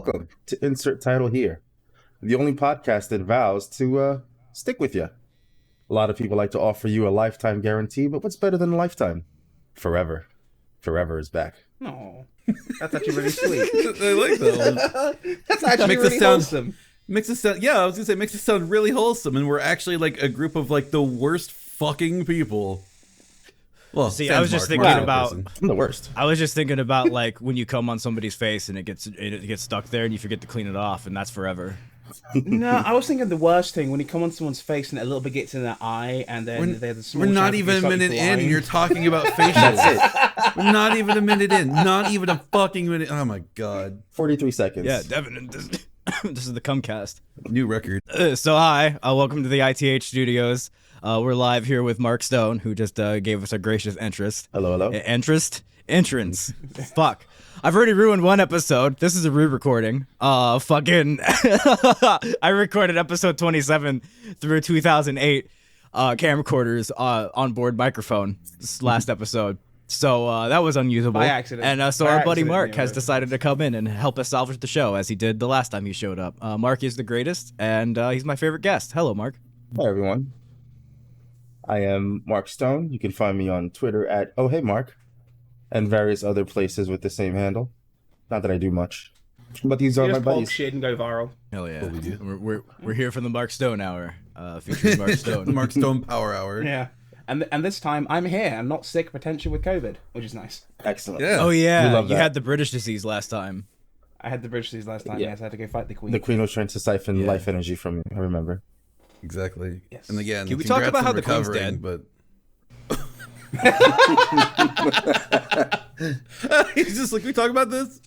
Welcome to Insert Title Here, the only podcast that vows to stick with you. A lot of people like to offer you a lifetime guarantee, but what's better than a lifetime? Forever. Forever is back. No, that's actually really sweet. I like that one. That's actually really wholesome. Makes it sound, yeah, I was gonna say, makes it sound really wholesome, and we're actually like a group of like the worst fucking people. Well, see, I was just thinking about I'm the worst. I was just thinking about like when you come on somebody's face and it gets stuck there and you forget to clean it off, and that's forever. No, I was thinking the worst thing when you come on someone's face and a little bit gets in their eye, and then there's a small. We're not even a minute in, and you're talking about facials. We're not even a minute in. Not even a fucking minute. Oh my god. 43 seconds. Yeah, Devon. This is the Cumcast. New record. So hi, welcome to the ITH Studios. We're live here with Mark Stone, who just gave us a gracious entrance. Hello. Entrance. Fuck. I've already ruined one episode. This is a re-recording. Fucking. I recorded episode 27 through 2008 camcorders onboard microphone. This last episode. So that was unusable. By accident. And so our buddy Mark has decided to come in and help us salvage the show, as he did the last time he showed up. Mark is the greatest, and he's my favorite guest. Hello, Mark. Hi, everyone. I am Mark Stone. You can find me on Twitter at ohheymark and various other places with the same handle. Not that I do much, but these are my buddies. Shit and go viral. Hell yeah. We're here for the Mark Stone Hour, featuring Mark Stone. The Mark Stone Power Hour. Yeah. And this time I'm here and not sick, potentially with COVID, which is nice. Excellent. Yeah. Oh yeah, We love you that. had the British disease last time. I had the British disease last time. Yeah. Yes, I had to go fight the Queen. The Queen was trying to siphon life energy from you, I remember. Exactly. Yes. And again, Can we talk congrats about on how the Queen's recovering, dead? But he's just like, we talk about this.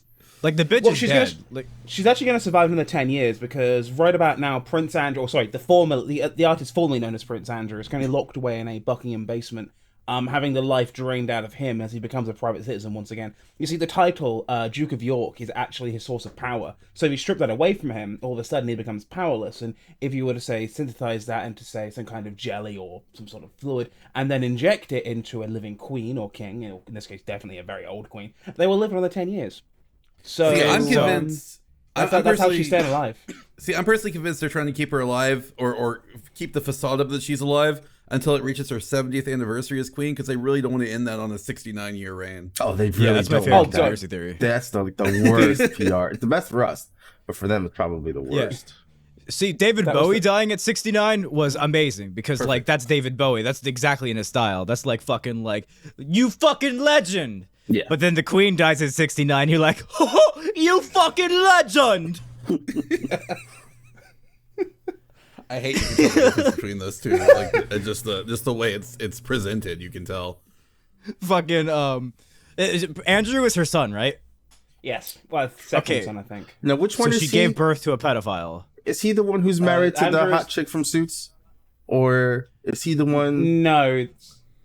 Like the bitch Well, is she's dead. gonna- Like, She's actually going to survive another 10 years because right about now, Prince Andrew, the artist formerly known as Prince Andrew, is currently locked away in a Buckingham basement, having the life drained out of him as he becomes a private citizen once again. You see, the title, Duke of York, is actually his source of power. So if you strip that away from him, all of a sudden he becomes powerless. And if you were to, say, synthesize that into, say, some kind of jelly or some sort of fluid, and then inject it into a living queen or king, in this case, definitely a very old queen, they will live another 10 years. So See, I'm convinced. That's how she's staying alive. See, I'm personally convinced they're trying to keep her alive or keep the facade up that she's alive until it reaches her 70th anniversary as queen, because they really don't want to end that on a 69-year reign. Oh, they really yeah, that's my don't favorite want that. conspiracy theory. That's the worst PR. It's the best for us, but for them, it's probably the worst. See, David That was Bowie the- dying at 69 was amazing because, like, that's David Bowie. That's exactly in his style. That's like fucking, like, you fucking legend. Yeah. But then the Queen dies at 69. You're like, oh, you fucking legend. I hate you can tell the difference between those two. Like just the way it's presented, you can tell. Fucking Andrew is her son, right? Yes. Well, second Okay. son, I think. Now, which So one is she he? gave birth to a pedophile. Is he the one who's married to the Andrew's- hot chick from Suits? Or is he the one... No,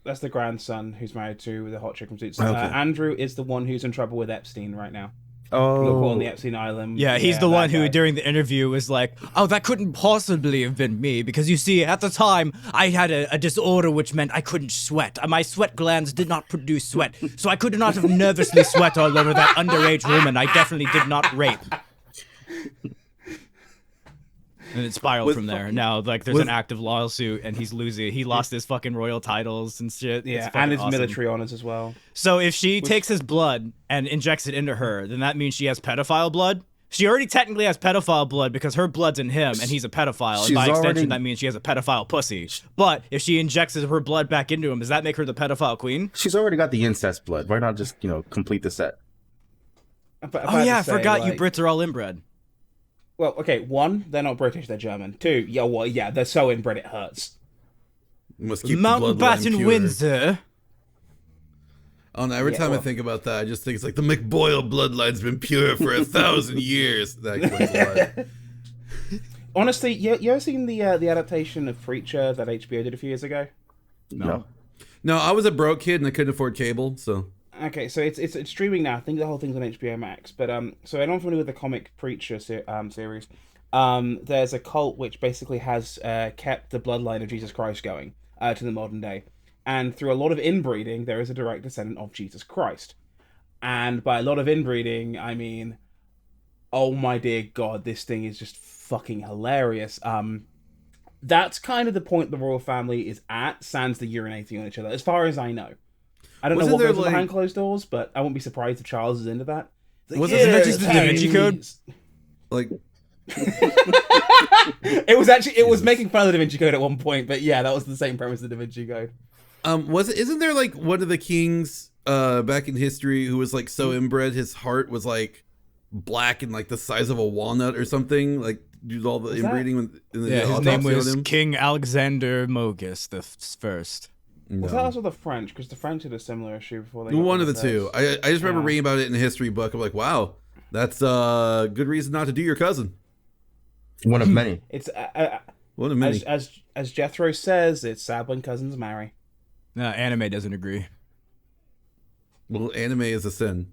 that's the grandson who's married to the hot chick from Suits. Okay. Andrew is the one who's in trouble with Epstein right now. Look on the Oh, Epstein Island. Yeah, he's the that one who, guy. during the interview, was like, "Oh, that couldn't possibly have been me because you see, at the time, I had a disorder which meant I couldn't sweat. My sweat glands did not produce sweat, so I could not have nervously sweat all over that underage woman. I definitely did not rape." And it spiraled from there. Now, like, there's an active lawsuit, and he's losing. He lost his fucking royal titles and shit. It's Yeah, fucking and his awesome. military honors as well. So if she takes his blood and injects it into her, then that means she has pedophile blood. She already technically has pedophile blood because her blood's in him and he's a pedophile. And She's by extension, already- that means she has a pedophile pussy. But if she injects her blood back into him, does that make her the pedophile queen? she's already got the incest blood. Why not just, complete the set? Oh yeah, I forgot you Brits are all inbred. Well, okay, one, they're not British, they're German. Two, yeah, they're so inbred it hurts. Must keep the Mountbatten bloodline pure. Windsor. Oh, no, every time I well- think about that, I just think it's like the McBoyle bloodline's been pure for 1,000 years. That explains a lot. Honestly, you ever seen the adaptation of Preacher that HBO did a few years ago? No. No, I was a broke kid and I couldn't afford cable, so Okay, so it's streaming now. I think the whole thing's on HBO Max. But so I'm familiar with the comic Preacher series. There's a cult which basically has kept the bloodline of Jesus Christ going to the modern day, and through a lot of inbreeding, there is a direct descendant of Jesus Christ. And by a lot of inbreeding, I mean oh my dear god, this thing is just fucking hilarious. That's kind of the point the royal family is at, sans the urinating on each other, as far as I know. I don't know what goes on behind closed doors, but I wouldn't be surprised if Charles is into that. Like, wasn't that just the Da Vinci Code? Like, it was making fun of the Da Vinci Code at one point, but yeah, that was the same premise of the Da Vinci Code. Isn't there like one of the kings back in history who was like so inbred his heart was like black and like the size of a walnut or something? Like, did all the inbreeding in the his name was King Alexander Mogus the First. No. Was that also the French? Because the French had a similar issue before they got one of the two. I just remember reading about it in a history book. I'm like, wow, that's a good reason not to do your cousin. One of many. It's one of many. As Jethro says, it's sad when cousins marry. No, anime doesn't agree. Well, anime is a sin.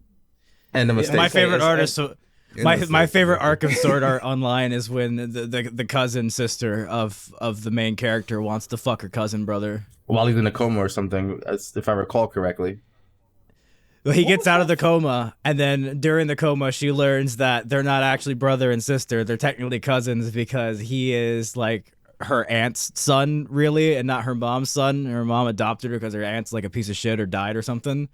And a mistake. My favorite artist. My favorite arc of Sword Art Online is when the cousin sister of the main character wants to fuck her cousin brother while he's in a coma or something, if I recall correctly. Well, he gets out of the coma, and then during the coma, she learns that they're not actually brother and sister. They're technically cousins because he is like her aunt's son, really, and not her mom's son. Her mom adopted her because her aunt's like a piece of shit or died or something.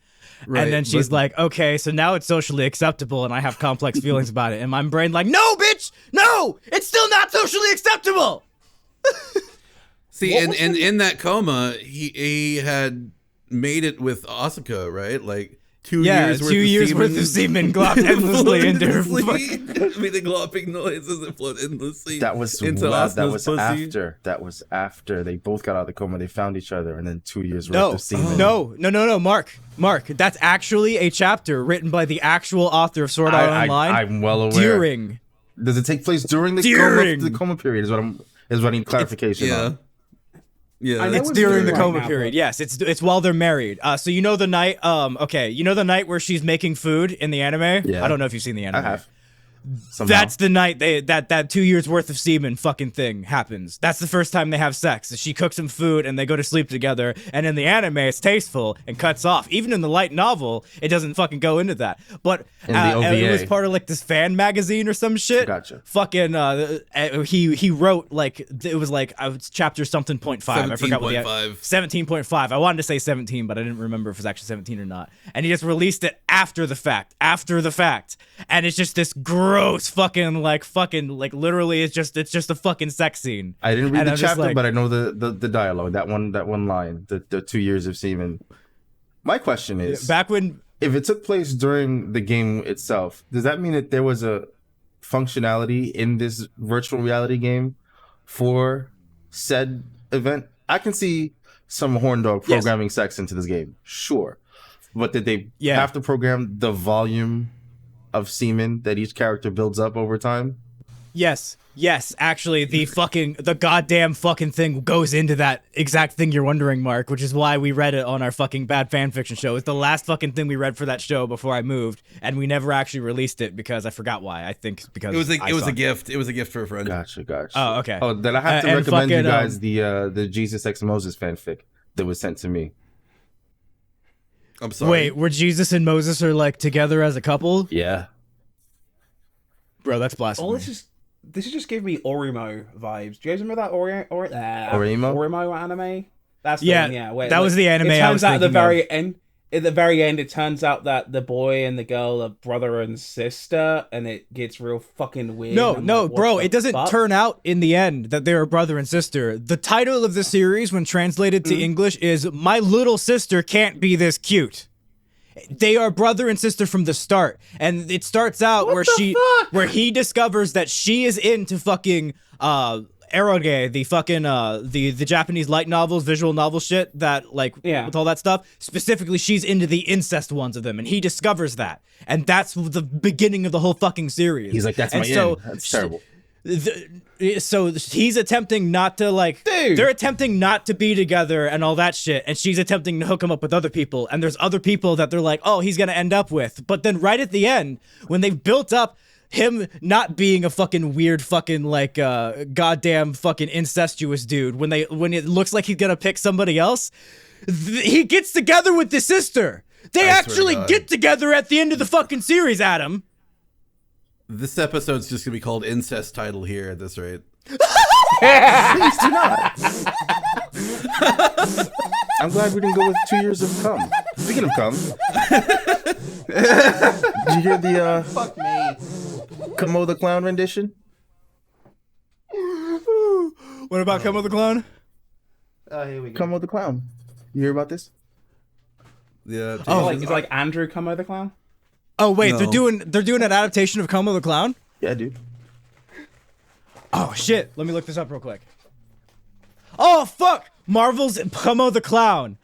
Right, and then she's like, okay, so now it's socially acceptable, and I have complex feelings about it. And my brain like, no, bitch, no, it's still not socially acceptable. See, and in that coma, he had made it with Asuka, right? Like 2 years worth 2 years worth of semen glopped endlessly into her. Made the glopping noises and float endlessly. That was That was after they both got out of the coma. They found each other, and then 2 years worth of semen. No, Mark. That's actually a chapter written by the actual author of Sword Art Online. I'm well aware. Does it take place during the coma period? Is what I need clarification on. Yeah, it's during the coma period. Yes, it's while they're married. So you know the night. You know the night where she's making food in the anime. Yeah. I don't know if you've seen the anime. I have. Somehow. That's the night that 2 years worth of semen fucking thing happens. That's the first time they have sex. She cooks some food and they go to sleep together. And in the anime, it's tasteful and cuts off. Even in the light novel, it doesn't fucking go into that. But it was part of like this fan magazine or some shit. Gotcha. Fucking he wrote like it was like chapter something 0.5. I forgot what 17.5. I wanted to say 17, but I didn't remember if it was actually 17 or not. And he just released it after the fact, and it's just this gross fucking literally it's just a fucking sex scene. I didn't read the chapter, but I know the dialogue. That one line, the 2 years of semen. My question is, if it took place during the game itself, does that mean that there was a functionality in this virtual reality game for said event? I can see some horn dog programming sex into this game, sure, but did they have to program the volume of semen that each character builds up over time? Yes, actually, the goddamn fucking thing goes into that exact thing you're wondering, Mark, which is why we read it on our fucking bad fanfiction show. It's the last fucking thing we read for that show before I moved, and we never actually released it because I forgot why. I think because it was a gift. It was a gift for a friend. Gotcha. Oh, okay. Oh, then I have to recommend you guys the Jesus X Moses fanfic that was sent to me. I'm sorry. Wait, where Jesus and Moses are like together as a couple? Yeah. Bro, that's blasphemy. Oh, this just gave me Orimo vibes. Do you guys remember that Orimo anime? That's the one, yeah. Wait, that was the anime. It turns out at the very end, it turns out that the boy and the girl are brother and sister, and it gets real fucking weird. No, bro, it doesn't turn out in the end that they're a brother and sister. The title of the series, when translated to English, is "My Little Sister Can't Be This Cute." They are brother and sister from the start, and it starts out where he discovers that she is into fucking eroge, the fucking the Japanese light novels, visual novel shit that with all that stuff. Specifically, she's into the incest ones of them, and he discovers that, and that's the beginning of the whole fucking series. He's like, that's my end. That's terrible. So he's attempting not to they're attempting not to be together and all that shit, and she's attempting to hook him up with other people, and there's other people that they're like, oh, he's gonna end up with. But then right at the end, when they've built up him not being a fucking weird fucking goddamn fucking incestuous dude, when it looks like he's gonna pick somebody else, he gets together with the sister. They actually get together at the end of the fucking series, Adam. This episode's just gonna be called incest title here at this rate. Please do not. I'm glad we didn't go with 2 years of cum. Speaking of cum, did you hear the Fuck me. Camo the Clown rendition? What about Como the Clown? Oh, here we go. Camo the Clown. You hear about this? Yeah. Oh, It's like Andrew Como the Clown? Oh wait, No. they're doing an adaptation of Como the Clown? Yeah, dude. Oh shit, let me look this up real quick. Oh fuck! Marvel's Como the Clown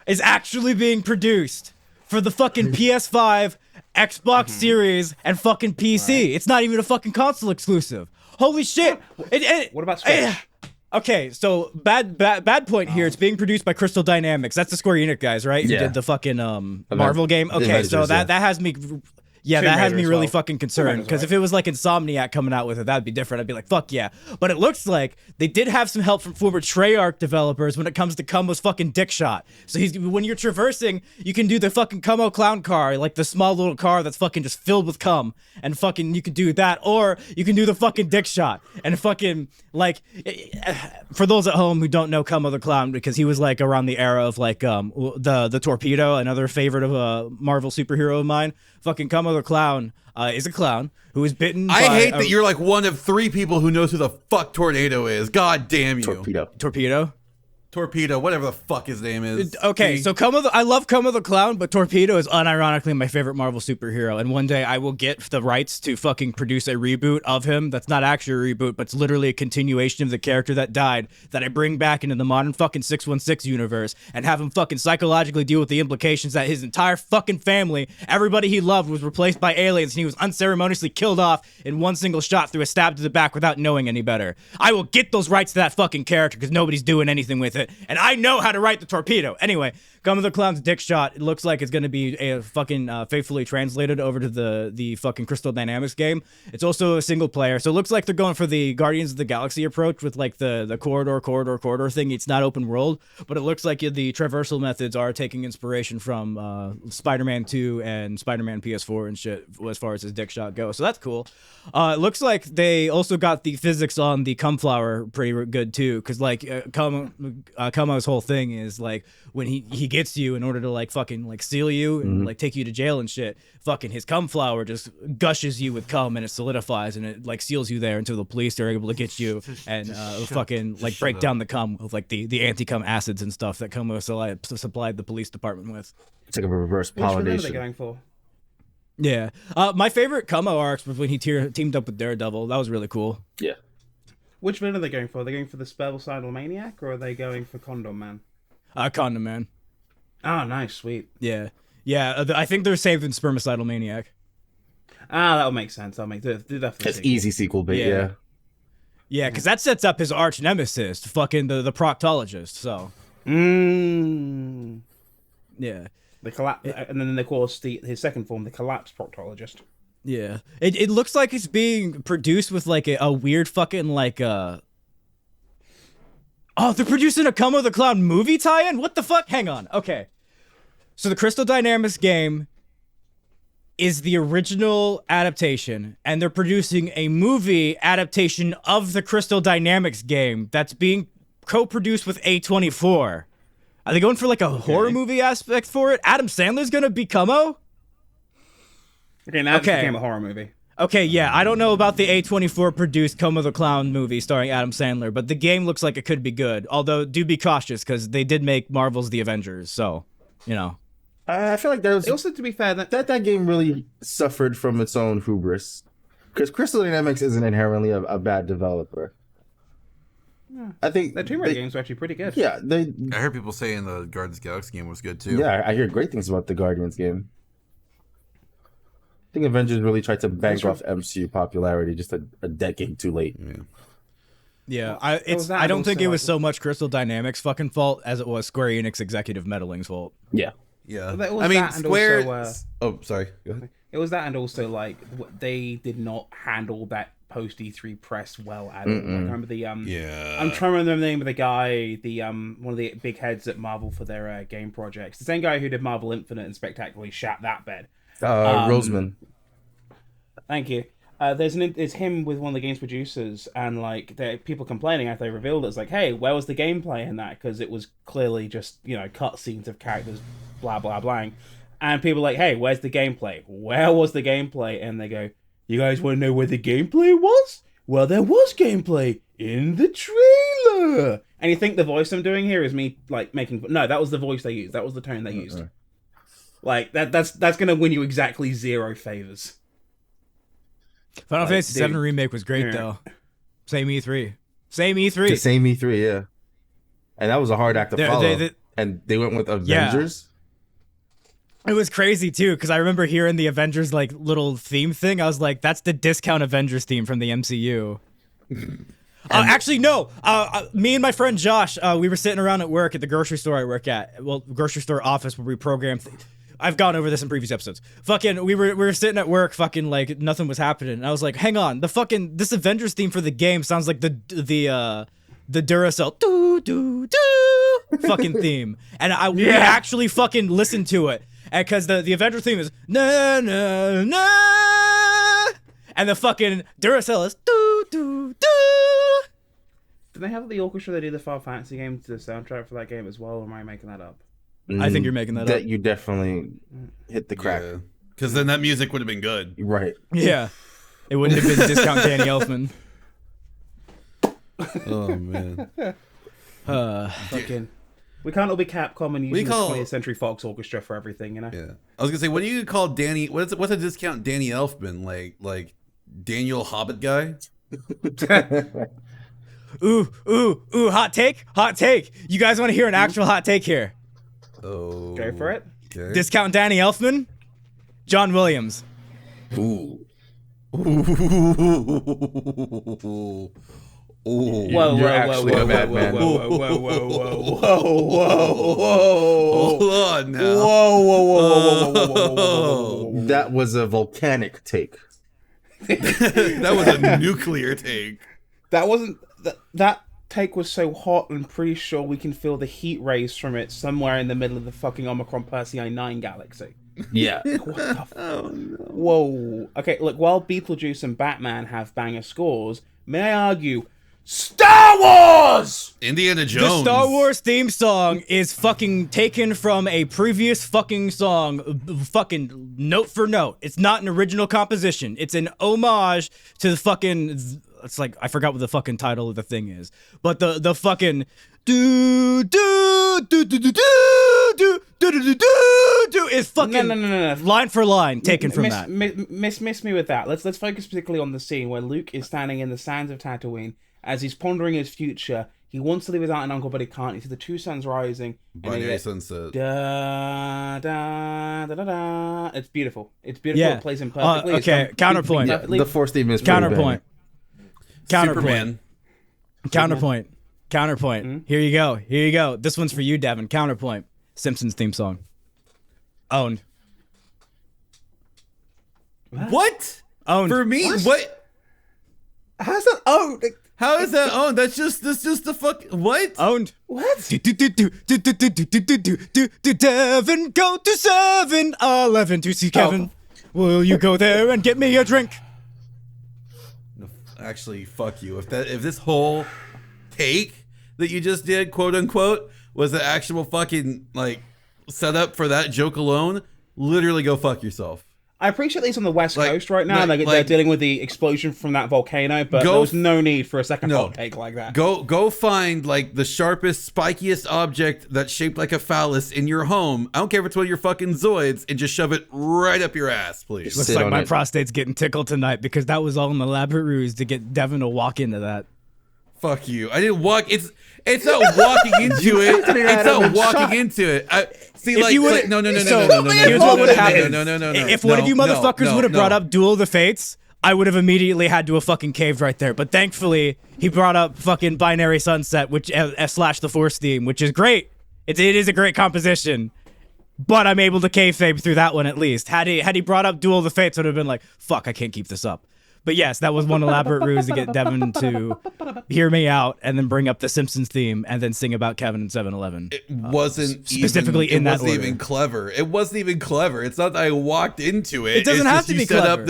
is actually being produced for the fucking PS5, Xbox Series, and fucking PC. It's not even a fucking console exclusive. Holy shit! What about Switch? Okay, so bad point here. It's being produced by Crystal Dynamics. That's the Square Enix guys, right? Who Yeah. did the fucking Marvel game. Okay, Avengers, so yeah. that has me. Yeah, Tomb that has Raider me as really well. fucking concerned. Raider's Because right. if it was like Insomniac coming out with it, that'd be different. I'd be like, fuck yeah. But it looks like they did have some help from former Treyarch developers when it comes to Kumo's fucking dick shot. So when you're traversing, you can do the fucking Kumo clown car, like the small little car that's fucking just filled with cum, and fucking you can do that, or you can do the fucking dick shot and fucking like. For those at home who don't know Kumo the Clown, because he was like around the era of like the Torpedo, another favorite of a Marvel superhero of mine. Fucking Kumo the Clown is a clown who is bitten. I by hate that you're like one of 3 people who knows who the fuck Tornado is. God damn you. Torpedo. Torpedo, whatever the fuck his name is. Okay, so I love Como the Clown, but Torpedo is unironically my favorite Marvel superhero, and one day I will get the rights to fucking produce a reboot of him that's not actually a reboot, but it's literally a continuation of the character that died, that I bring back into the modern fucking 616 universe, and have him fucking psychologically deal with the implications that his entire fucking family, everybody he loved, was replaced by aliens, and he was unceremoniously killed off in one single shot through a stab to the back without knowing any better. I will get those rights to that fucking character, because nobody's doing anything with it. And I know how to write the Torpedo. Anyway, Come of the Clown's dick shot. It looks like it's going to be a fucking faithfully translated over to the fucking Crystal Dynamics game. It's also a single player, so it looks like they're going for the Guardians of the Galaxy approach with like the corridor thing. It's not open world, but it looks like the traversal methods are taking inspiration from Spider-Man 2 and Spider-Man PS4 and shit as far as his dick shot goes. So that's cool. It looks like they also got the physics on the cum flower pretty good too, because like Kumo's whole thing is like when he gets you in order to like fucking like seal you and like take you to jail and shit, fucking his cum flower just gushes you with cum and it solidifies and it like seals you there until the police are able to get you and fucking like break down the cum with like the anti-cum acids and stuff that Kumo supplied the police department with. It's like a reverse Which one are they pollination. going for? Yeah. My favorite Kumo arcs was when he teamed up with Daredevil. That was really cool. Yeah. Which villain are they going for? Are they going for the Spellcidal Maniac, or are they going for Condom Man? Condom Man. Oh, nice, sweet. Yeah. Yeah, I think they're saving Spermicidal Maniac. Ah, that'll make sense. That'll make definitely. It's easy sequel bait, Yeah. yeah. Yeah, because that sets up his arch nemesis, fucking the proctologist, so. Mm. Yeah. The collapse, and then of course his second form, the collapse proctologist. Yeah. It looks like it's being produced with like a weird fucking like Oh, they're producing a Como the Clown movie tie-in? What the fuck? Hang on. Okay. So the Crystal Dynamics game is the original adaptation, and they're producing a movie adaptation of the Crystal Dynamics game that's being co-produced with A24. Are they going for like a horror movie aspect for it? Adam Sandler's gonna be Como? Okay, now it Okay. became a horror movie. Okay, yeah, I don't know about the A24 produced Como the Clown movie starring Adam Sandler, but the game looks like it could be good. Although, do be cautious, because they did make Marvel's The Avengers, so, you know. I feel like that was Also, to be fair, that game really suffered from its own hubris, because Crystal Dynamics isn't inherently a bad developer. I think the Tomb Raider games were actually pretty good. Yeah, I heard people saying the Guardians of the Galaxy game was good too. Yeah, I hear great things about the Guardians game. I think Avengers really tried to bank off MCU popularity just a decade too late. Yeah, that I don't think also, it was like- so much Crystal Dynamics' fucking fault as it was Square Enix executive meddling's fault. Yeah. Yeah. But it was I mean, that and Square. also, Oh, sorry. Go ahead. it was that, and also like they did not handle that post E3 press well at all. Like, I remember the Yeah. I'm trying to remember the name of the guy, the one of the big heads at Marvel for their game projects. The same guy who did Marvel Infinite and spectacularly shat that bed. Roseman. Thank you. It's him with one of the game's producers, and like people complaining after they revealed it. It's like, hey, where was the gameplay in that? Because it was clearly just cutscenes of characters, blah blah blah. And people are like, hey, where's the gameplay? Where was the gameplay? And they go, you guys want to know where the gameplay was? Well, there was gameplay in the trailer. And you think the voice I'm doing here is me like making? No, that was the voice they used. That was the tone they used. Like that's gonna win you exactly 0 favors. Final Fantasy VII Remake was great though. Same E3. Same E3. The same E3, yeah. And that was a hard act to follow. And they went with Avengers. It was crazy too, because I remember hearing the Avengers like little theme thing. I was like, that's the discount Avengers theme from the MCU. Actually, no. Me and my friend Josh, we were sitting around at work at the grocery store I work at. Well, grocery store office where we program. I've gone over this in previous episodes. Fucking, we were sitting at work, fucking like nothing was happening. And I was like, hang on, this Avengers theme for the game sounds like the Duracell doo doo doo fucking theme. And we actually fucking listened to it, and because the Avengers theme is na na na, and the fucking Duracell is doo doo doo. Did they have the orchestra that did the Final Fantasy game to the soundtrack for that game as well, or am I making that up? I think you're making that up. You definitely hit the crack. Because then that music would have been good. Right. Yeah. It wouldn't have been discount Danny Elfman. Oh, man. Fucking. We can't all be Capcom and use the 20th Century Fox Orchestra for everything, you know? Yeah. I was going to say, what do you call Danny? What's a discount Danny Elfman? Like Daniel Hobbit guy? Ooh, hot take? Hot take. You guys want to hear an actual hot take here? Oh. Go for it. Okay. Discount Danny Elfman? John Williams. Ooh. You're actually a madman. Hold on now. Whoa. That was a volcanic take. That was a nuclear take. That wasn't... That take was so hot, I'm pretty sure we can feel the heat rays from it somewhere in the middle of the fucking Omicron Persei 9 galaxy. Yeah. What the oh, no. Whoa. Okay, look, while Beetlejuice and Batman have banger scores, may I argue, Star Wars! Indiana Jones. The Star Wars theme song is fucking taken from a previous fucking song, fucking note for note. It's not an original composition. It's an homage to the fucking... It's like, I forgot what the fucking title of the thing is. But the fucking... Do do do do do do do do do do do is fucking no. Line for line taken from that. Miss me with that. Let's focus particularly on the scene where Luke is standing in the sands of Tatooine as he's pondering his future. He wants to leave his aunt and uncle, but he can't. You see the two suns rising. Binary sunset. Da, da, da, da, da. It's beautiful. It's beautiful. Yeah. It plays him perfectly. Okay, counterpoint. The Force theme is Counterpoint. Superman. Counterpoint. Mm-hmm. Here you go. This one's for you, Devon. Counterpoint. Simpsons theme song. Owned. What? Owned. For me? What? How's that owned? How is that owned? That's just the fuck. What? Owned. What? Devon, go to 7-Eleven to see Kevin. Will you go there and get me a drink? Actually, fuck you. If this whole take that you just did, quote unquote, was the actual fucking like setup for that joke alone, literally go fuck yourself. I appreciate these on the West Coast right now. They're dealing with the explosion from that volcano, but there was no need for a second hot take like that. Go find like the sharpest, spikiest object that's shaped like a phallus in your home. I don't care if it's one of your fucking Zoids, and just shove it right up your ass, please. Looks like my prostate's getting tickled tonight because that was all an elaborate ruse to get Devon to walk into that. Fuck you. I didn't walk. It's not walking into it. It's not walking into it. No. Here's what would have happened. No. If one of you motherfuckers would have brought up Duel of the Fates, I would have immediately had to have fucking caved right there. But thankfully, he brought up fucking Binary Sunset, which / the Force theme, which is great. It is a great composition. But I'm able to kayfabe through that one at least. Had he brought up Duel of the Fates, I would have been like, fuck, I can't keep this up. But yes, that was one elaborate ruse to get Devon to hear me out and then bring up the Simpsons theme and then sing about Kevin and 7-Eleven. It wasn't specifically even, in that order. even clever. It wasn't even clever. It's not that I walked into it. It doesn't have to be clever.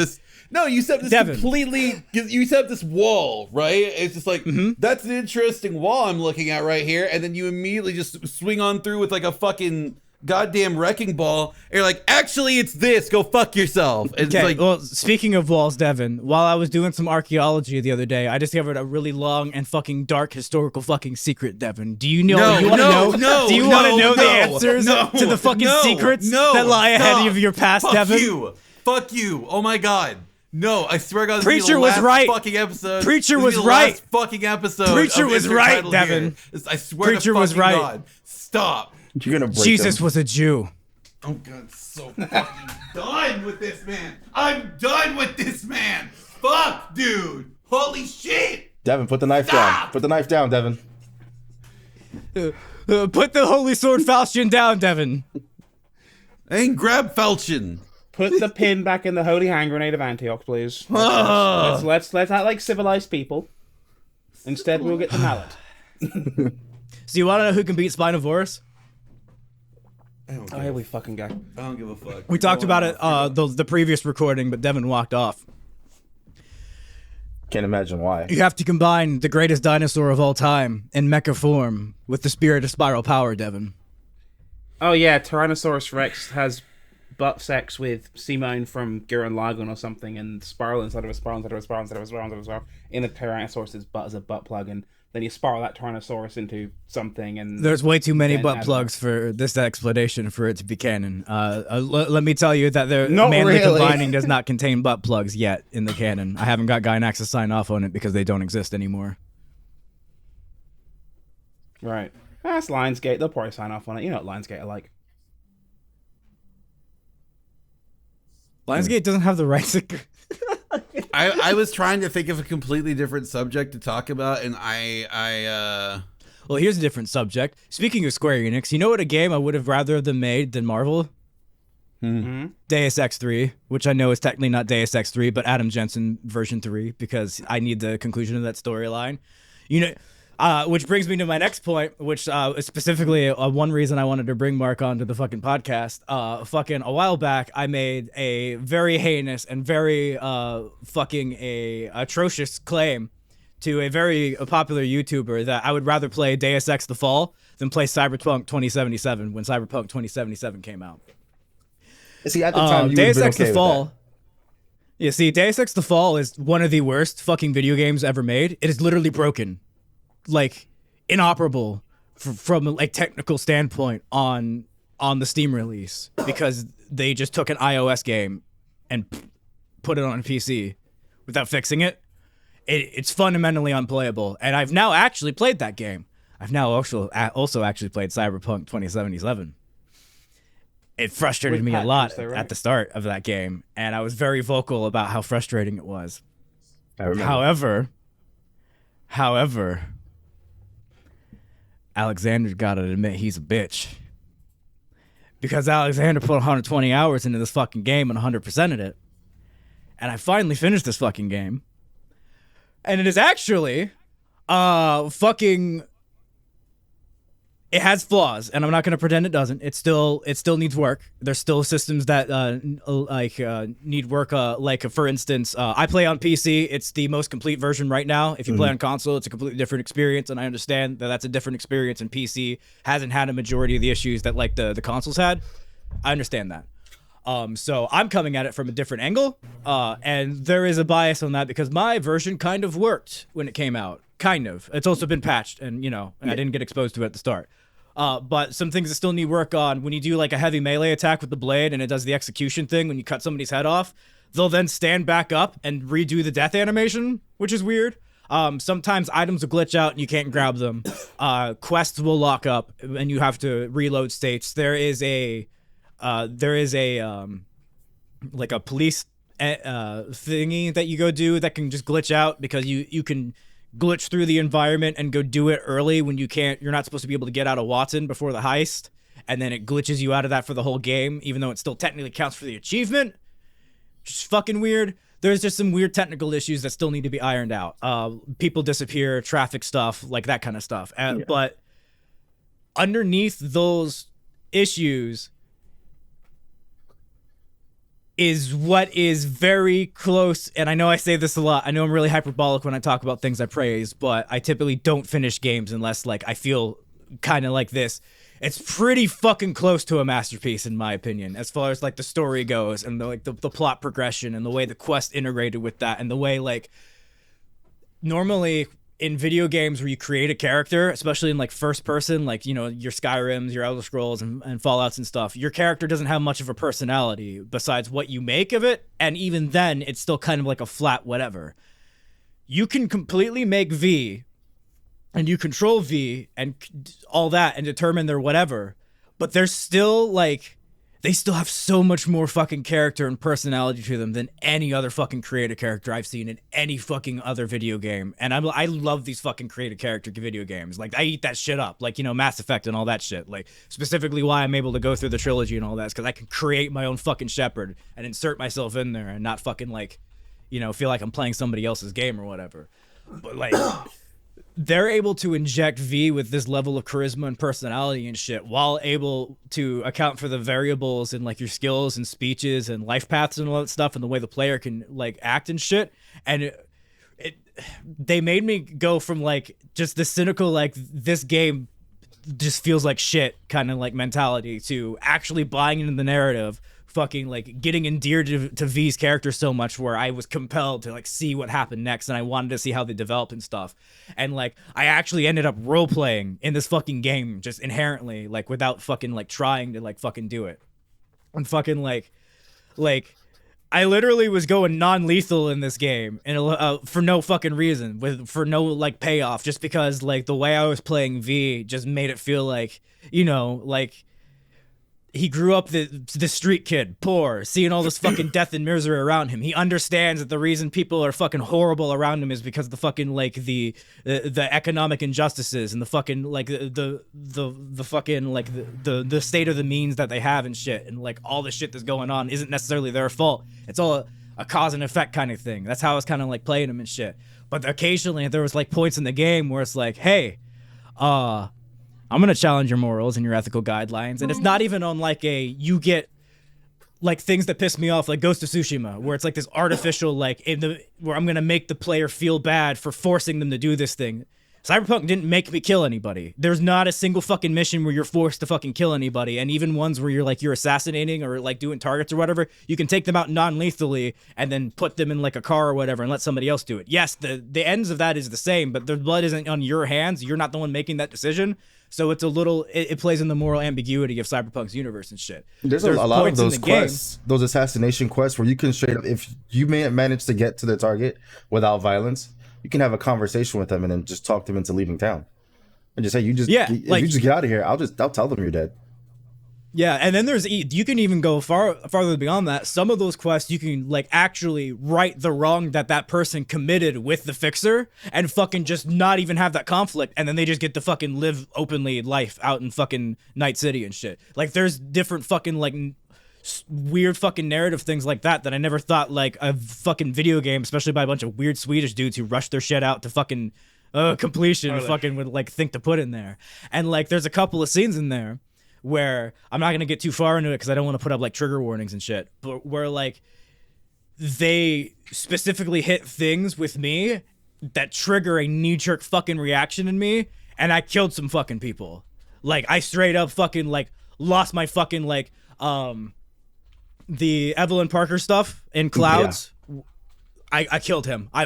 You set up this Devon. completely. You set up this wall, right? It's just like that's an interesting wall I'm looking at right here, and then you immediately just swing on through with like a fucking goddamn wrecking ball. And you're like, actually, it's this. Go fuck yourself. And Okay, it's like, well, speaking of walls, Devon, while I was doing some archaeology the other day, I discovered a really long and fucking dark historical fucking secret, Devon. Do you know? No, do you want to no, know? no, do you no, want to know no, the answers no, to the fucking no, secrets no, that lie ahead stop. of your past, Fuck Devon? you. Fuck you. Oh my god. No, I swear to God, this Preacher is the was last right. fucking episode. Preacher This was is the right. last fucking episode. Preacher of was Insert right, Title Devon. Here. I swear Preacher to was fucking right. God. Stop. You're gonna break Jesus him. was a Jew. Oh God, I'm so fucking done with this man. I'm done with this man. Fuck, dude. Holy shit. Devon, put the knife down. Put the knife down, Devon. Put the holy sword falchion down, Devon. I ain't grab Falchion. Put the pin back in the holy hand grenade of Antioch, please. Let's act like civilized people. Instead, we'll get the mallet. So you want to know who can beat Spinosaurus? Oh, here we fucking go. I don't give a fuck. We talked about it the previous recording, but Devon walked off. Can't imagine why. You have to combine the greatest dinosaur of all time in mecha form with the spirit of spiral power, Devon. Oh yeah, Tyrannosaurus Rex has butt sex with Simone from Gurren Lagann or something, and spiral inside of a spiral inside of a spiral inside of a spiral inside of a spiral in a Tyrannosaurus's butt as a butt plug, and then you spiral that Tyrannosaurus into something, and There's way too many then butt add plugs for this explanation for it to be canon. Let me tell you that the Not manly really. combining does not contain butt plugs yet in the canon. I haven't got Gynax to sign off on it because they don't exist anymore. right. That's Lionsgate. They'll probably sign off on it. You know what Lionsgate are like. Lionsgate doesn't have the rights to... I was trying to think of a completely different subject to talk about, and Well, here's a different subject. Speaking of Square Enix, you know what a game I would have rather them made than Marvel? Deus Ex 3, which I know is technically not Deus Ex 3, but Adam Jensen version 3, because I need the conclusion of that storyline. You know, which brings me to my next point, which is specifically one reason I wanted to bring Mark onto the fucking podcast. Fucking a while back, I made a very heinous and very atrocious claim to a very popular YouTuber that I would rather play Deus Ex The Fall than play Cyberpunk 2077 when Cyberpunk 2077 came out. See, at the time, you Deus would have Ex been okay The with Fall. that. Yeah, see, Deus Ex The Fall is one of the worst fucking video games ever made. It is literally broken, like inoperable from a like technical standpoint on the Steam release because they just took an iOS game and put it on a PC without fixing it. It's fundamentally unplayable, and I've now actually played that game. I've now also actually played Cyberpunk 2077. It frustrated With me a patches, lot though, right? at the start of that game, and I was very vocal about how frustrating it was. I remember. However, Alexander gotta admit he's a bitch. Because Alexander put 120 hours into this fucking game and 100%ed it. And I finally finished this fucking game. And it is actually it has flaws, and I'm not going to pretend it doesn't. It still needs work. There's still systems that need work. Like for instance, I play on PC. It's the most complete version right now. If you play on console, it's a completely different experience, and I understand that that's a different experience. And PC hasn't had a majority of the issues that like the consoles had. I understand that. So I'm coming at it from a different angle, and there is a bias on that because my version kind of worked when it came out. Kind of. It's also been patched, and I didn't get exposed to it at the start. But some things that still need work on, when you do like a heavy melee attack with the blade and it does the execution thing when you cut somebody's head off, they'll then stand back up and redo the death animation, which is weird. Sometimes items will glitch out and you can't grab them. Quests will lock up and you have to reload states. There is a like a police thingy that you go do that can just glitch out because you can glitch through the environment and go do it early when you're not supposed to be able to get out of Watson before the heist, and then it glitches you out of that for the whole game, even though it still technically counts for the achievement. Just fucking weird. there's just some weird technical issues that still need to be ironed out. People disappear, traffic stuff, like that kind of stuff. But underneath those issues is what is very close, and I know I say this a lot. I know I'm really hyperbolic when I talk about things I praise, but I typically don't finish games unless like I feel kind of like this. It's pretty fucking close to a masterpiece in my opinion, as far as like the story goes and the plot progression and the way the quest integrated with that, and the way like normally in video games where you create a character, especially in like first person, like, you know, your Skyrims, your Elder Scrolls and Fallouts and stuff, your character doesn't have much of a personality besides what you make of it. And even then it's still kind of like a flat whatever. You can completely make V and you control V and all that and determine their whatever, but there's still like, they still have so much more fucking character and personality to them than any other fucking creative character I've seen in any fucking other video game. And I love these fucking creative character video games. Like, I eat that shit up. Like, you know, Mass Effect and all that shit. Like, specifically why I'm able to go through the trilogy and all that is because I can create my own fucking Shepard and insert myself in there and not fucking, like, you know, feel like I'm playing somebody else's game or whatever. But, like... they're able to inject V with this level of charisma and personality and shit while able to account for the variables and like your skills and speeches and life paths and all that stuff and the way the player can like act and shit. And they made me go from like just the cynical, like this game just feels like shit kind of like mentality to actually buying into the narrative, fucking like getting endeared to V's character so much where I was compelled to like see what happened next and I wanted to see how they developed and stuff. And like I actually ended up role playing in this fucking game just inherently, like without fucking like trying to like fucking do it. And fucking like I literally was going non-lethal in this game and for no fucking reason, for no like payoff, just because like the way I was playing V just made it feel like, you know, like he grew up the street kid, poor, seeing all this fucking death and misery around him. He understands that the reason people are fucking horrible around him is because of the fucking like the economic injustices and the fucking like the fucking like the state of the means that they have and shit, and like all the shit that's going on isn't necessarily their fault. It's all a cause and effect kind of thing. That's how I was kind of like playing him and shit. But occasionally there was like points in the game where it's like, hey, I'm going to challenge your morals and your ethical guidelines. And it's not even on like you get like things that piss me off, like Ghost of Tsushima, where it's like this artificial, like where I'm going to make the player feel bad for forcing them to do this thing. Cyberpunk didn't make me kill anybody. There's not a single fucking mission where you're forced to fucking kill anybody. And even ones where you're assassinating or like doing targets or whatever, you can take them out non-lethally and then put them in like a car or whatever and let somebody else do it. Yes, the ends of that is the same, but their blood isn't on your hands. You're not the one making that decision. So it's a little, it plays in the moral ambiguity of Cyberpunk's universe and shit. There's a lot of those quests, those assassination quests where you can straight up, if you may manage to get to the target without violence, you can have a conversation with them and then just talk them into leaving town. And just say, if you just get out of here, I'll tell them you're dead. Yeah, and then you can even go farther beyond that. Some of those quests, you can like actually right the wrong that person committed with the fixer and fucking just not even have that conflict, and then they just get to fucking live openly life out in fucking Night City and shit. Like there's different fucking like weird fucking narrative things like that I never thought like a fucking video game, especially by a bunch of weird Swedish dudes who rush their shit out to fucking completion fucking would like think to put in there. And like there's a couple of scenes in there where I'm not going to get too far into it because I don't want to put up like trigger warnings and shit, but where like they specifically hit things with me that trigger a knee-jerk fucking reaction in me, and I killed some fucking people. Like I straight up fucking like lost my fucking like the Evelyn Parker stuff in Clouds. Yeah. I killed him. I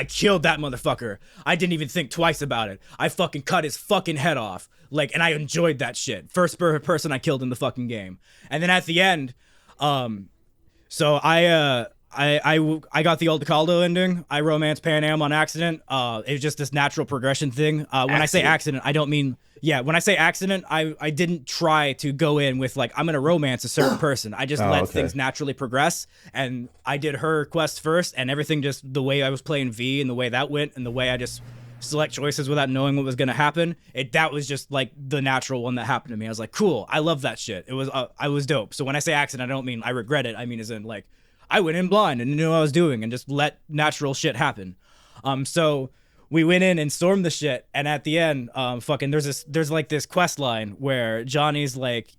killed that motherfucker. I didn't even think twice about it. I fucking cut his fucking head off. Like, and I enjoyed that shit. First person I killed in the fucking game. And then at the end, so I got the Aldecaldo ending. I romanced Pan Am on accident. It was just this natural progression thing. When I say accident, I don't mean... Yeah, when I say accident, I didn't try to go in with, like, I'm going to romance a certain person. I just let things naturally progress, and I did her quest first, and everything just, the way I was playing V and the way that went, and the way I just select choices without knowing what was going to happen, that was just, like, the natural one that happened to me. I was like, cool, I love that shit. I was dope. So when I say accident, I don't mean I regret it. I mean as in, like, I went in blind and knew what I was doing and just let natural shit happen. So we went in and stormed the shit, and at the end, there's like this quest line where Johnny's like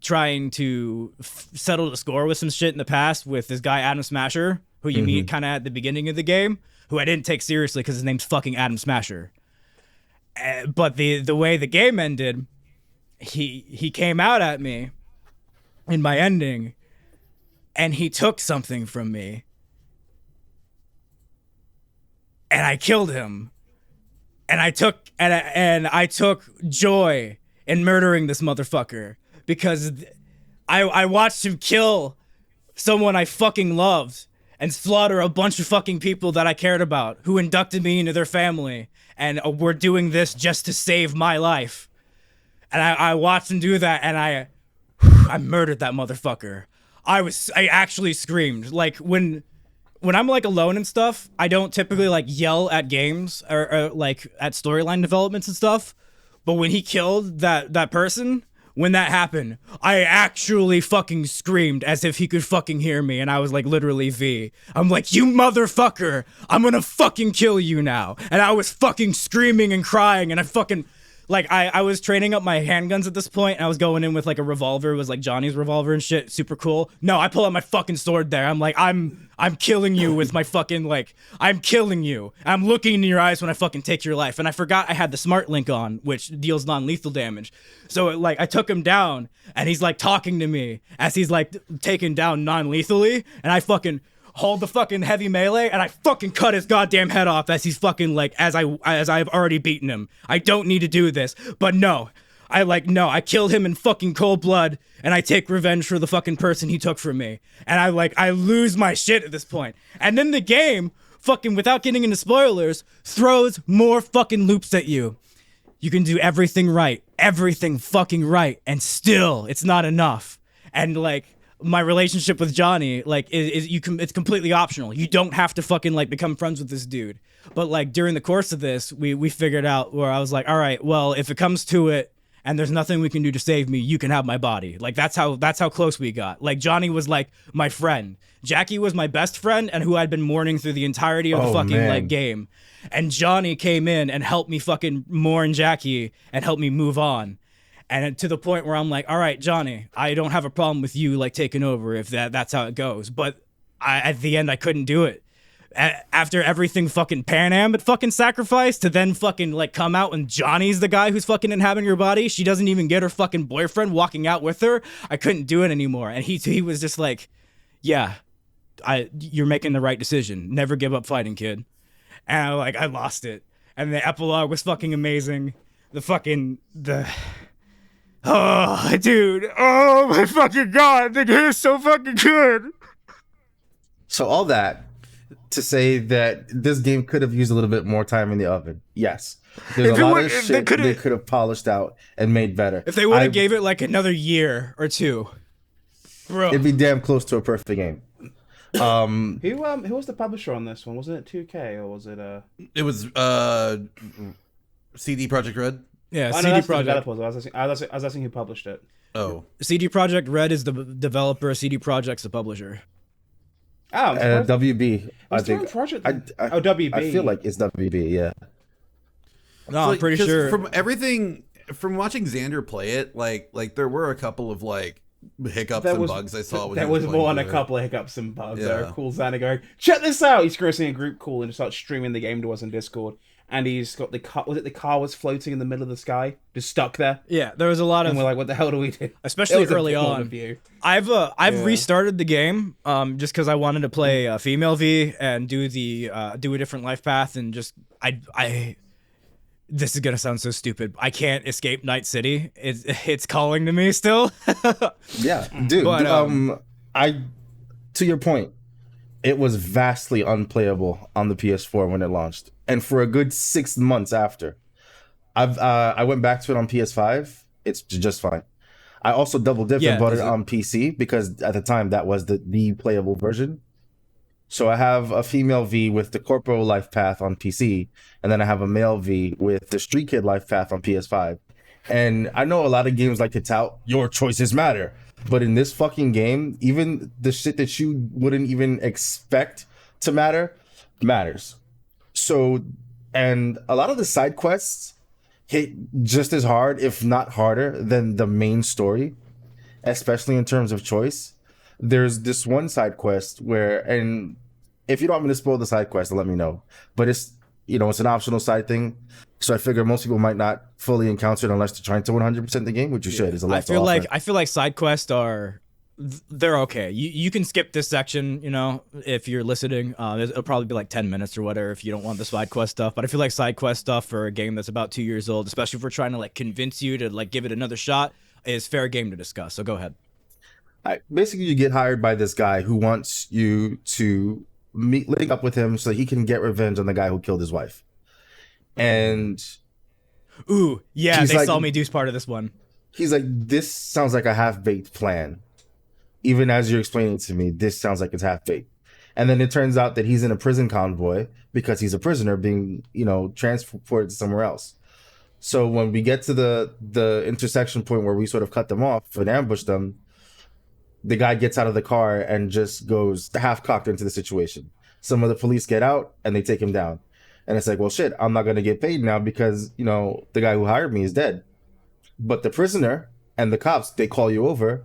trying to settle the score with some shit in the past with this guy Adam Smasher, who you meet kind of at the beginning of the game, who I didn't take seriously because his name's fucking Adam Smasher. But the way the game ended, he came out at me in my ending, and he took something from me, and I killed him, and I took joy in murdering this motherfucker because I watched him kill someone I fucking loved and slaughter a bunch of fucking people that I cared about who inducted me into their family and were doing this just to save my life. And I watched him do that, and I murdered that motherfucker. I actually screamed. Like when I'm like alone and stuff, I don't typically like yell at games or like at storyline developments and stuff. But when he killed that person, when that happened, I actually fucking screamed as if he could fucking hear me, and I was like literally V. I'm like, you motherfucker, I'm gonna fucking kill you now. And I was fucking screaming and crying, and I fucking like I was training up my handguns at this point, and I was going in with like a revolver. It was like Johnny's revolver and shit, super cool. No, I pull out my fucking sword there. I'm like, I'm killing you with my fucking like, I'm killing you. I'm looking in your eyes when I fucking take your life. And I forgot I had the smart link on, which deals non-lethal damage. So like I took him down, and he's like talking to me as he's like taken down non-lethally, and I fucking hold the fucking heavy melee, and I fucking cut his goddamn head off as he's fucking like, as I've already beaten him. I don't need to do this, but no, I killed him in fucking cold blood, and I take revenge for the fucking person he took from me. And I lose my shit at this point. And then the game, fucking without getting into spoilers, throws more fucking loops at you. You can do everything fucking right, and still, it's not enough. And like, my relationship with Johnny, like, it's completely optional. You don't have to fucking like become friends with this dude. But like during the course of this, we figured out where I was like, all right, well, if it comes to it and there's nothing we can do to save me, you can have my body. Like that's how close we got. Like Johnny was like my friend. Jackie was my best friend and who I'd been mourning through the entirety of the fucking like game. And Johnny came in and helped me fucking mourn Jackie and helped me move on. And to the point where I'm like, all right, Johnny, I don't have a problem with you like taking over if that's how it goes. But at the end, I couldn't do it. After everything fucking Pan Am had fucking sacrificed to then fucking like come out and Johnny's the guy who's fucking inhabiting your body. She doesn't even get her fucking boyfriend walking out with her. I couldn't do it anymore. And he was just like, yeah, you're making the right decision. Never give up fighting, kid. And I lost it. And the epilogue was fucking amazing. Oh, dude. Oh, my fucking God. The game is so fucking good. So all that to say that this game could have used a little bit more time in the oven. Yes. There's a lot of shit they could have polished out and made better. If they would have gave it like another year or two. Bro. It'd be damn close to a perfect game. Who was the publisher on this one? Wasn't it 2K or was it It was CD Projekt Red. Yeah, CD Projekt. I was asking who published it. Oh, CD Projekt Red is the developer. CD Projekt's the publisher. Oh, WB. I think. WB. I feel like it's WB. Yeah. No, I'm pretty sure. From watching Xander play it, like there were a couple of like hiccups and bugs I saw. There was more than a couple of hiccups and bugs. Yeah. There were cool Xander going, check this out. He's creating a group call and just starts streaming the game to us on Discord. And he's got the car. Was it the car was floating in the middle of the sky, just stuck there? Yeah, there was a lot of. And we're like, what the hell do we do? Especially early on. I've restarted the game just because I wanted to play female V and do a different life path and just I. This is gonna sound so stupid. I can't escape Night City. It's calling to me still. Yeah, dude. But, to your point, it was vastly unplayable on the PS4 when it launched, and for a good 6 months after. I went back to it on PS5. It's just fine. I also double dipped and bought it on PC because at the time that was the playable version. So I have a female V with the Corporal life path on PC, and then I have a male V with the Street Kid life path on PS5. And I know a lot of games like to tout your choices matter, But in this fucking game, even the shit that you wouldn't even expect to matters. So, and a lot of the side quests hit just as hard, if not harder, than the main story, especially in terms of choice. There's this one side quest where, and if you don't want me to spoil the side quest, let me know. But it's, it's an optional side thing. So I figure most people might not fully encounter it unless they're trying to 100% the game, which you should. There's a lot I feel like side quests they're okay. You can skip this section, if you're listening. It'll probably be like 10 minutes or whatever if you don't want the side quest stuff. But I feel like side quest stuff for a game that's about 2 years old, especially if we're trying to like convince you to like give it another shot, is fair game to discuss. So go ahead. Basically, you get hired by this guy who wants you to link up with him so he can get revenge on the guy who killed his wife. And ooh, yeah, they saw me do part of this one. He's like, this sounds like a half-baked plan. Even as you're explaining it to me, this sounds like it's half-baked. And then it turns out that he's in a prison convoy because he's a prisoner being, transported to somewhere else. So when we get to the intersection point where we sort of cut them off and ambush them, the guy gets out of the car and just goes half-cocked into the situation. Some of the police get out and they take him down. And it's like, well, shit, I'm not going to get paid now because, the guy who hired me is dead. But the prisoner and the cops, they call you over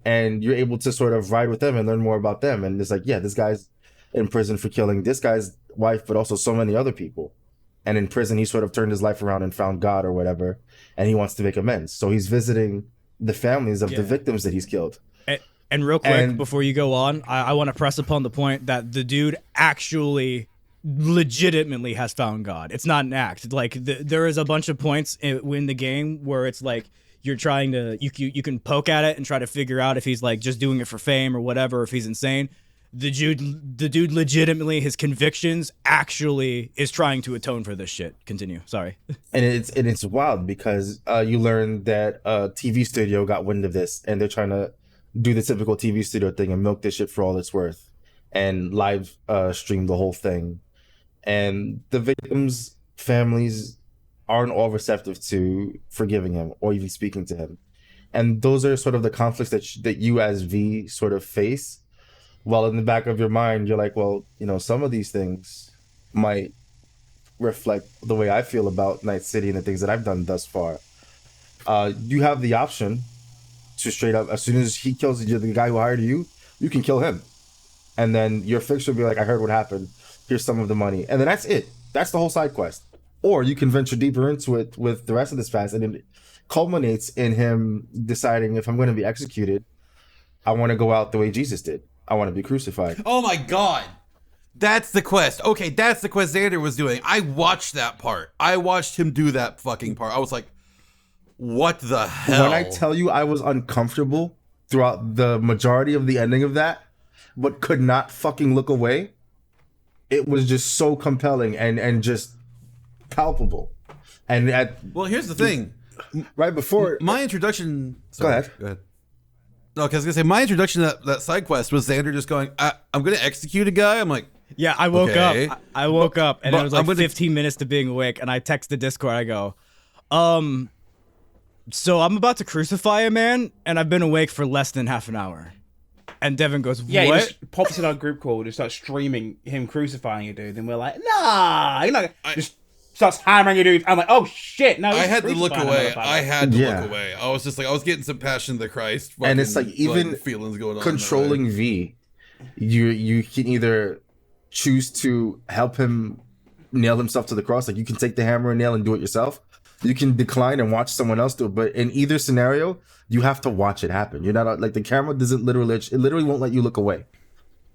and you're able to sort of ride with them and learn more about them. And it's like, yeah, this guy's in prison for killing this guy's wife, but also so many other people. And in prison, he sort of turned his life around and found God or whatever. And he wants to make amends. So he's visiting the families of the victims that he's killed. And real quick, before you go on, I want to press upon the point that the dude actually legitimately has found God. It's not an act. Like there is a bunch of points in the game where it's like you're trying to you can poke at it and try to figure out if he's like just doing it for fame or whatever, if he's insane. The dude legitimately, his convictions actually is trying to atone for this shit. Continue. Sorry. And it's wild because you learn that a TV studio got wind of this and they're trying to do the typical TV studio thing and milk this shit for all it's worth and live stream the whole thing. And the victims' families aren't all receptive to forgiving him or even speaking to him. And those are sort of the conflicts that you as V sort of face. While in the back of your mind, you're like, well, some of these things might reflect the way I feel about Night City and the things that I've done thus far. You have the option to straight up, as soon as he kills the guy who hired you, you can kill him. And then your fixer will be like, I heard what happened. Here's some of the money. And then that's it. That's the whole side quest. Or you can venture deeper into it with the rest of this fast, and it culminates in him deciding, if I'm going to be executed, I want to go out the way Jesus did. I want to be crucified. Oh my God. That's the quest. Okay, that's the quest Xander was doing. I watched that part. I watched him do that fucking part. I was like, what the hell? When I tell you I was uncomfortable throughout the majority of the ending of that, but could not fucking look away, it was just so compelling and just palpable. And well, here's the thing. Right before my introduction. Sorry, go ahead. No, because I was gonna say my introduction to that side quest was Xander just going, "I'm gonna execute a guy." I'm like, yeah, I woke up. I woke up, and it was like 15 minutes to being awake, and I text the Discord. I go, so I'm about to crucify a man, and I've been awake for less than half an hour. And Devon goes, what? Yeah, he just pops in our group call, just starts streaming him crucifying a dude, and we're like, nah, you're not. Just starts hammering a dude. I'm like, oh shit, no. I had to look away. Look away. I was just like, I was getting some Passion of the Christ. And it's like, even feelings going on. Controlling V, you can either choose to help him nail himself to the cross, like you can take the hammer and nail and do it yourself. You can decline and watch someone else do it, but in either scenario, you have to watch it happen. You're not like, the camera doesn't literally won't let you look away.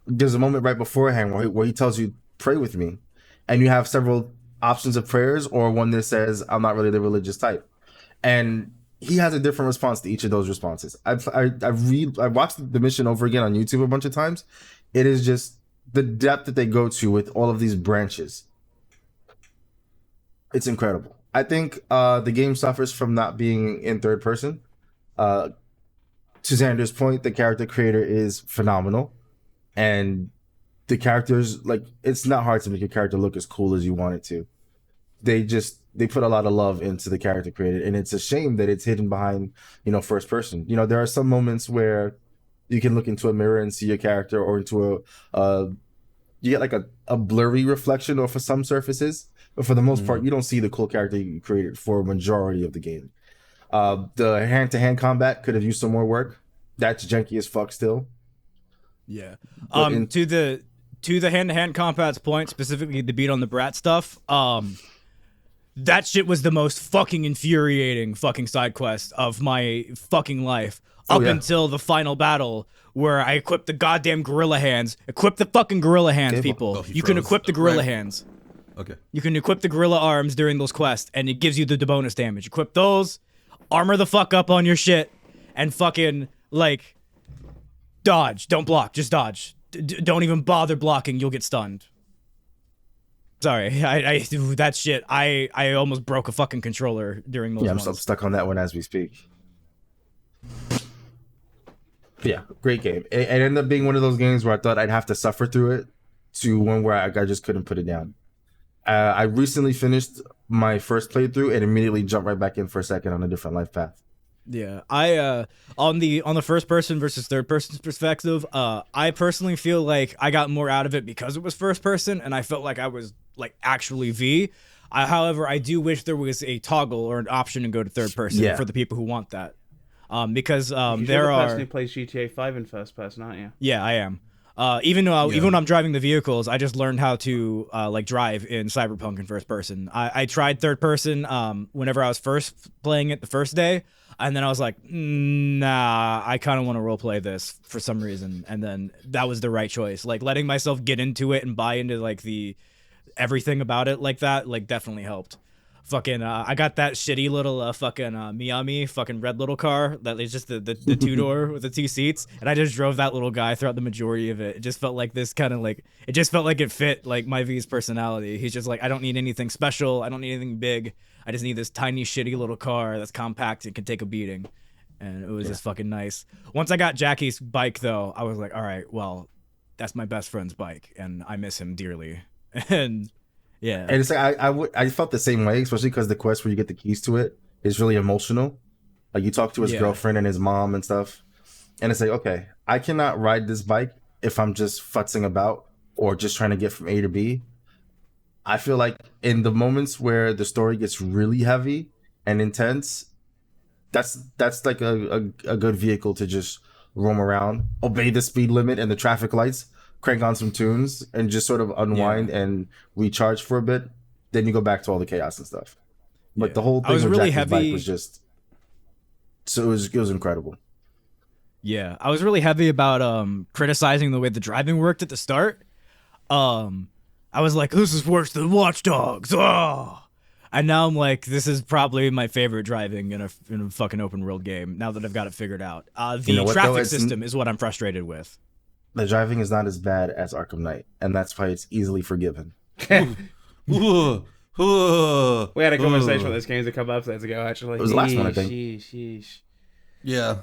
There's a moment right beforehand where he tells you, pray with me, and you have several options of prayers or one that says, I'm not really the religious type, and he has a different response to each of those responses. I watched the mission over again on YouTube a bunch of times. It is just the depth that they go to with all of these branches. It's incredible. I think the game suffers from not being in third person. To Xander's point, the character creator is phenomenal, and the characters, like, it's not hard to make a character look as cool as you want it to. They just they put a lot of love into the character created, and it's a shame that it's hidden behind, first person. There are some moments where you can look into a mirror and see your character, or into you get like a blurry reflection off of some surfaces, but for the most part, you don't see the cool character you created for a majority of the game. The hand-to-hand combat could have used some more work. That's janky as fuck still. Yeah. To the hand-to-hand combat's point, specifically the beat on the brat stuff, that shit was the most fucking infuriating fucking side quest of my fucking life. Up until the final battle, where I equipped the goddamn gorilla hands. Equip the fucking gorilla hands, people. You can equip the gorilla hands. Okay. You can equip the gorilla arms during those quests, and it gives you the bonus damage. Equip those, armor the fuck up on your shit, and fucking, like, dodge. Don't block, just dodge. Don't even bother blocking, you'll get stunned. Sorry, I that shit, I almost broke a fucking controller during those ones. I'm stuck on that one as we speak. Yeah, great game. It ended up being one of those games where I thought I'd have to suffer through it, to one where I just couldn't put it down. I recently finished my first playthrough and immediately jumped right back in for a second on a different life path. Yeah, I on the first person versus third person perspective, I personally feel like I got more out of it because it was first person, and I felt like I was like actually V. However, I do wish there was a toggle or an option to go to third person for the people who want that. Because there are the person who plays GTA 5 in first person, aren't you? Yeah, I am. Even when I'm driving the vehicles, I just learned how to like drive in Cyberpunk in first person. I tried third person whenever I was first playing it the first day, and then I was like, nah, I kind of want to roleplay this for some reason, and then that was the right choice. Like letting myself get into it and buy into like the everything about it like that, like definitely helped. Fucking, I got that shitty little fucking Miami fucking red little car that is just the 2-door with the 2 seats, and I just drove that little guy throughout the majority of it. It just felt like this kind of like, it just felt like it fit like my V's personality. He's just like, I don't need anything special, I don't need anything big, I just need this tiny shitty little car that's compact and can take a beating, and it was just fucking nice. Once I got Jackie's bike though, I was like, all right, well, that's my best friend's bike, and I miss him dearly, and. Yeah, and it's like I felt the same way, especially because the quest where you get the keys to it is really emotional. Like you talk to his girlfriend and his mom and stuff, and it's like, okay, I cannot ride this bike if I'm just futzing about or just trying to get from A to B. I feel like in the moments where the story gets really heavy and intense, that's like a good vehicle to just roam around, obey the speed limit and the traffic lights, crank on some tunes, and just sort of unwind and recharge for a bit. Then you go back to all the chaos and stuff. But the whole thing with really Jackie's bike was just, so it was incredible. Yeah, I was really heavy about criticizing the way the driving worked at the start. I was like, this is worse than Watch Dogs. Oh! And now I'm like, this is probably my favorite driving in a fucking open world game. Now that I've got it figured out, the traffic system is what I'm frustrated with. The driving is not as bad as Arkham Knight, and that's why it's easily forgiven. We had a conversation with this game a couple episodes ago, actually. It was the last one, I think. Yeah.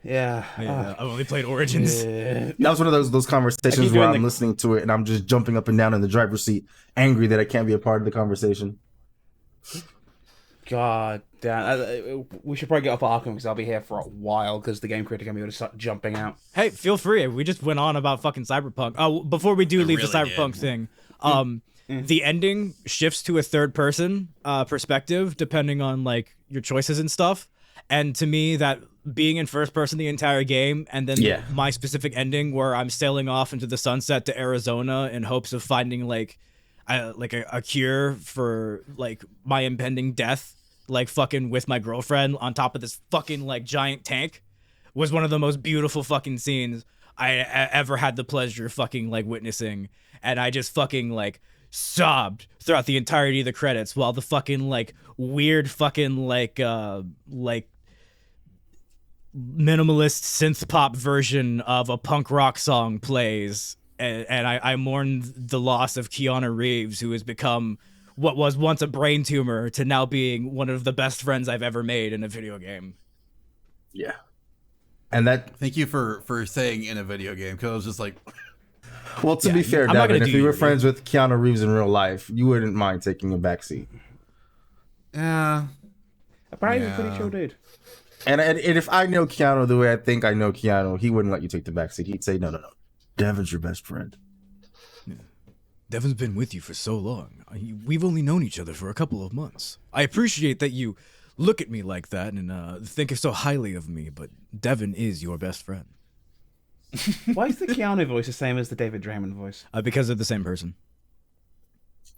I've only played Origins. That was one of those conversations where I'm listening to it and I'm just jumping up and down in the driver's seat, angry that I can't be a part of the conversation. God damn. We should probably get off Arkham because I'll be here for a while because the game critic and me would start jumping out. Hey, feel free. We just went on about fucking Cyberpunk. Oh, before we leave the Cyberpunk thing, the ending shifts to a third person perspective depending on like your choices and stuff. And to me, that being in first person the entire game, and then my specific ending where I'm sailing off into the sunset to Arizona in hopes of finding like a cure for like my impending death, like fucking with my girlfriend on top of this fucking like giant tank, was one of the most beautiful fucking scenes I ever had the pleasure of fucking like witnessing. And I just fucking like sobbed throughout the entirety of the credits while the fucking like weird fucking like minimalist synth pop version of a punk rock song plays. And I mourn the loss of Keanu Reeves, who has become what was once a brain tumor to now being one of the best friends I've ever made in a video game. Yeah. And that... Thank you for saying in a video game, because I was just like... Well, to be fair, Devon, if you were friends with Keanu Reeves in real life, you wouldn't mind taking a backseat. Apparently, he's a pretty Yeah. chill dude. And if I know Keanu the way I think I know Keanu, he wouldn't let you take the backseat. He'd say, no. Devon's your best friend. Devon's been with you for so long. We've only known each other for a couple of months. I appreciate that you look at me like that and think so highly of me, but Devon is your best friend. Why is the Keanu voice the same as the David Draymond voice? Because they're the same person.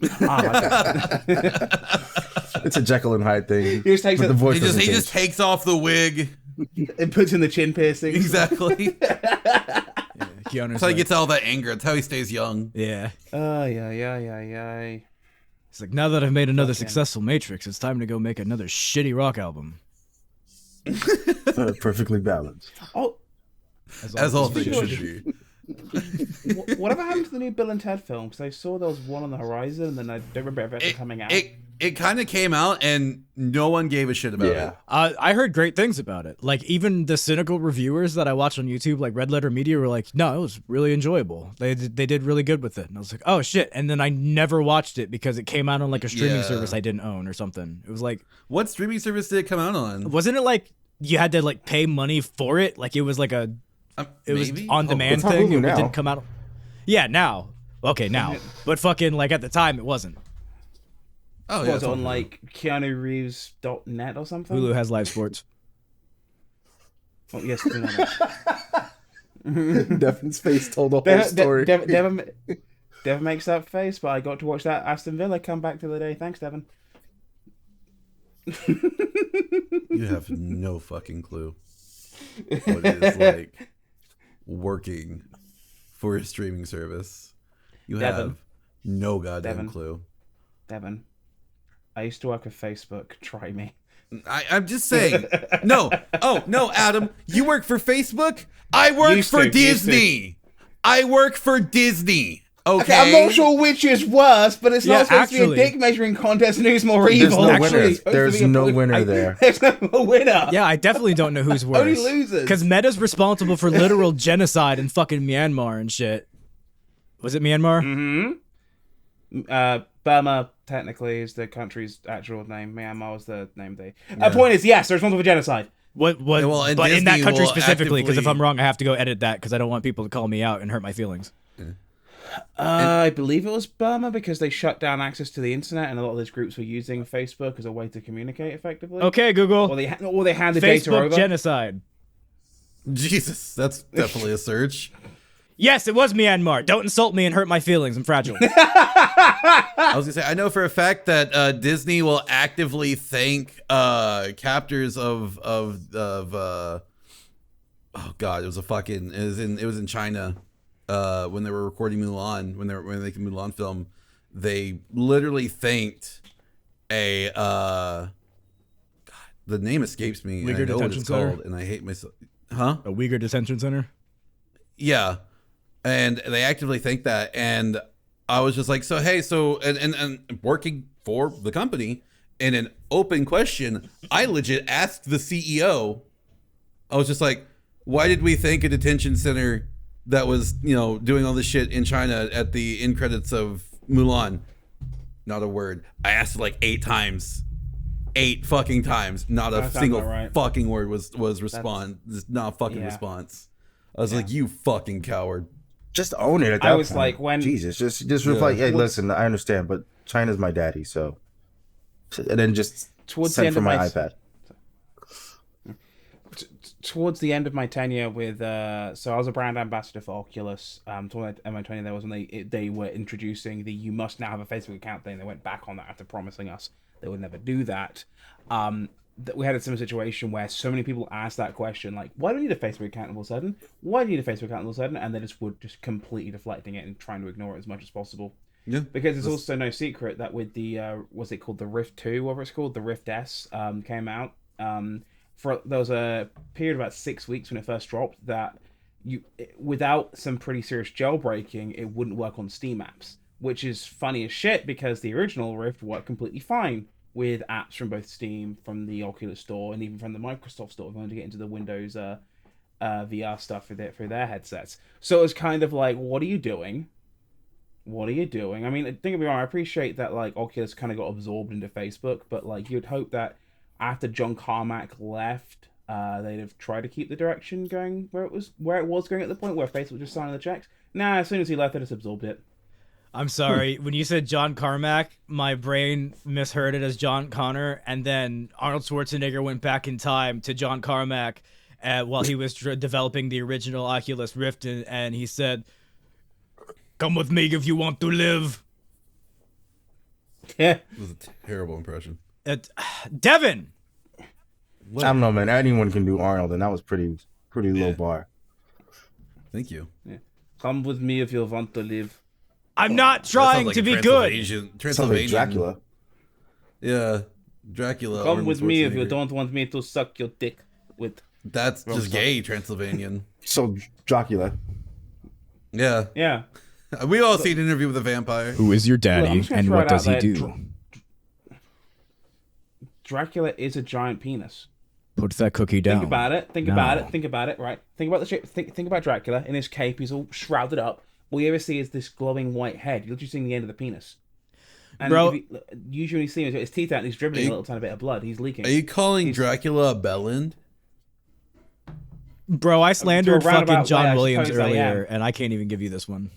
Okay. It's a Jekyll and Hyde thing. He just takes but it- the voice He doesn't change. just takes off the wig. It puts in the chin piercing. Exactly. Keanu's That's how he like, gets all that anger. That's how he stays young. yeah. Yeah. It's like, now that I've made another successful Matrix, it's time to go make another shitty rock album. Perfectly balanced. Oh, As all Speaking things of should be. whatever happened to the new Bill and Ted film? Because I saw there was one on the horizon, and then I don't remember if it's coming out. It kind of came out and no one gave a shit about it. I heard great things about it. Like, even the cynical reviewers that I watch on YouTube, like Red Letter Media, were like, no, it was really enjoyable. They did really good with it. And I was like, oh, shit. And then I never watched it because it came out on, like, a streaming service I didn't own or something. It was like... What streaming service did it come out on? Wasn't it, like, you had to, like, pay money for it? Like, it was, like, a... It was Maybe? on-demand it's on thing. Hulu It now. didn't come out... Yeah, now. Okay, now. But fucking, like, at the time, it wasn't. Oh, was yeah. it it's on on like KeanuReeves.net or something? Hulu has live sports. Oh, yes, we know that. Devon's face told the whole story. Devon makes that face, but I got to watch that Aston Villa come back to the day. Thanks, Devon. You have no fucking clue what it is like working for a streaming service. You Devon. have no goddamn Devon. clue. Devon, I used to work at Facebook. Try me. I'm just saying. No. Oh, no, Adam. You work for Facebook? I work Used for to, used to. Disney. I work for Disney. Okay. I'm not sure which is worse, but it's Yeah, not supposed to actually- be a dick measuring contest and who's more There's evil. no Actually, winner. it's supposed to There's be a no point- winner there. There's no winner. Yeah, I definitely don't know who's worse. Only losers. Because Meta's responsible for literal genocide in fucking Myanmar and shit. Was it Myanmar? Burma technically is the country's actual name. Myanmar was the name they. Point is, yes, they're responsible for genocide. What? Yeah, well, and but in that Disney country will specifically, because if actively- I'm wrong, I have to go edit that because I don't want people to call me out and hurt my feelings. I believe it was Burma because they shut down access to the internet, and a lot of those groups were using Facebook as a way to communicate effectively. Okay, Google. Or they hand the data Facebook over. genocide. Jesus, that's definitely a search. Yes, it was Myanmar. Don't insult me and hurt my feelings. I'm fragile. I was gonna say, I know for a fact that Disney will actively thank captors of oh god, it was in China when they were recording Mulan, when they making Mulan film, they literally thanked a god, the name escapes me and I Uyghur know what Detention it's Center? called and I hate myself. Huh? A Uyghur detention center. Yeah. And they actively think that. And I was just like, so, hey, and working for the company in an open question, I legit asked the CEO, I was just like, why did we thank a detention center that was, doing all this shit in China at the end credits of Mulan? Not a word. I asked it like 8 times. 8 fucking times. Not a That sounds single about right. fucking word was response. Not a fucking Yeah. response. I was like, you fucking coward. Just own it at that I was point. like, when- Jesus, just reply, hey, listen, I understand, but China's my daddy, so... And then just Towards the send end for of my my- iPad. Towards the end of my tenure with, so I was a brand ambassador for Oculus. Towards my tenure there was when they were introducing the "you must now have a Facebook account" thing. They went back on that after promising us they would never do that. That we had a similar situation where so many people asked that question, like, "Why do you need a Facebook account all of a sudden? Why do you need a Facebook account all of a sudden?" And they just would just completely deflecting it and trying to ignore it as much as possible. Yeah. Because it's also no secret that with the what's it called, the Rift 2, whatever it's called, the Rift S came out. There was a period of about 6 weeks when it first dropped that without some pretty serious jailbreaking, it wouldn't work on Steam apps, which is funny as shit because the original Rift worked completely fine with apps from both Steam, from the Oculus Store, and even from the Microsoft Store if you wanted to get into the Windows VR stuff for their headsets. So it was kind of like, what are you doing? what are you doing? I mean, don't get me wrong, I appreciate that like Oculus kind of got absorbed into Facebook, but like you'd hope that after John Carmack left, they'd have tried to keep the direction going where it was going at the point where Facebook was just signing the checks. Nah, as soon as he left, they just absorbed it. I'm sorry. When you said John Carmack, my brain misheard it as John Connor, and then Arnold Schwarzenegger went back in time to John Carmack while he was developing the original Oculus Rift, and he said, "Come with me if you want to live." Yeah. It was a terrible impression. Devon! I don't know, man. Anyone can do Arnold, and that was pretty low bar. Thank you. Yeah. Come with me if you want to live. I'm not trying to be good. Sounds like Dracula. Yeah, Dracula. Come with me if you don't want me to suck your dick with. That's just gay Transylvanian. So Dracula. Yeah. Yeah. We all seen an interview with a vampire. Who is your Look, I'm daddy, just gonna and throw what it out does he there. do? Dracula is a giant penis. Put that cookie down. Think about it. Think now. about it. Think about it. Right. Think about the shape. Think about Dracula in his cape. He's all shrouded up. All you ever see is this glowing white head. You're just seeing the end of the penis. And Bro, usually you see him with his teeth out and he's dribbling a little tiny bit of blood. He's leaking. Are you calling Dracula a bellend? Bro, I slandered To a roundabout fucking John way, I Williams suppose I earlier, am. and I can't even give you this one.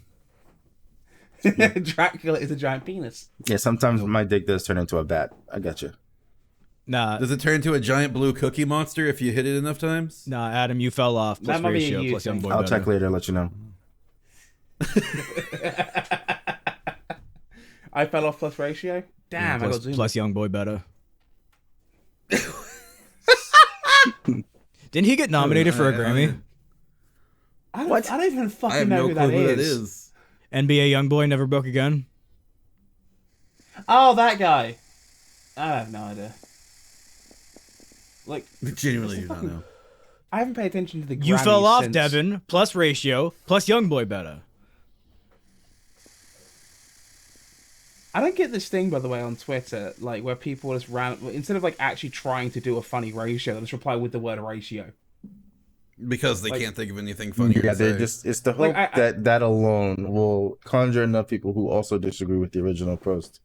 Dracula is a giant penis. Yeah, sometimes my dick does turn into a bat. I got you. Nah, Does it turn into a giant blue cookie monster if you hit it enough times? nah, Adam, you fell off. Plus That might be ratio, you plus young thing. boy I'll better. check later, let you know. I fell off plus ratio. Damn, I got Plus, zoomed. plus young boy better. Didn't he get nominated for a Grammy? I don't even I fucking have know no who clue that who that is. is. NBA young boy never broke again. Oh, that guy. I have no idea. Like, I genuinely do not know. I haven't paid attention to the Grammys You fell off, since... Devon. Plus ratio, plus young boy better. I don't get this thing, by the way, on Twitter, like, where people just instead of, like, actually trying to do a funny ratio, they just reply with the word ratio. Because they Like- can't think of anything funnier Yeah, to they say. just it's the hope Like, that alone will conjure enough people who also disagree with the original post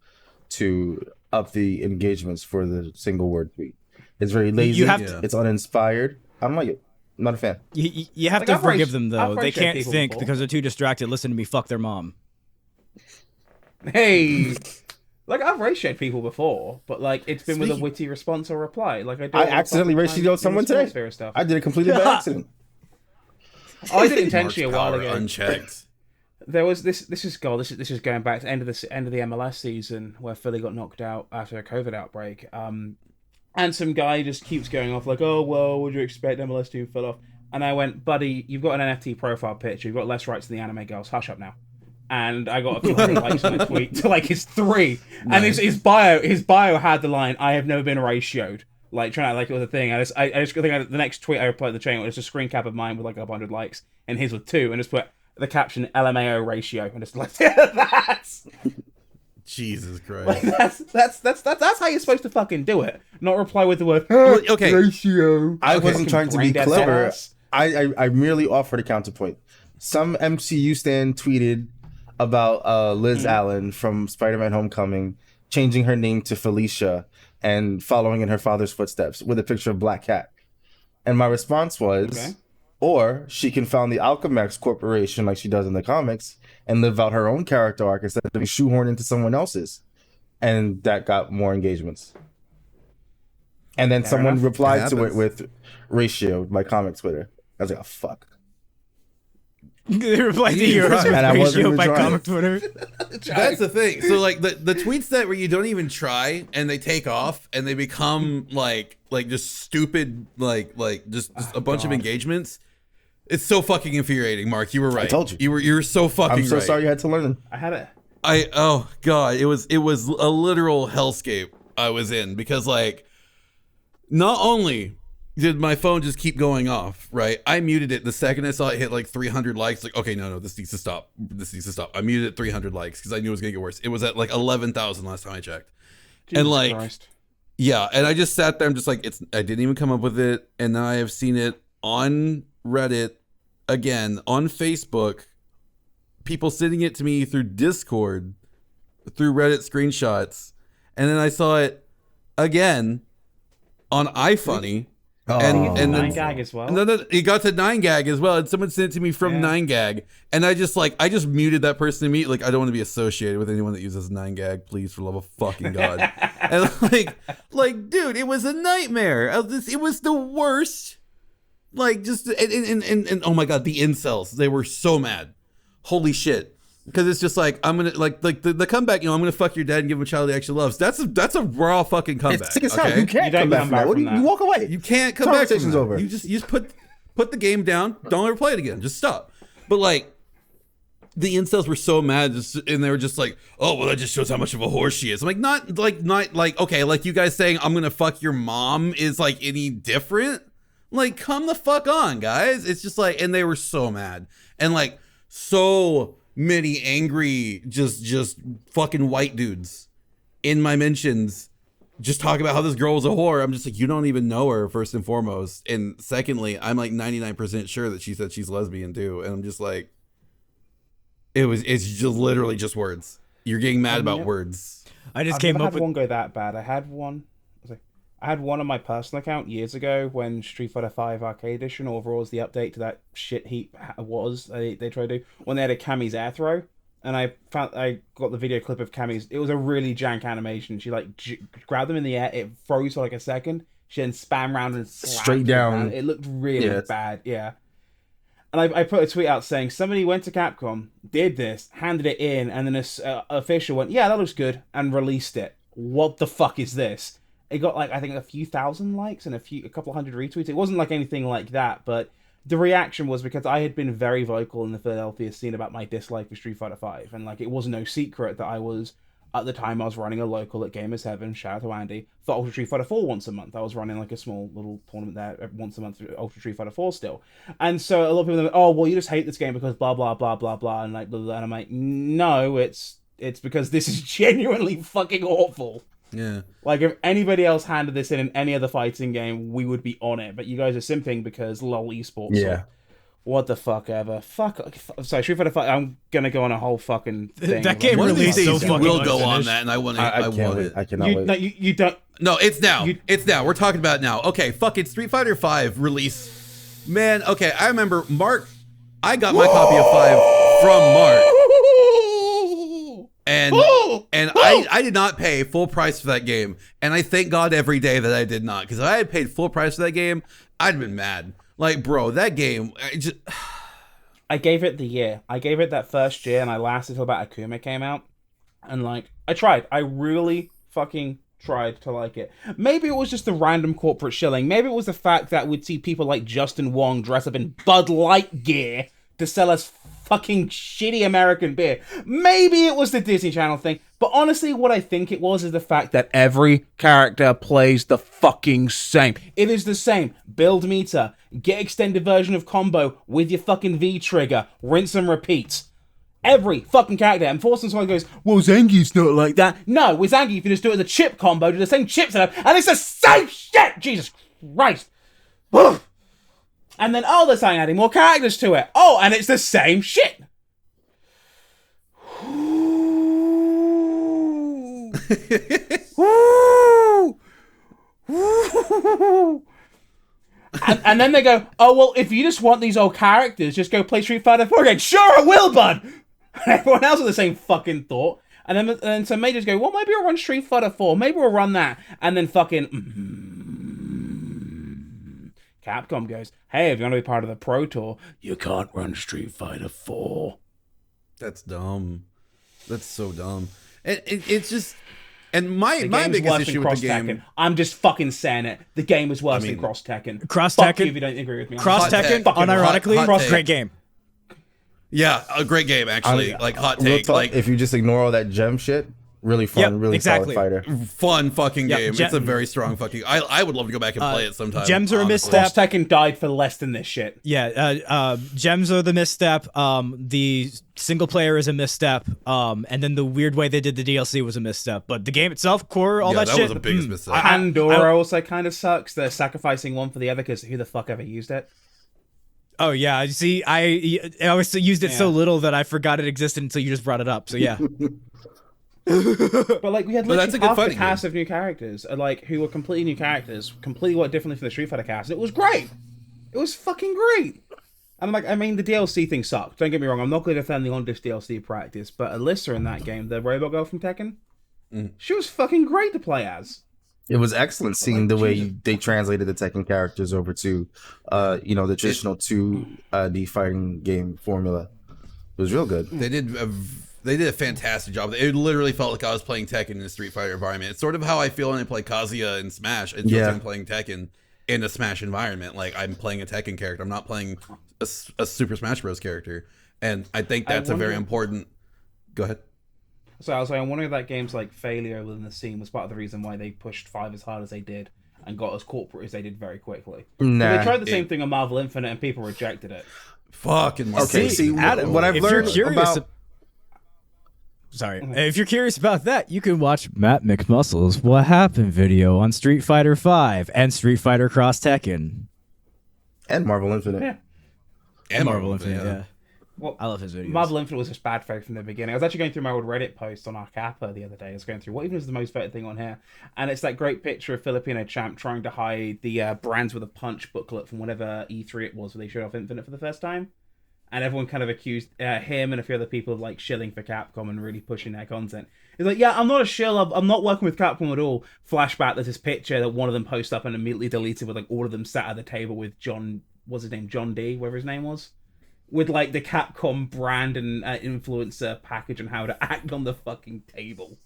to up the engagements for the single word tweet. It's very lazy. You have to- It's uninspired. I don't like it. I'm not a fan. You have Like, to I've forgive raised- them, though. I've They raised can't people think before. because they're too distracted. Listen to me fuck their mom. Hey! Like, I've ratioed people before, but, like, it's been with a Speaking- witty response or reply. Like, I do I it all the accidentally fucking ratioed time someone in today. response to stuff. I did it completely by accident. Oh, I did it intentionally a Mark's while power ago. unchecked. There was this is going back to end of the MLS season where Philly got knocked out after a COVID outbreak. And some guy just keeps going off like, "Oh well, what would you expect? MLS team fell off." And I went, "Buddy, you've got an NFT profile picture. You've got less rights than the anime girls. Hush up now." And I got a few hundred likes on my tweet to like his 3. And his bio had the line, "I have never been ratioed." Like trying to like it was a thing. I just think the next tweet I replied to the chain was just a screen cap of mine with like 100 likes, and his with 2, and just put the caption LMAO ratio, and just like that's Jesus Christ. like, that's how you're supposed to fucking do it. Not reply with the word Okay. ratio. I wasn't trying to be Brain dead clever. ass. I merely offered a counterpoint. Some MCU stan tweeted about Liz Allen from Spider-Man Homecoming changing her name to Felicia and following in her father's footsteps with a picture of Black Cat. And my response was, Okay. or she can found the Alchemax Corporation like she does in the comics and live out her own character arc instead of being shoehorned into someone else's. And that got more engagements. And then someone enough. replied It to it happens. with ratio, my comic Twitter. I was like, oh, fuck. They replied to You yours tried. with And I wasn't ratio even by trying. comic Twitter. That's the thing. So like the tweets that where you don't even try and they take off and they become like just stupid like just a bunch of engagements. It's so fucking infuriating, Mark. You were right. told you. You were so fucking I'm so right. sorry you had to learn them. I had it. Oh god, it was a literal hellscape I was in because like not only did my phone just keep going off, right? I muted it the second I saw it hit like 300 likes. Like, okay, no, this needs to stop. This needs to stop. I muted it 300 likes because I knew it was gonna get worse. It was at like 11,000 last time I checked. Jesus like- Christ. Yeah, and I just sat there. I'm just like, I didn't even come up with it, and now I have seen it on Reddit again, on Facebook, people sending it to me through Discord, through Reddit screenshots, and then I saw it again on iFunny. And then 9gag as well. No, it got to 9gag as well, and someone sent it to me from 9gag, and I just muted that person immediately. Like, I don't want to be associated with anyone that uses 9gag, please, for the love of fucking God. And like, dude, it was a nightmare. It was the worst. Like, just and oh my God, the incels, they were so mad. Holy shit. Because it's just like, I'm gonna like the comeback, I'm gonna fuck your dad and give him a child he actually loves. That's a raw fucking comeback. It's okay? You can't come back from that. You walk away. You can't come back from that. Over. You just put the game down. Don't ever play it again. Just stop. But like, the incels were so mad, and they were just like, oh well, that just shows how much of a whore she is. I'm like, not like okay, like you guys saying I'm gonna fuck your mom is like any different. Like, come the fuck on, guys. It's just like, and they were so mad, and like so many angry just fucking white dudes in my mentions just talk about how this girl was a whore. I'm just like, you don't even know her, first and foremost, and secondly, I'm like 99% sure that she said she's lesbian too, and I'm just like, it's just literally just words. You're getting mad about words. I've never had one go that bad. I had one on my personal account years ago when Street Fighter V Arcade Edition, or overall was the update to that shit heap they tried to do, when they had a Cammy's air throw, and I got the video clip of Cammy's. It was a really jank animation. She like grabbed them in the air, it froze for like a second, she then spam round and straight down. Around. It looked really bad, And I put a tweet out saying somebody went to Capcom, did this, handed it in, and then an official went, yeah, that looks good, and released it. What the fuck is this? It got like, I think, a few thousand likes and a couple hundred retweets. It wasn't like anything like that, but the reaction was because I had been very vocal in the Philadelphia scene about my dislike for Street Fighter V, and like, it was no secret that I was, at the time, I was running a local at Gamers Heaven, shout out to Andy, for Ultra Street Fighter 4 once a month. I was running like a small little tournament there once a month for Ultra Street Fighter 4 still. And so a lot of people are like, oh, well, you just hate this game because blah, blah, blah, blah, blah, and like, blah, blah. And I'm like, no, it's because this is genuinely fucking awful. Yeah. Like, if anybody else handed this in any other fighting game, we would be on it. But you guys are simping because LOL esports. Yeah. What the fuck ever. Sorry, Street Fighter 5, I'm gonna go on a whole fucking thing. That game released so fucking will go on that, and I want it. I cannot wait. No, you don't. No, it's now. It's now. We're talking about it now. Okay, fucking Street Fighter 5 release. Man, okay, I remember Mark. I got my copy of 5 from Mark. And I did not pay full price for that game, and I thank God every day that I did not, because if I had paid full price for that game, I'd been mad. Like, bro, that game, I gave it the year. I gave it that first year, and I lasted till about Akuma came out, and like, I tried. I really fucking tried to like it. Maybe it was just the random corporate shilling. Maybe it was the fact that we'd see people like Justin Wong dress up in Bud Light gear to sell us fucking shitty American beer. Maybe it was the Disney Channel thing, but honestly, what I think it was is the fact that every character plays the fucking same. It is the same. Build meter, get extended version of combo with your fucking V trigger, rinse and repeat. Every fucking character. And Force and someone goes, well, Zangief's not like that. No, with Zangief, you just do it as a chip combo, do the same chip setup, and it's the same shit! Jesus Christ. And then, oh, they're saying adding more characters to it. Oh, and it's the same shit. and then they go, oh, well, if you just want these old characters, just go play Street Fighter 4 again. Sure, I will, bud. And everyone else with the same fucking thought. And then some may just go, well, maybe I'll run Street Fighter 4. Maybe we'll run that. And then fucking... Capcom goes, hey, if you want to be part of the Pro Tour, you can't run Street Fighter 4. That's dumb. That's so dumb. It's just... And my biggest issue with the game... Tekken. I'm just fucking saying it. The game is worse than Cross Tekken. Cross Fuck Tekken? you if you don't agree with me. Cross Tekken, unironically, great game. Yeah, a great game, actually. Like, hot take. Like, if you just ignore all that gem shit, really fun, really solid fighter. Fun fucking game. It's a very strong fucking... I would love to go back and play it sometime. Gems are a misstep. Cross Tekken died for less than this shit. Yeah, gems are the misstep. The single player is a misstep. And then the weird way they did the DLC was a misstep. But the game itself, core, all that shit... that was the biggest misstep. Pandora also kind of sucks. They're sacrificing one for the other because who the fuck ever used it? Oh yeah, you see, I always used it so little that I forgot it existed until you just brought it up. So yeah. But like we had that's literally a good half the fighting cast of new characters, like who were completely new characters, completely worked differently from the Street Fighter cast. It was great. It was fucking great. And like, I mean, the DLC thing sucked. Don't get me wrong. I'm not going to defend the on-disc DLC practice, but Alyssa in that game, the robot girl from Tekken, she was fucking great to play as. It was excellent seeing the way they translated the Tekken characters over to, the traditional 2D fighting game formula. It was real good. They did a fantastic job. It literally felt like I was playing Tekken in a Street Fighter environment. It's sort of how I feel when I play Kazuya in Smash. It's just I'm playing Tekken in a Smash environment. Like I'm playing a Tekken character. I'm not playing a Super Smash Bros. Character. And I think that's a very important... Go ahead. So I was like, I'm wondering if that game's like failure within the scene was part of the reason why they pushed 5 as hard as they did and got as corporate as they did very quickly. Nah, they tried the same thing on Marvel Infinite and people rejected it. Fucking okay. See, Adam, what I've learned about. Sorry, if you're curious about that, you can watch Matt McMuscle's "What Happened" video on Street Fighter V and Street Fighter Cross Tekken And Marvel Infinite. Yeah. and Marvel Infinite. Yeah. Well, I love his videos. Marvel Infinite was just bad faith from the beginning. I was actually going through my old Reddit post on our Kappa the other day. I was going through what even is the most voted thing on here, and it's that great picture of Filipino champ trying to hide the Brands with a Punch booklet from whatever E3 it was where they showed off Infinite for the first time, and everyone kind of accused him and a few other people of like shilling for Capcom and really pushing their content. It's like, yeah, I'm not a shill. I'm not working with Capcom at all. Flashback, there's this picture that one of them posted up and immediately deleted with like all of them sat at the table with John, what's his name, John D, whatever his name was. With like the Capcom brand and influencer package and how to act on the fucking table.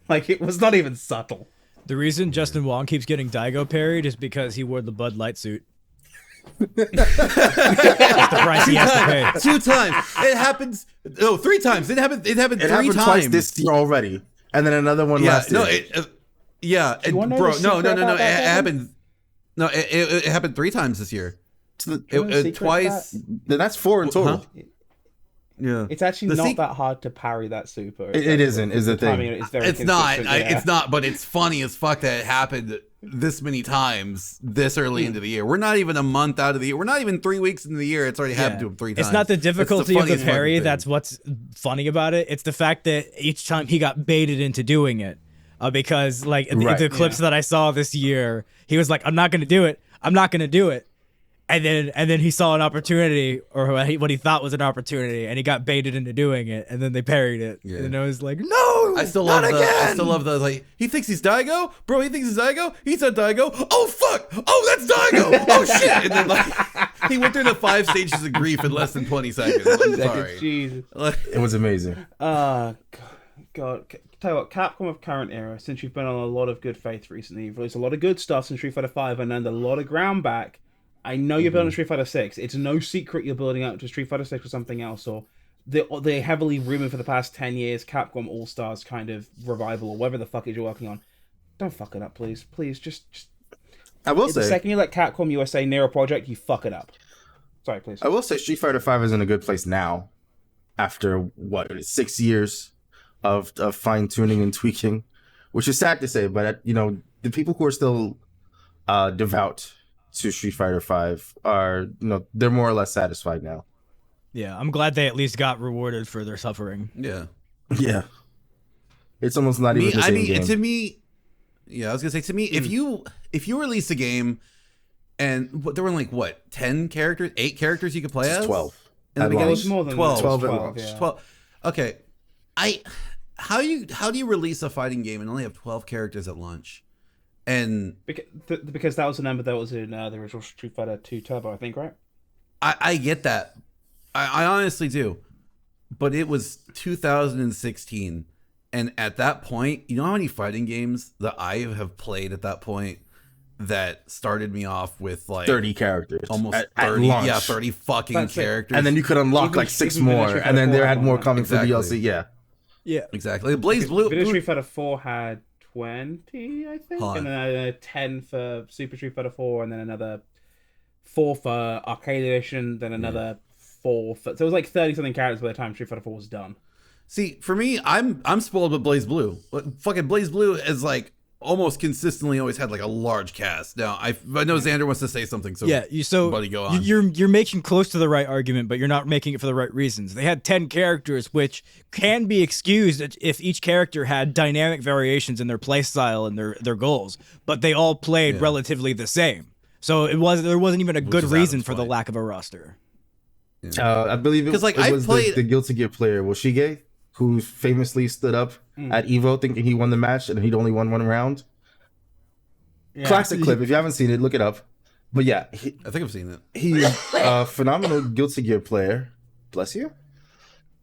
Like it was not even subtle. The reason Justin Wong keeps getting Daigo parried is because he wore the Bud Light suit. That's the price he has to pay. 2 times. It happens. No, 3 times. It happened 3 times. Twice this year already, and then another one last year. Bro. No. It happened. No, it happened 3 times this year. It twice. Then that's 4 in total. Huh? Yeah, it's actually not that hard to parry that super. It isn't. Is the thing? It's not. It's not. But it's funny as fuck that it happened this many times this early into the year. We're not even a month out of the year. We're not even 3 weeks into the year. It's already happened to him 3 times. It's not the difficulty of the parry. That's what's funny about it. It's the fact that each time he got baited into doing it. Because like the clips that I saw this year, he was like, "I'm not going to do it. I'm not going to do it." And then he saw an opportunity, or what he thought was an opportunity, and he got baited into doing it, and then they parried it. Yeah. And I was like, no, I still love the like, he thinks he's Daigo? Bro, he thinks he's Daigo? He's not Daigo. Oh, fuck. Oh, that's Daigo. Oh, shit. And then, like, he went through the 5 stages of grief in less than 20 seconds. I'm sorry. Jesus. It was amazing. God. Tell you what, Capcom of current era, since you've been on a lot of good faith recently, you've released a lot of good stuff since Street Fighter V and earned a lot of ground back. I know you're building Street Fighter 6. It's no secret you're building up to Street Fighter 6 or something else, or the heavily rumored for the past 10 years Capcom All-Stars kind of revival, or whatever the fuck it is you're working on. Don't fuck it up, please. Please, just... I will say... The second you let Capcom USA near a project, you fuck it up. Sorry, please. I will say Street Fighter 5 is in a good place now. After, 6 years of fine-tuning and tweaking. Which is sad to say, but, the people who are still devout to Street Fighter 5 are, they're more or less satisfied now. Yeah, I'm glad they at least got rewarded for their suffering. Yeah. Yeah. It's almost not even the same game. To me, I was gonna say, to me, if you release a game and there were 10 characters, 8 characters you could play as? 12. It was more than 12. Yeah. 12. Okay. How do you release a fighting game and only have 12 characters at launch? And because that was the number that was in the original Street Fighter 2 Turbo, I think, right? I get that. I honestly do. But it was 2016. And at that point, you know how many fighting games that I have played at that point that started me off with 30 characters. Almost at 30. Launch. Yeah, 30 fucking characters. And then you could unlock 6 more. And then there had more coming for DLC. Yeah. Yeah. Exactly. Blaze Blue. Video Street Fighter 4 had 20, I think, and then 10 for Super Street Fighter 4, and then another 4 for Arcade Edition, then another 4 for... So it was 30-something characters by the time Street Fighter 4 was done. See, for me, I'm spoiled with Blaze Blue. Fucking Blaze Blue is almost consistently always had like a large cast. Now I know Xander wants to say something, so Yeah, buddy, go on. You're making close to the right argument, but you're not making it for the right reasons. They had 10 characters, which can be excused if each character had dynamic variations in their playstyle and their goals, but they all played relatively the same. So there wasn't even a good reason for the lack of a roster. Yeah. I believe it was the Guilty Gear player, Woshige, who famously stood up at Evo thinking he won the match and he'd only won one round. Yeah. Classic clip. If you haven't seen it, look it up. But yeah, I think I've seen it. He's a phenomenal Guilty Gear player. Bless you.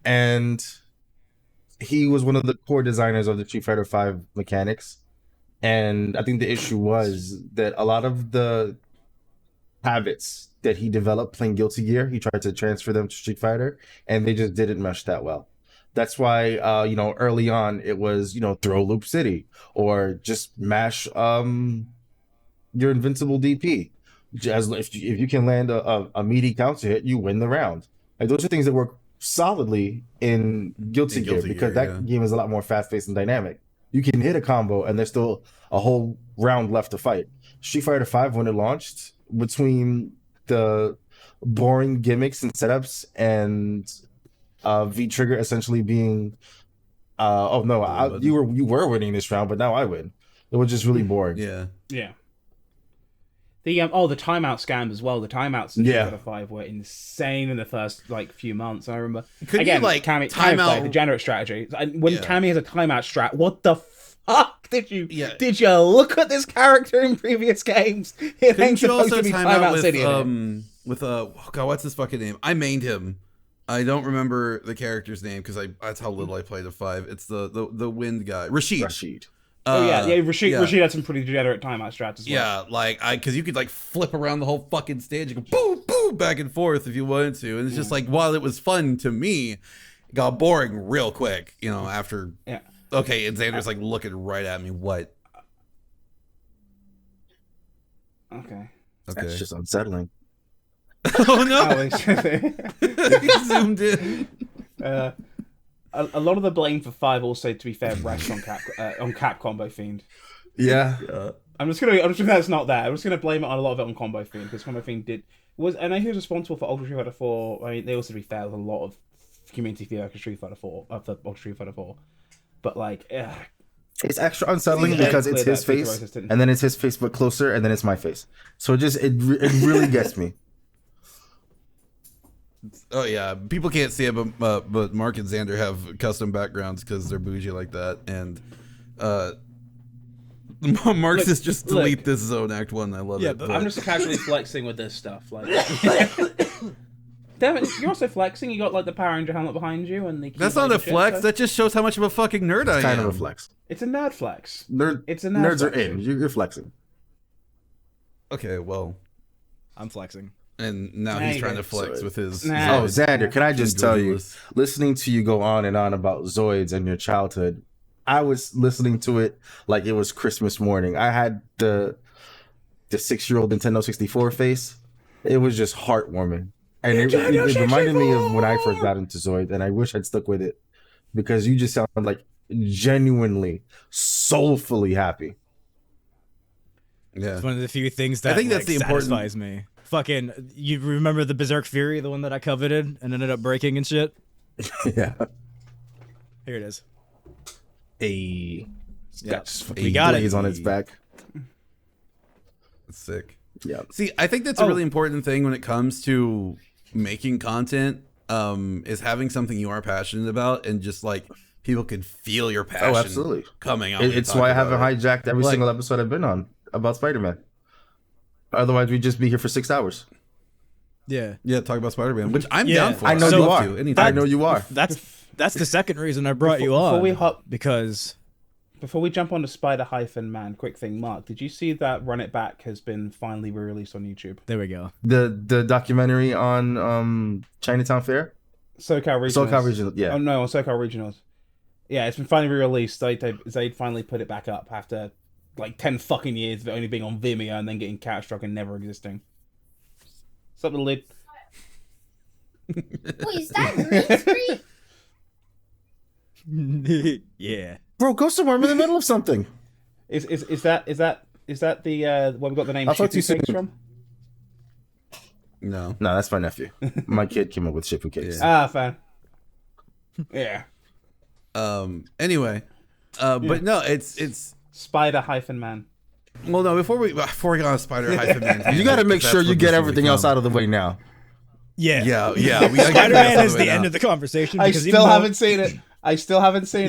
And he was one of the core designers of the Street Fighter V mechanics. And I think the issue was that a lot of the habits that he developed playing Guilty Gear, he tried to transfer them to Street Fighter, and they just didn't mesh that well. That's why, early on it was, throw Loop City or just mash your invincible DP. If you can land a meaty counter hit, you win the round. Like, those are things that work solidly in Guilty Gear because that game is a lot more fast-paced and dynamic. You can hit a combo and there's still a whole round left to fight. Street Fighter V, when it launched, between the boring gimmicks and setups and V-Trigger essentially being you were winning this round, but now I win. It was just really boring. Yeah. The timeout scams as well. The timeouts in Street Fighter 5 were insane in the first few months. I remember. Could you Cammy timeout degenerate strategy? When Cammy has a timeout strat, what the fuck did you look at this character in previous games? Couldn't you also timeout with what's his fucking name? I mained him. I don't remember the character's name because that's how little I played of 5. It's the wind guy, Rashid. Rashid had some pretty degenerate timeout strats as well. Yeah, because you could flip around the whole fucking stage and go boom, boom, back and forth if you wanted to, and it's just while it was fun to me, it got boring real quick. After okay, and Xander's looking right at me. What? Okay. That's just unsettling. Oh no! He zoomed in. A lot of the blame for 5 also, to be fair, rests on Cap Combo Fiend. Yeah. I'm just gonna that's not there. I'm just gonna blame it on a lot of it on Combo Fiend because Combo Fiend I know he was responsible for Ultra Street Fighter 4. I mean, they also, to be fair, there's a lot of community feedback of Street Fighter 4 of the Ultra Street Fighter 4, but it's extra unsettling because it's his face, and then it's his face but closer, and then it's my face. So it really gets me. Oh yeah, people can't see it, but Marc and Xander have custom backgrounds because they're bougie like that, and Mark says just delete this Zone Act 1. I love it. But I'm just casually flexing with this stuff. Devon, you're also flexing. You got the Power Ranger helmet behind you, and that's not a flex. That just shows how much of a fucking nerd I am. It's kind of a flex. It's a nerd flex. Nerds are in. You're flexing. Okay, well, I'm flexing. And now he's trying to flex with his... Xander, can I just tell you, listening to you go on and on about Zoids and your childhood, I was listening to it like it was Christmas morning. I had the 6-year-old Nintendo 64 face. It was just heartwarming. And it reminded me of when I first got into Zoid, and I wish I'd stuck with it because you just sound genuinely, soulfully happy. Yeah. It's one of the few things that I think that's the satisfies me. Fucking, you remember the Berserk Fury, the one that I coveted and ended up breaking and shit? Yeah. Here it is. Hey. We got it. He's on its back. That's sick. Yeah. See, I think that's a really important thing when it comes to making content, is having something you are passionate about and just people can feel your passion absolutely. Coming out. It's why I haven't hijacked every single episode I've been on about Spider-Man. Otherwise, we'd just be here for 6 hours. Yeah, talk about Spider-Man, which I'm down for. I know you are. I know you are. That's the second reason I brought you on. Before we jump on to Spider-Man, quick thing, Mark, did you see that Run It Back has been finally re-released on YouTube? There we go. The documentary on Chinatown Fair? SoCal Regionals. Yeah. Oh no, on SoCal Regionals. Yeah, it's been finally re-released. They finally put it back up after 10 fucking years of it only being on Vimeo and then getting catastrophic and never existing. Something lid. Wait, is that green screen? Yeah. Bro, go somewhere. I'm in the middle of something. Is that the where we got the name I'll talk to you Shipping Cakes soon. from? No. No, that's my nephew. My kid came up with Shifu cakes. Yeah. Fair. Yeah. Anyway, but no, it's Spider-Man. well, no. Before we go on Spider-Man, You got to make that's sure what you this get is everything really else from. out of the way now. Yeah. Yeah. We gotta get Spider-Man that is out of the way end now. of the conversation. I because still even though- haven't seen it.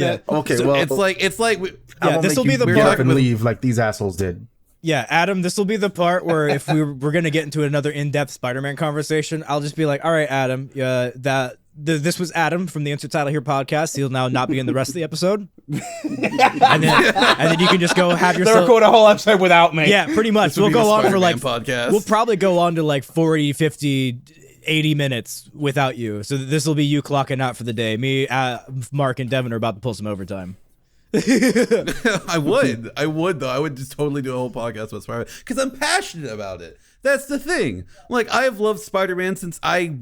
Yeah. Okay, So well, it's like Yeah, this will be the get part up and leave like these assholes did. Yeah, Adam, this will be the part where if we're going to get into another in-depth Spider-Man conversation, I'll just be like, all right, Adam, this was Adam from the Insert Title Here podcast. He'll now not be in the rest of the episode. and then you can just go have They yourself... record a whole episode without me. Yeah, pretty much. This will We'll be go the on for Spider-Man like... podcast. We'll probably go on to like 40, 50, 80 minutes without you. So this will be you clocking out for the day. Me, Mark, and Devon are about to pull some overtime. I would though. I would just totally do a whole podcast about Spider-Man because I'm passionate about it. That's the thing. Like I have loved Spider-Man since when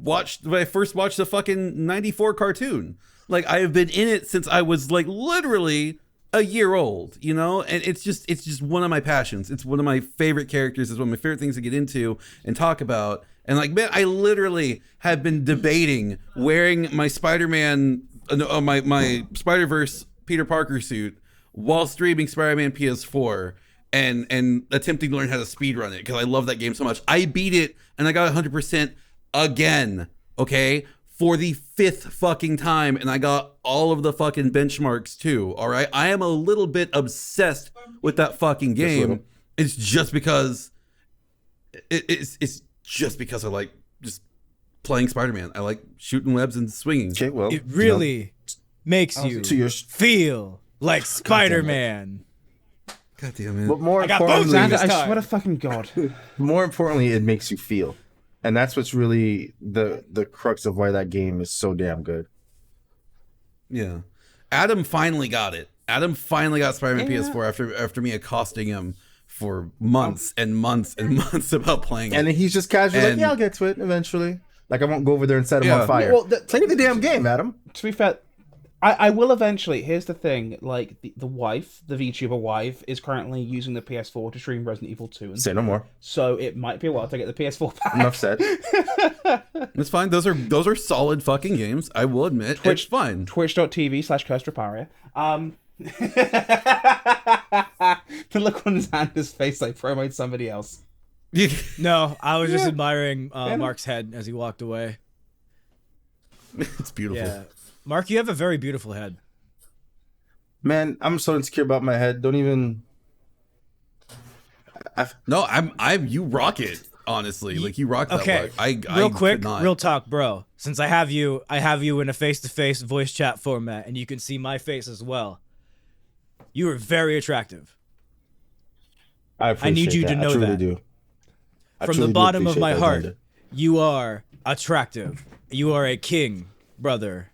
I first watched the fucking '94 cartoon. Like I have been in it since I was like literally a year old, you know. And it's just one of my passions. It's one of my favorite characters. It's one of my favorite things to get into and talk about. And like, man, I literally have been debating wearing my Spider-Man, my Spider-Verse Peter Parker suit while streaming Spider-Man PS4 and attempting to learn how to speedrun it because I love that game so much. I beat it and I got 100% again, okay, for the 5th fucking time, and I got all of the fucking benchmarks too, all right? I am a little bit obsessed with that fucking game. It's just because it's just because I like just playing Spider-Man. I like shooting webs and swinging. Okay, well, It really makes you to your feel like Spider-Man. God damn it. but more I got both importantly, Xander. I time. swear to fucking God. more importantly, it makes you feel, and that's what's really the crux of why that game is so damn good. Yeah. Adam finally got it. Adam finally got Spider-Man PS4 after me accosting him for months and months and months about playing it. And then he's just casually like, And- yeah, I'll get to it eventually. Like I won't go over there and set him Yeah. on fire. Well, Play the damn game, Adam. To be fair, I will eventually. Here's the thing: like the wife, the VTuber wife, is currently using the PS4 to stream Resident Evil 2, and Say no more. so it might be a while to get the PS4 back. Enough said. It's fine. Those are solid fucking games. I will admit. It's fine. Twitch.tv/CursedReparia. The look on Xander's face like promote somebody else. No, I was just admiring Mark's head as he walked away. It's beautiful. Yeah. Mark, you have a very beautiful head. Man, I'm so insecure about my head. Don't even. No, I'm you rock it, honestly. Like you rock that Okay, look. I real could quick, not. real talk, bro. Since I have you in a face-to-face voice chat format, and you can see my face as well. You are very attractive. I appreciate need you that. to know I truly that. do. I From truly the do bottom of appreciate my that, heart, Xander. you are attractive. You are a king, brother.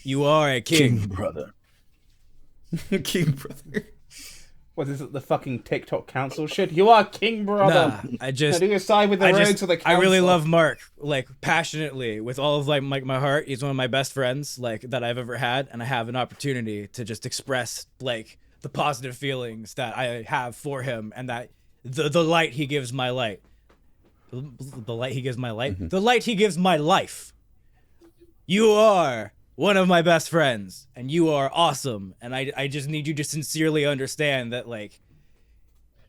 You are a king. brother. King brother. What is it? The fucking TikTok council shit? You are king, brother. Nah, I Now just, do you side with the rogues or the council? I really love Mark, like passionately, with all of like my heart. He's one of my best friends, like that I've ever had, and I have an opportunity to just express like the positive feelings that I have for him, and that the light he gives my light, the light he gives my light, the light he gives my life. You are one of my best friends, and you are awesome, and I just need you to sincerely understand that, like,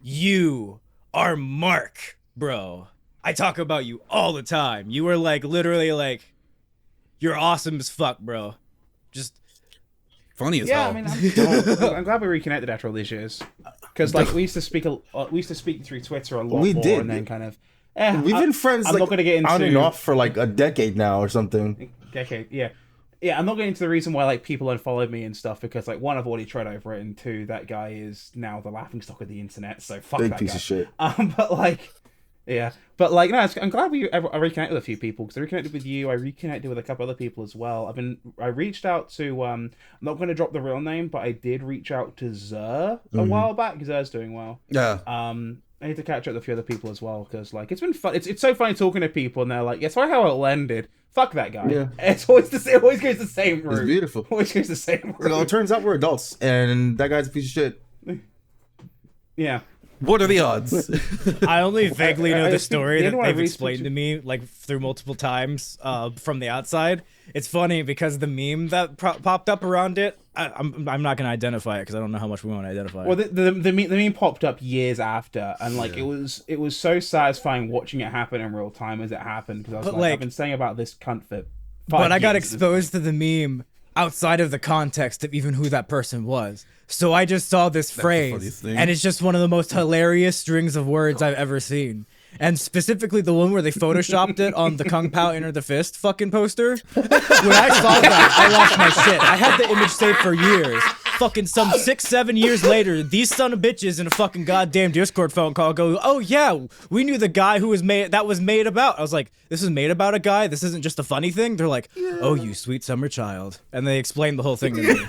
you are Mark, bro. I talk about you all the time. You are, like, literally, like, you're awesome as fuck, bro. Just... Funny as Yeah, hell. I mean, I'm glad we reconnected after all these years. Because, like, we used to speak through Twitter a lot We more, did. and then kind of... We've been friends I'm like not gonna get on and into- off for like a decade now or something. Okay, yeah. Yeah, I'm not getting into the reason why, like, people unfollowed me and stuff, because, like, one, I've already tried over it, and two, that guy is now the laughingstock of the internet, so fuck Big that piece guy. of shit. But, like... Yeah, but like, no, I'm glad I reconnected with a few people, because I reconnected with you. I reconnected with a couple other people as well. I reached out to I'm not going to drop the real name, but I did reach out to Zer a while back. Zer's doing well. Yeah. I need to catch up with a few other people as well, because like it's been fun. It's so funny talking to people, and they're like, "Yeah, sorry how it ended. Fuck that guy." Yeah. It's always it always goes the same route. It's beautiful. Always goes the same route. Well, it turns out we're adults, and that guy's a piece of shit. Yeah. What are the odds? I only vaguely know the story the that one I they've researched- explained to me like through multiple times from the outside. It's funny because the meme that popped up around it, I'm not gonna identify it because I don't know how much we want to identify. Well, the meme popped up years after, and like it was so satisfying watching it happen in real time as it happened, because I was like, I've been saying about this cunt for 5 but I got years. exposed to the meme outside of the context of even who that person was. So I just saw this phrase, and it's just one of the most hilarious strings of words I've ever seen. And specifically the one where they photoshopped it on the Kung Pao Enter the Fist fucking poster. When I saw that, I lost my shit. I had the image saved for years. Fucking some 6-7 years later, these son of bitches in a fucking goddamn Discord phone call go, "Oh yeah, we knew the guy who was made about." I was like, "This is made about a guy? This isn't just a funny thing?" They're like, "Oh, you sweet summer child," and they explained the whole thing to me.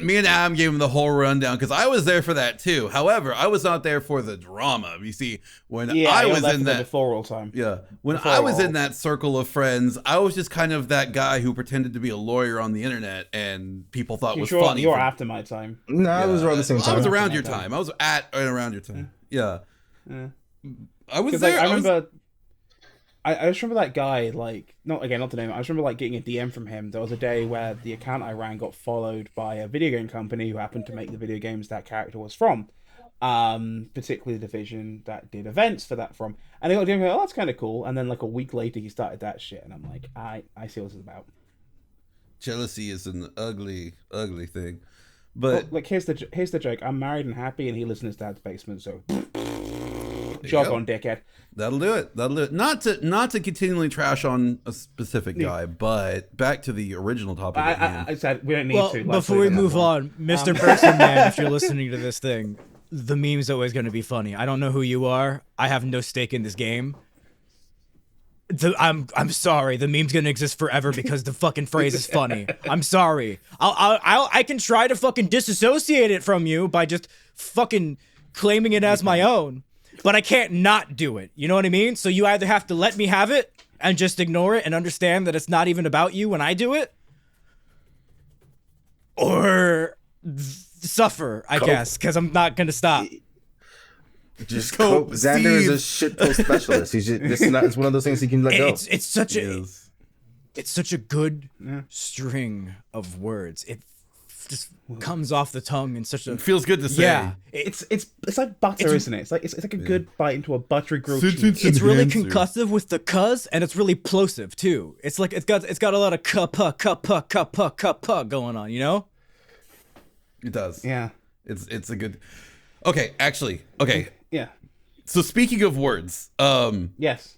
me and Adam gave him the whole rundown because I was there for that too. However, I was not there for the drama. You see, when I was in that before all time. Yeah, when I was in that circle of friends, I was just kind of that guy who pretended to be a lawyer on the internet, and people thought was funny. You're after my time. No, I was around the same time. I was around your time. I was at and around your time. Yeah. I was there. Like, I remember. I just remember that guy, like, not to name it, I just remember, like, getting a DM from him. There was a day where the account I ran got followed by a video game company who happened to make the video games that character was from. Particularly the division that did events for that from. And I got a DM going, "Oh, that's kind of cool." And then, like, a week later, he started that shit. And I'm like, I see what this is about. Jealousy is an ugly, ugly thing. But, like, here's the joke. I'm married and happy, and he lives in his dad's basement, so... Jog on, dickhead. That'll do it. Not to continually trash on a specific guy, but back to the original topic. I said we don't need to. Before we move on, Mr. Person Man, if you're listening to this thing, the meme's always going to be funny. I don't know who you are. I have no stake in this game. I'm sorry. The meme's gonna exist forever because the fucking phrase is funny. I'm sorry. I can try to fucking disassociate it from you by just fucking claiming it as my own. But I can't not do it. You know what I mean? So you either have to let me have it and just ignore it and understand that it's not even about you when I do it, or suffer, I guess, because I'm not going to stop. Just cope. Xander is a shitpost specialist. He's just not. It's one of those things he can let go. It's such a good string of words. It just comes off the tongue in such a... It feels good to say. Yeah. It's like butter, isn't it? It's like a good bite into a buttery grilled cheese. It's really concussive with the cuz, and it's really plosive too. It's like it's got a lot of cup going on, you know? It does. Yeah. It's a good... Okay, actually. Okay. Yeah. So speaking of words, yes.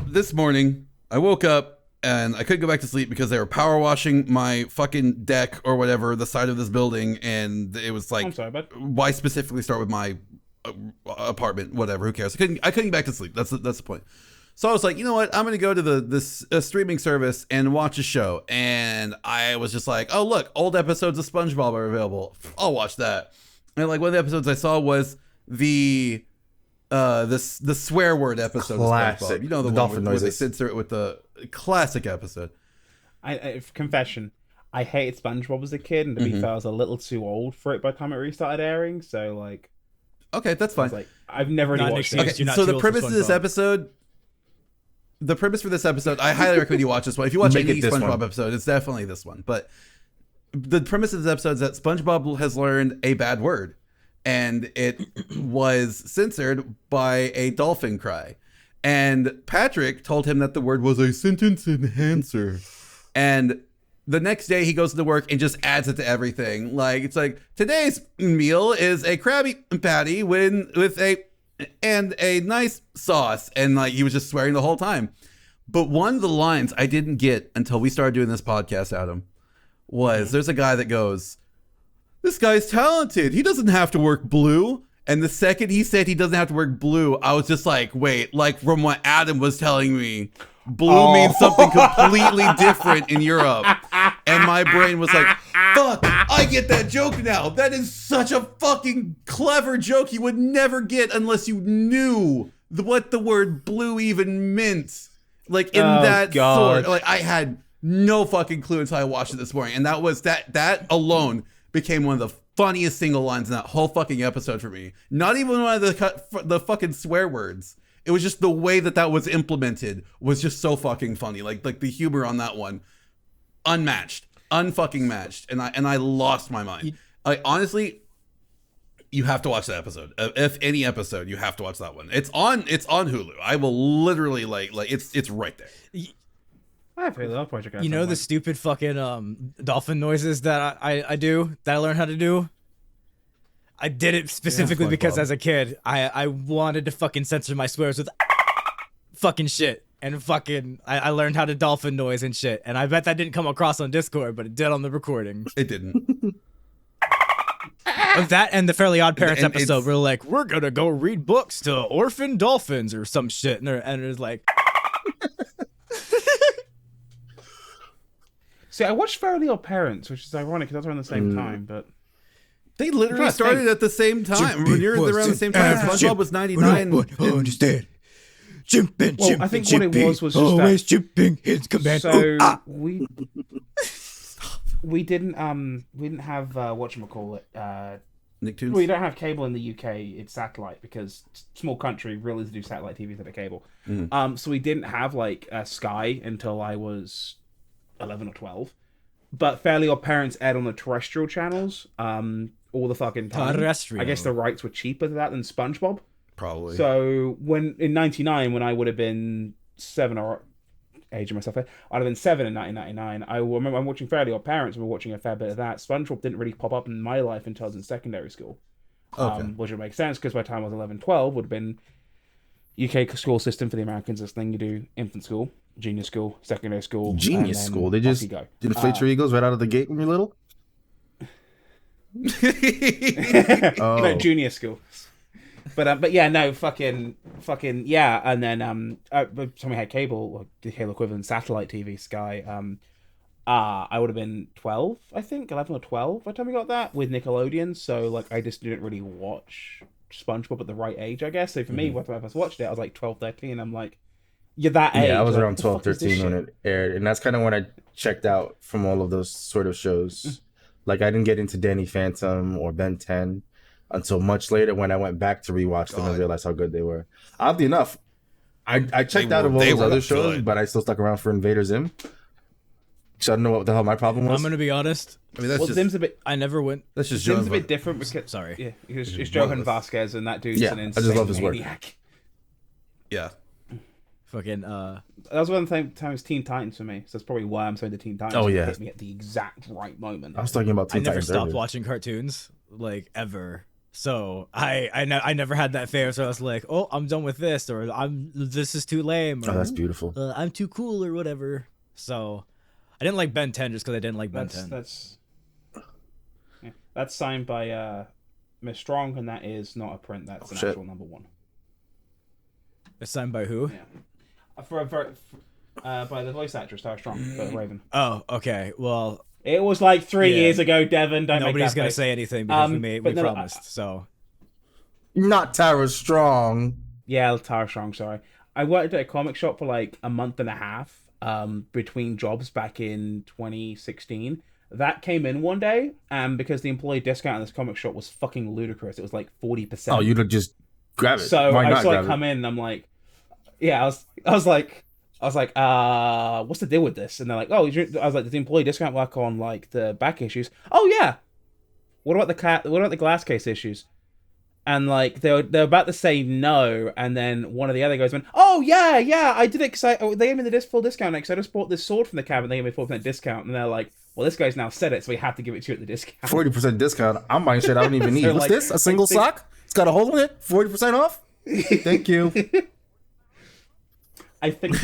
This morning I woke up and I couldn't go back to sleep because they were power washing my fucking deck or whatever, the side of this building, and it was like, I'm sorry, bud. Why specifically start with my apartment? Whatever, who cares? I couldn't get back to sleep. That's the point. So I was like, you know what? I'm gonna go to this streaming service and watch a show, and I was just like, oh look, old episodes of SpongeBob are available. I'll watch that. And like one of the episodes I saw was the swear word episode Classic. of SpongeBob. You know the one where they censor it with the classic episode. I confession, I hated SpongeBob as a kid, and to be fair, I was a little too old for it by the time it restarted airing. So like, okay, that's fine. Like, I've never really watched it. Okay, so the premise of this episode. The premise for this episode, I highly recommend you watch this one. If you watch any SpongeBob episode, it's definitely this one. But the premise of this episode is that SpongeBob has learned a bad word, and it was censored by a dolphin cry. And Patrick told him that the word was a sentence enhancer. And the next day he goes to work and just adds it to everything. Like, it's like, today's meal is a Krabby Patty with a nice sauce. And like, he was just swearing the whole time. But one of the lines I didn't get until we started doing this podcast, Adam, was there's a guy that goes, "This guy's talented. He doesn't have to work blue." And the second he said he doesn't have to work blue, I was just like, wait, like from what Adam was telling me, blue means something completely different in Europe. And my brain was like, fuck, I get that joke now. That is such a fucking clever joke you would never get unless you knew what the word blue even meant. Like in that sort, like I had no fucking clue until I watched it this morning. And that was that alone became one of the funniest single lines in that whole fucking episode for me. Not even one of the fucking swear words. It was just the way that was implemented was just so fucking funny. Like the humor on that one, unmatched, unfucking matched, and I lost my mind. Like honestly, you have to watch that episode. If any episode, you have to watch that one. It's on Hulu. I will literally like it's right there. I have Hulu. I'll probably check it out. You know the stupid fucking dolphin noises that I do, that I learned how to do? I did it specifically because as a kid, I wanted to fucking censor my swears with fucking shit. And fucking, I learned how to dolphin noise and shit. And I bet that didn't come across on Discord, but it did on the recording. It didn't. Of that and the Fairly Odd Parents episode, we're like, we're gonna go read books to orphan dolphins or some shit. And it's like... See, I watched Fairly Odd Parents, which is ironic because that's around the same time, but... They literally started at the same time. When you're around the same time, SpongeBob was 99. Understand. Jumping, well, I think what it was just always jumping his command. So we didn't have whatchamacallit, Nicktoons? we don't have cable in the UK. It's satellite because small country really do satellite TV instead of cable. So we didn't have like Sky until I was 11 or 12. But Fairly Odd Parents aired on the terrestrial channels all the fucking time. Terrestrial. I guess the rights were cheaper than that than SpongeBob. Probably. So when in '99, when I would have been 7 or aging myself here, I'd have been 7 in 1999. I remember I'm watching Fairly Odd Parents. We were watching a fair bit of that. SpongeBob didn't really pop up in my life until I was in secondary school, which would make sense because by the time I was 11, 12 would have been UK school system for the Americans. This thing you do infant school, junior school, secondary school, genius school. They just inflate your egos right out of the gate when you're little. No, junior school. But yeah, no, fucking yeah. And then by the time we had cable, or the cable equivalent satellite TV, Sky, I would have been 12, I think, 11 or 12 by the time we got that with Nickelodeon. So like, I just didn't really watch SpongeBob at the right age, I guess. So for me, when I first watched it, I was like 12, 13. I'm like, you're that age. Yeah, I was like, around 12, 13 when it aired, and that's kind of when I checked out from all of those sort of shows. Like I didn't get into Danny Phantom or Ben 10 until much later when I went back to rewatch them and realized how good they were. Oddly enough, I checked out of all those other shows, but I still stuck around for Invader Zim. So I don't know what the hell my problem was. I'm gonna be honest. I mean, that's just Zim's a bit. I never went. That's just Zim's a bit different because sorry. Yeah, it's Johan Vasquez, and that dude's an insane I just love his work. maniac. Yeah. That Fucking was one of the times Teen Titans for me, so that's probably why I'm saying the Teen Titans. Oh, yeah. Hit me at the exact right moment. I was talking about I Teen never Titans stopped earlier. watching cartoons like ever. So I never had that phase where I was like, oh, I'm done with this, or this is too lame, or Oh, that's beautiful. I'm too cool, or whatever. So I didn't like Ben 10 just because I didn't like Ben 10. That's signed by Miss Strong, and that is not a print. That's an actual number 1. It's signed by who? Yeah. By the voice actress Tara Strong for Raven. Oh, okay. Well, it was like 3 years ago, Devon. Don't nobody's make that gonna face. say anything because we but no, promised. So Not Tara Strong. Yeah, Tara Strong. Sorry, I worked at a comic shop for like a month and a half between jobs back in 2016. That came in one day, and because the employee discount in this comic shop was fucking ludicrous, it was like 40%. Oh, you'd just grab it. So Why I not saw grab it come in, and I'm like, yeah, I was like, what's the deal with this? And they're like, oh, I was like, does the employee discount work on like the back issues? Oh yeah. What about the glass case issues? And like they're about to say no, and then one of the other guys went, "Oh yeah, I did it because they gave me the full discount because I just bought this sword from the cabinet. They gave me 4% discount." And they're like, "Well, this guy's now said it, so we have to give it to you at the discount." 40% discount. I'm buying shit I don't even need. So, What's like, this? A single sock? It's got a hole in it. 40% off. Thank you. I think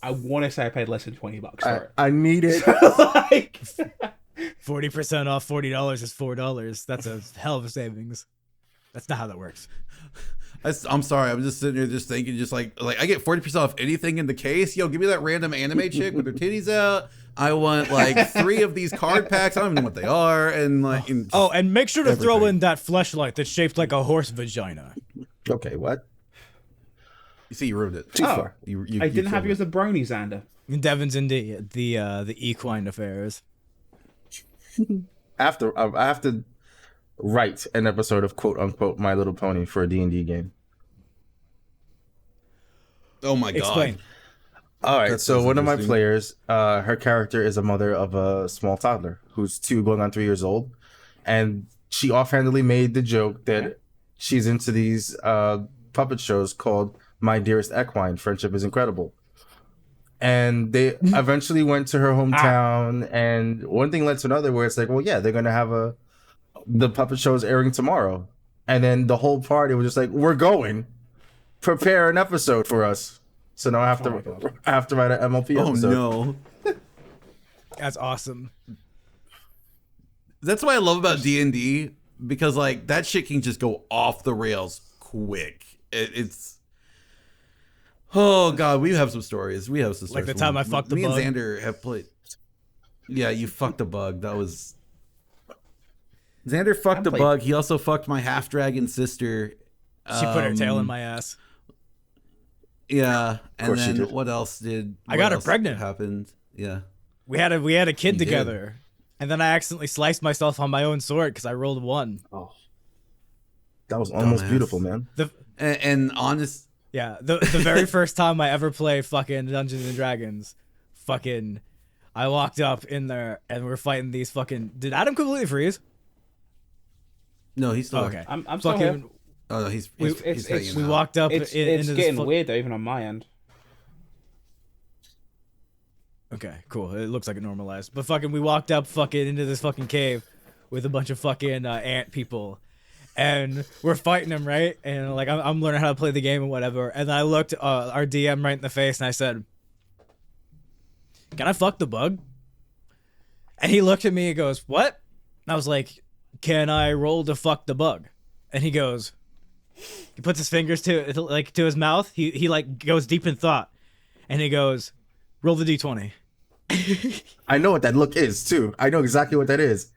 I want to say I paid less than $20 for it. I need it. Like, 40% off $40 is $4. That's a hell of a savings. That's not how that works. I'm sorry. I'm just sitting here just thinking, just like I get 40% off anything in the case. Yo, give me that random anime chick with her titties out. I want like 3 of these card packs. I don't even know what they are. And like, and make sure to throw in that fleshlight that's shaped like a horse vagina. Okay, what? You see, you ruined it. Too far. I didn't have you as a brony, Xander. Devon's in the equine affairs. I have to write an episode of quote unquote My Little Pony for a D&D game. Oh my god. Explain. All right, That so sounds one of my interesting. players, her character is a mother of a small toddler who's 2 going on 3 years old, and she offhandedly made the joke that she's into these puppet shows called My Dearest Equine, Friendship is Incredible. And they eventually went to her hometown, and one thing led to another where it's like, well, yeah, they're going to have the puppet show is airing tomorrow. And then the whole party was just like, we're going. Prepare an episode for us. So now I have to write an MLP Oh episode. no. That's awesome. That's what I love about D&D, because like that shit can just go off the rails quick. It's oh god, we have some stories. We have some stories. Like the time I fucked the Me bug. and Xander have played. Yeah, you fucked a bug. That was Xander fucked a bug. He also fucked my half dragon sister. She put her tail in my ass. Yeah, and course she then did. what else did? I got her what else pregnant. Happened. Yeah. We had a kid You did. together, and then I accidentally sliced myself on my own sword because I rolled 1. Oh, that was almost Dumbass. beautiful, man. And honest. Yeah, the very first time I ever played fucking Dungeons and Dragons, fucking, I walked up in there and we're fighting these fucking. Did Adam completely freeze? No, he's still Okay, I'm still here. Oh no, he's It's- hanging we out. walked up. It's into this getting weird though, even on my end. Okay, cool. It looks like it normalized. But fucking, we walked up fucking into this fucking cave with a bunch of fucking ant people. And we're fighting them, right? And like, I'm learning how to play the game and whatever. And then I looked our DM right in the face and I said, "Can I fuck the bug?" And he looked at me and goes, "What?" And I was like, "Can I roll to fuck the bug?" And he goes, he puts his fingers to his mouth. He like goes deep in thought. And he goes, "Roll the d20." I know what that look is too. I know exactly what that is.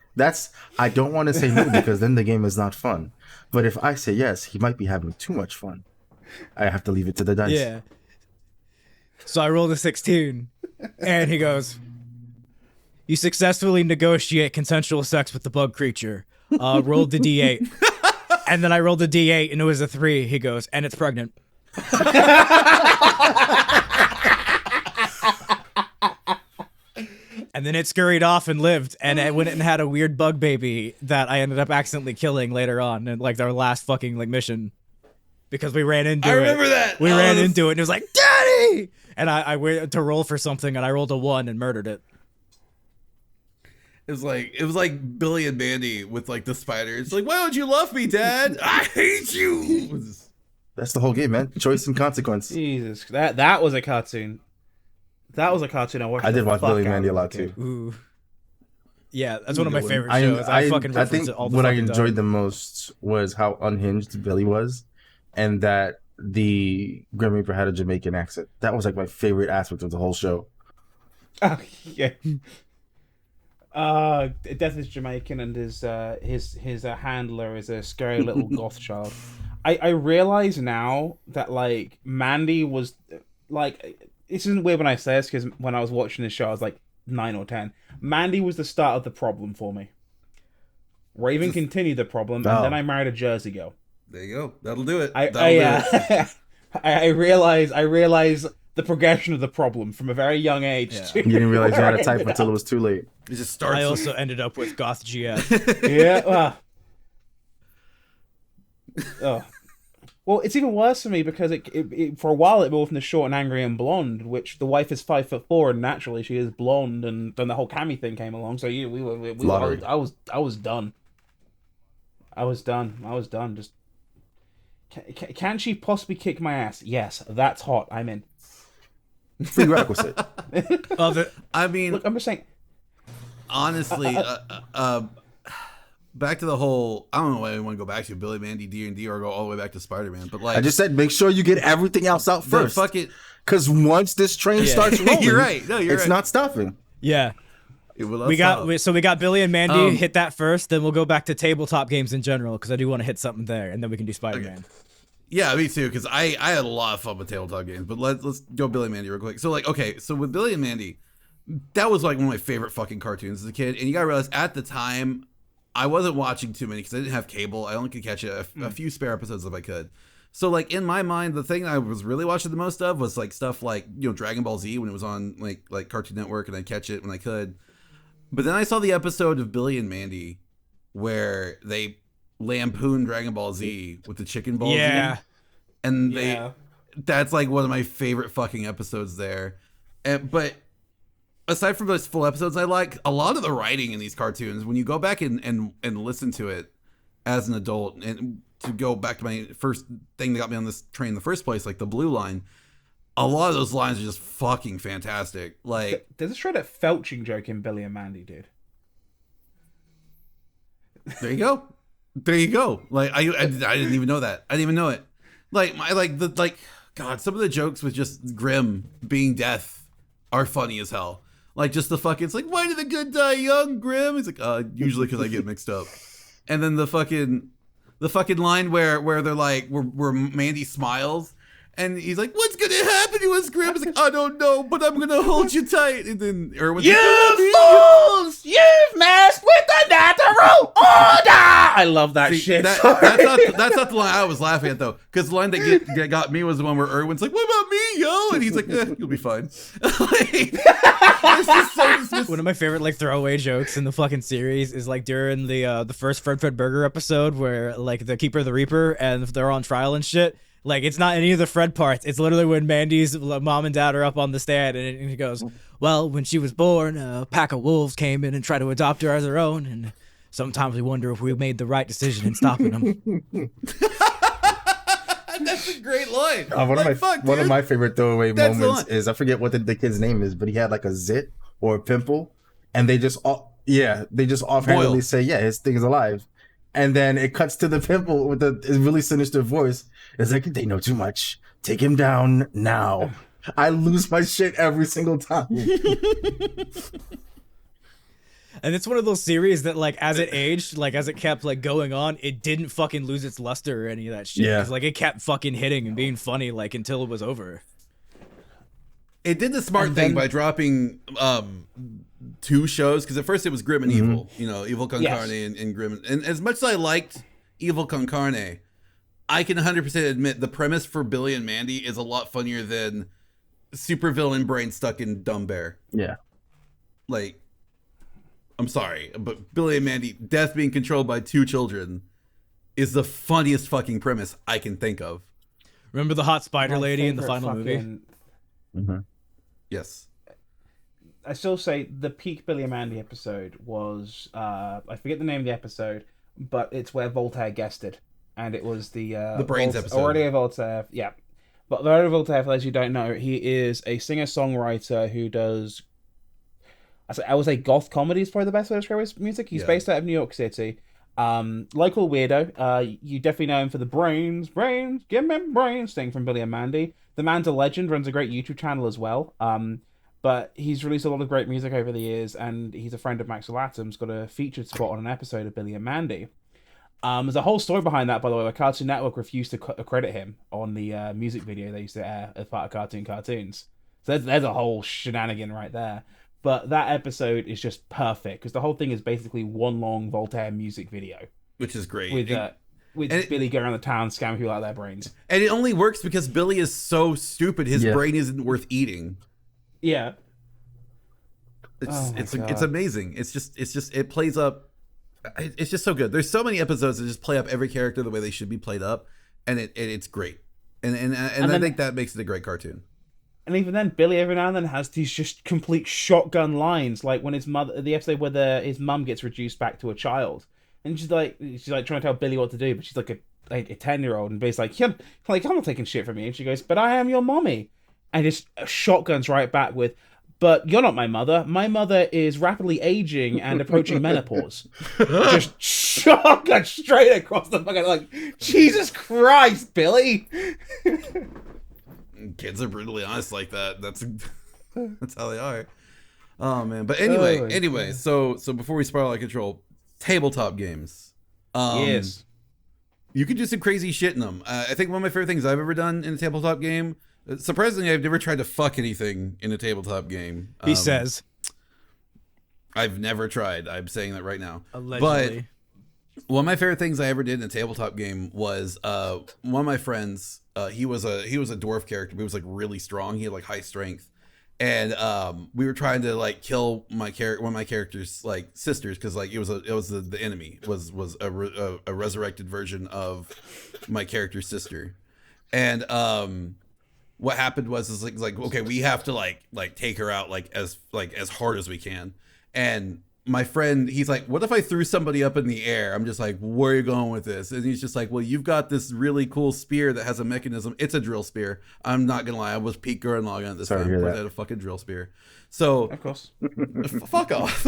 I don't want to say no because then the game is not fun. But if I say yes, he might be having too much fun. I have to leave it to the dice. Yeah. So I rolled a 16, and he goes, "You successfully negotiate consensual sex with the bug creature. Roll the d8." And then I rolled the d8, and it was a 3. He goes, "And it's pregnant." And then it scurried off and lived, and it went and had a weird bug baby that I ended up accidentally killing later on in like our last fucking like mission, because we ran into it. I remember that. We Oh, ran that's- into it, and it was like, "Daddy!" And I went to roll for something, and I rolled a 1 and murdered it. It was like Billy and Mandy with like the spider. It's like, why don't you love me, Dad? I hate you. That's the whole game, man. Choice and consequence. Jesus, that was a cartoon. That was a cartoon I watched. I did the watch fuck Billy and out Mandy a of lot as kid. too. Ooh. Yeah, that's one of my favorite I, shows. I fucking I reference think it all the what I fucking enjoyed time. the most was how unhinged Billy was, and that the Grim Reaper had a Jamaican accent. That was like my favorite aspect of the whole show. Oh yeah. Death is Jamaican, and his handler is a scary little goth child. I realize now that like Mandy was like, this isn't weird when I say this because when I was watching this show I was like 9 or 10. Mandy was the start of the problem for me. Raven continued the problem, and then I married a Jersey girl. There you go. That'll do it. I realize the progression of the problem from a very young age. Yeah. To You didn't realize you had a right type now. until it was too late. It just starts. I also ended up with Goth GF. Yeah. Well, it's even worse for me because it for a while it moved from the short and angry and blonde, which the wife is 5'4" and naturally she is blonde, and then the whole Cammy thing came along. So Lottery. I was done. I was done. Just can she possibly kick my ass? Yes, that's hot. I'm in. Prerequisite. I mean, Look, I'm just saying. honestly, back to the whole. I don't know why I want to go back to Billy, Mandy, D&D, or go all the way back to Spider-Man. But like, I just said make sure you get everything else out first. fuck it. Because once this train starts rolling, You're right. No, you're it's right. not stopping. Yeah. It will not We stop. got Billy and Mandy hit that first, then we'll go back to tabletop games in general because I do want to hit something there, and then we can do Spider-Man. Yeah, me too. Because I had a lot of fun with tabletop games. But let's go Billy and Mandy real quick. So like, okay, so with Billy and Mandy, that was like one of my favorite fucking cartoons as a kid. And you gotta realize at the time, I wasn't watching too many because I didn't have cable. I only could catch a few spare episodes if I could. So like in my mind, the thing I was really watching the most of was like stuff like, you know, Dragon Ball Z when it was on like Cartoon Network, and I'd catch it when I could. But then I saw the episode of Billy and Mandy where they lampoon Dragon Ball Z with the chicken balls. Yeah. And that's like one of my favorite fucking episodes there. But aside from those full episodes, I like a lot of the writing in these cartoons. When you go back and listen to it as an adult, and to go back to my first thing that got me on this train in the first place, like the Blue Line, a lot of those lines are just fucking fantastic. Like, there's a straight up felching joke in Billy and Mandy, dude. There you go. There you go. Like I didn't even know that. I didn't even know it. God, some of the jokes with just Grim being death are funny as hell. Like just the fucking, it's like, why did the good die young, Grim? He's like, usually because I get mixed up. And then the fucking line where they're like, where Mandy smiles. And he's like, what's going to happen to us, Grim? He's like, I don't know, but I'm going to hold you tight. And then Erwin's like, you fools! You've messed with the natural order! I love that shit. That's not the line I was laughing at, though. Because the line that got me was the one where Erwin's like, what about me, yo? And he's like, you'll be fine. It's just so dismissive. One of my favorite like throwaway jokes in the fucking series is like during the first Fred Burger episode where like the Keeper of the Reaper and they're on trial and shit. Like, it's not any of the Fred parts. It's literally when Mandy's mom and dad are up on the stand, and he goes, well, when she was born, a pack of wolves came in and tried to adopt her as their own, and sometimes we wonder if we made the right decision in stopping them. That's a great line. One of my favorite throwaway moments is, I forget what the kid's name is, but he had like a zit or a pimple, and they just offhandedly say, yeah, his thing is alive. And then it cuts to the pimple with a really sinister voice. It's like, they know too much. Take him down now. I lose my shit every single time. And it's one of those series that, like, as it aged, like, as it kept, like, going on, it didn't fucking lose its luster or any of that shit. Yeah. 'Cause, like, it kept fucking hitting and being funny, like, until it was over. It did the smart thing by dropping two shows, because at first it was Grim and Evil, you know, Evil Con Carne and Grim. And as much as I liked Evil Con Carne, I can 100% admit the premise for Billy and Mandy is a lot funnier than supervillain brain stuck in Dumb Bear. Yeah. Like, I'm sorry, but Billy and Mandy, death being controlled by two children, is the funniest fucking premise I can think of. Remember the hot spider lady in the final movie? Mm-hmm. Yes. I still say the peak Billy and Mandy episode was, I forget the name of the episode, but it's where Voltaire guested. And it was the Brains episode. Aurelia Voltaire, yeah. But Aurelia Voltaire, for those who don't know, he is a singer-songwriter who does, I would say goth comedy is probably the best way to describe his music. He's based out of New York City. Local weirdo. You definitely know him for the brains, give me brains thing from Billy and Mandy. The man's a legend, runs a great YouTube channel as well. But he's released a lot of great music over the years, and he's a friend of Maxwell Atom's, got a featured spot on an episode of Billy and Mandy. There's a whole story behind that, by the way, where Cartoon Network refused to credit him on the music video they used to air as part of Cartoons. So there's a whole shenanigan right there. But that episode is just perfect, because the whole thing is basically one long Voltaire music video. Which is great. With Billy going around the town scamming people out of their brains. And it only works because Billy is so stupid, his brain isn't worth eating. Yeah. It's amazing. It plays up. It's just so good. There's so many episodes that just play up every character the way they should be played up, and it's great. And I think that makes it a great cartoon. And even then, Billy every now and then has these just complete shotgun lines, like when his mother, the episode where his mum gets reduced back to a child, and she's like trying to tell Billy what to do, but she's like a 10-year-old, and Billy's like, I'm not taking shit from you, and she goes, but I am your mommy, and just shotguns right back with, but you're not my mother. My mother is rapidly aging and approaching menopause. Just shotgun straight across the fucking, like, Jesus Christ, Billy. Kids are brutally honest like that. That's how they are. Oh man. But anyway. So before we spiral out of control, tabletop games. Yes. You can do some crazy shit in them. I think one of my favorite things I've ever done in a tabletop game. Surprisingly, I've never tried to fuck anything in a tabletop game. He says. I've never tried. I'm saying that right now. Allegedly. One of my favorite things I ever did in a tabletop game was one of my friends. He was a dwarf character, but he was like really strong. He had like high strength, and we were trying to like kill one of my character's like sisters because like it was the enemy was a resurrected version of my character's sister, and what happened was like okay, we have to like take her out like as hard as we can, and my friend, he's like, what if I threw somebody up in the air? I'm just like, where are you going with this? And he's just like, well, you've got this really cool spear that has a mechanism. It's a drill spear. I'm not going to lie. I was Pete Gurrenlagann at this time. I had a fucking drill spear. So, Of course. fuck off.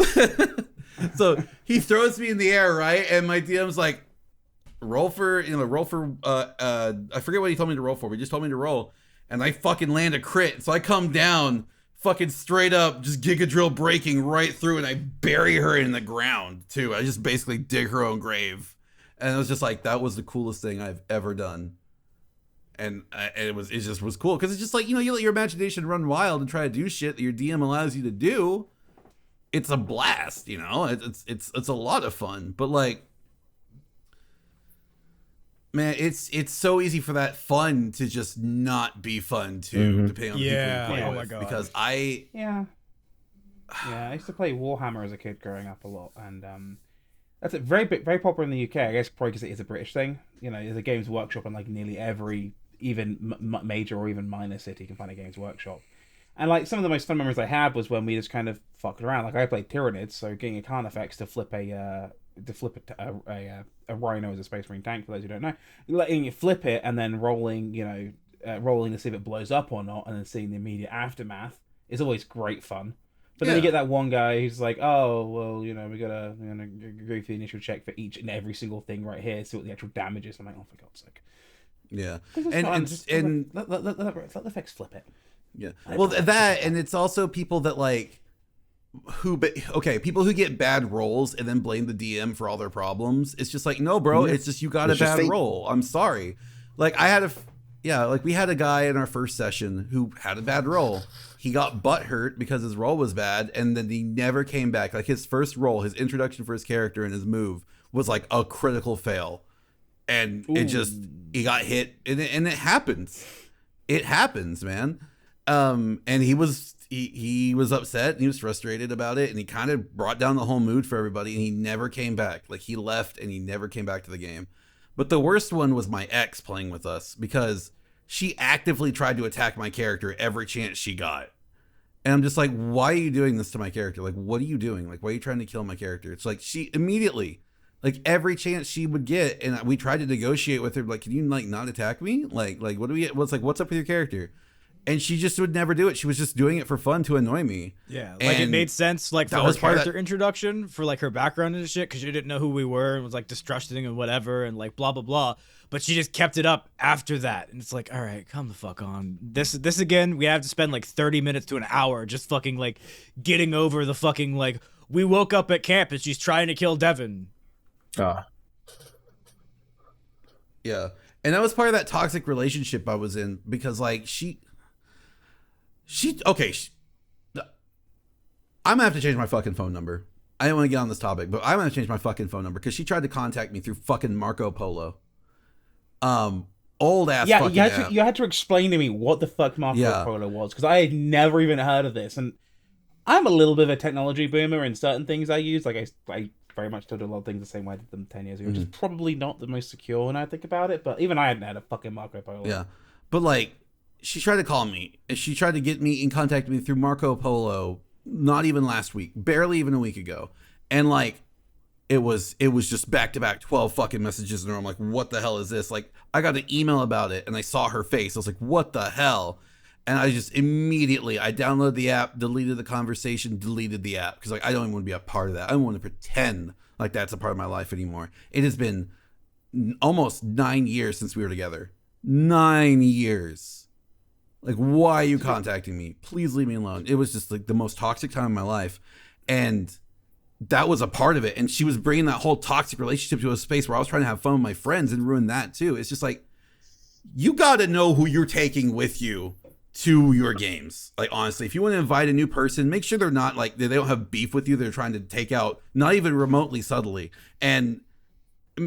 So he throws me in the air, right? And my DM's like, roll for, I forget what he told me to roll for. But he just told me to roll. And I fucking land a crit. So I come down fucking straight up, just Giga Drill breaking right through, and I bury her in the ground too. I just basically dig her own grave, and it was just like that was the coolest thing I've ever done. And it just was cool because it's just like you let your imagination run wild and try to do shit that your DM allows you to do. It's a blast, It's a lot of fun, but like. Man, it's so easy for that fun to just not be fun too, depending on the people you play with. My God. Because I used to play Warhammer as a kid growing up a lot, and that's very popular in the UK. I guess probably because it is a British thing. There's a Games Workshop in like nearly every even major or even minor city you can find a Games Workshop. And like some of the most fun memories I had was when we just kind of fucked around. Like I played Tyranids, so getting a Carnifex to flip a rhino as a Space Marine tank, for those who don't know, letting you flip it and then rolling to see if it blows up or not, and then seeing the immediate aftermath is always great fun. But then you get that one guy who's like, oh well, we're gonna go through the initial check for each and every single thing right here, see what the actual damage is. I'm like, oh for God's sake. Yeah, and let the effects flip it. Yeah, well that, and it's also people that like. People who get bad rolls and then blame the DM for all their problems. It's just like, no, bro, it's just you got a bad roll. I'm sorry. Like we had a guy in our first session who had a bad roll. He got butthurt because his roll was bad, and then he never came back. Like his first roll, his introduction for his character and his move was like a critical fail, and he got hit, and it happens. It happens, man. And he was upset and he was frustrated about it, and he kind of brought down the whole mood for everybody, and he never came back. Like he left and he never came back to the game. But the worst one was my ex playing with us, because she actively tried to attack my character every chance she got. And I'm just like, why are you doing this to my character? Like, what are you doing? Like, why are you trying to kill my character? It's like she immediately, like every chance she would get, and we tried to negotiate with her, like, can you like not attack me? Like what's up with your character? And she just would never do it. She was just doing it for fun to annoy me. Yeah, like it made sense, like for her character introduction, for like her background and shit, because she didn't know who we were and was like distrusting and whatever and like blah blah blah. But she just kept it up after that, and it's like, all right, come the fuck on. This again, we have to spend like 30 minutes to an hour just fucking like getting over the fucking like we woke up at camp and she's trying to kill Devon. Yeah, and that was part of that toxic relationship I was in, because like I'm gonna have to change my fucking phone number. I don't want to get on this topic, but I'm gonna change my fucking phone number because she tried to contact me through fucking Marco Polo. Old ass. Yeah, you had to explain to me what the fuck Marco Polo was, because I had never even heard of this, and I'm a little bit of a technology boomer in certain things I use. Like I very much still do a lot of things the same way I did them 10 years ago, which is probably not the most secure when I think about it. But even I hadn't had a fucking Marco Polo. Yeah, but like. She tried to call me, and she tried to get me in contact with me through Marco Polo, not even last week, barely even a week ago. And like, it was just back-to-back 12 fucking messages, and I'm like, what the hell is this? Like, I got an email about it, and I saw her face. I was like, what the hell? And I just immediately, I downloaded the app, deleted the conversation, deleted the app, because like, I don't even want to be a part of that. I don't want to pretend like that's a part of my life anymore. It has been almost 9 years since we were together. 9 years. Like, why are you contacting me? Please leave me alone. It was just like the most toxic time of my life. And that was a part of it. And she was bringing that whole toxic relationship to a space where I was trying to have fun with my friends and ruin that too. It's just like, you got to know who you're taking with you to your games. Like, honestly, if you want to invite a new person, make sure they're not like, they don't have beef with you. They're trying to take out, not even remotely subtly. And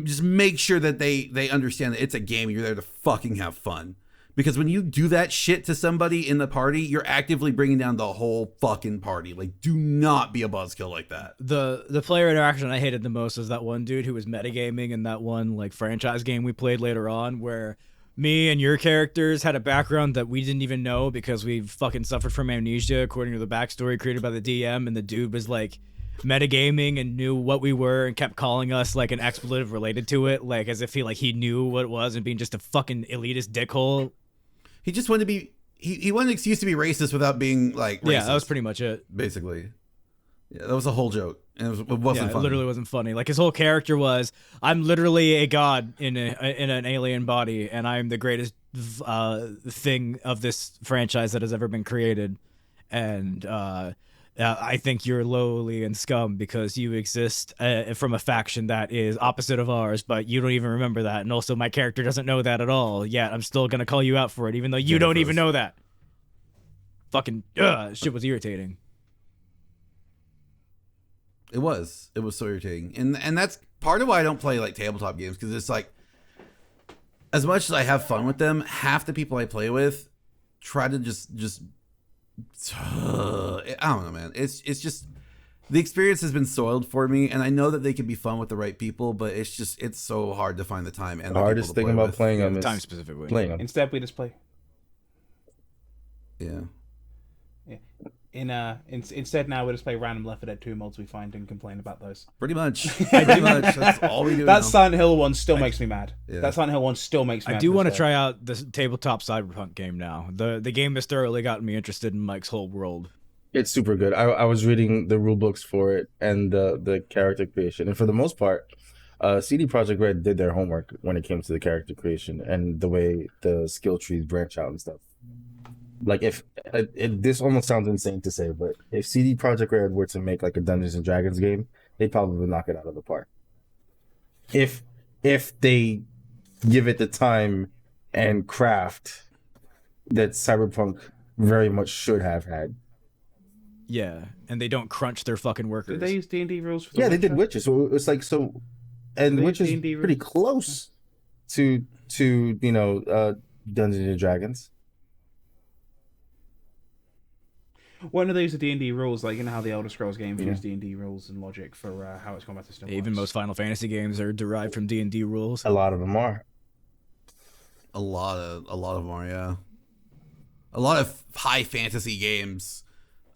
just make sure that they understand that it's a game. You're there to fucking have fun. Because when you do that shit to somebody in the party, you're actively bringing down the whole fucking party. Like, do not be a buzzkill like that. The player interaction I hated the most was that one dude who was metagaming in that one like franchise game we played later on, where me and your characters had a background that we didn't even know because we fucking suffered from amnesia according to the backstory created by the DM, and the dude was like metagaming and knew what we were and kept calling us like an expletive related to it, like as if he knew what it was and being just a fucking elitist dickhole. He just wanted to be. He wanted an excuse to be racist without being like racist. Yeah, that was pretty much it. Basically. Yeah, that was a whole joke. And it wasn't funny. It literally wasn't funny. Like his whole character was, I'm literally a god in an alien body, and I'm the greatest thing of this franchise that has ever been created. And I think you're lowly and scum because you exist from a faction that is opposite of ours, but you don't even remember that. And also my character doesn't know that at all. Yet I'm still going to call you out for it, even though you don't even know that. Fucking shit was irritating. It was so irritating. And that's part of why I don't play like tabletop games, because it's like, as much as I have fun with them, half the people I play with try to just I don't know, man. It's just the experience has been soiled for me, and I know that they can be fun with the right people, but it's so hard to find the time and the hardest thing about playing them is time specifically. Playing them. Instead, we just play. Yeah. Instead now we just play random Left 4 Dead 2 mods we find and complain about those. Pretty much. Pretty much. That's all we do. That Silent Hill one still makes me mad. Yeah. That Silent Hill one still makes me mad. I do want to try out the tabletop Cyberpunk game now. The game has thoroughly gotten me interested in Mike's whole world. It's super good. I was reading the rule books for it and the character creation, and for the most part, CD Projekt Red did their homework when it came to the character creation and the way the skill trees branch out and stuff. Like if this almost sounds insane to say, but if CD Projekt Red were to make like a Dungeons and Dragons game, they'd probably knock it out of the park. If they give it the time and craft that Cyberpunk very much should have had. Yeah, and they don't crunch their fucking workers. Did they use D&D rules for the Yeah, they did Witcher? Witcher, so it's like so, and They Witcher's D&D pretty rules. close to Dungeons and Dragons. One of those are D&D rules, like you know how the Elder Scrolls games use D&D rules and logic for how its combat system Even works. most Final Fantasy games are derived from D&D rules. A lot of them are. A lot of them are, yeah. A lot of high fantasy games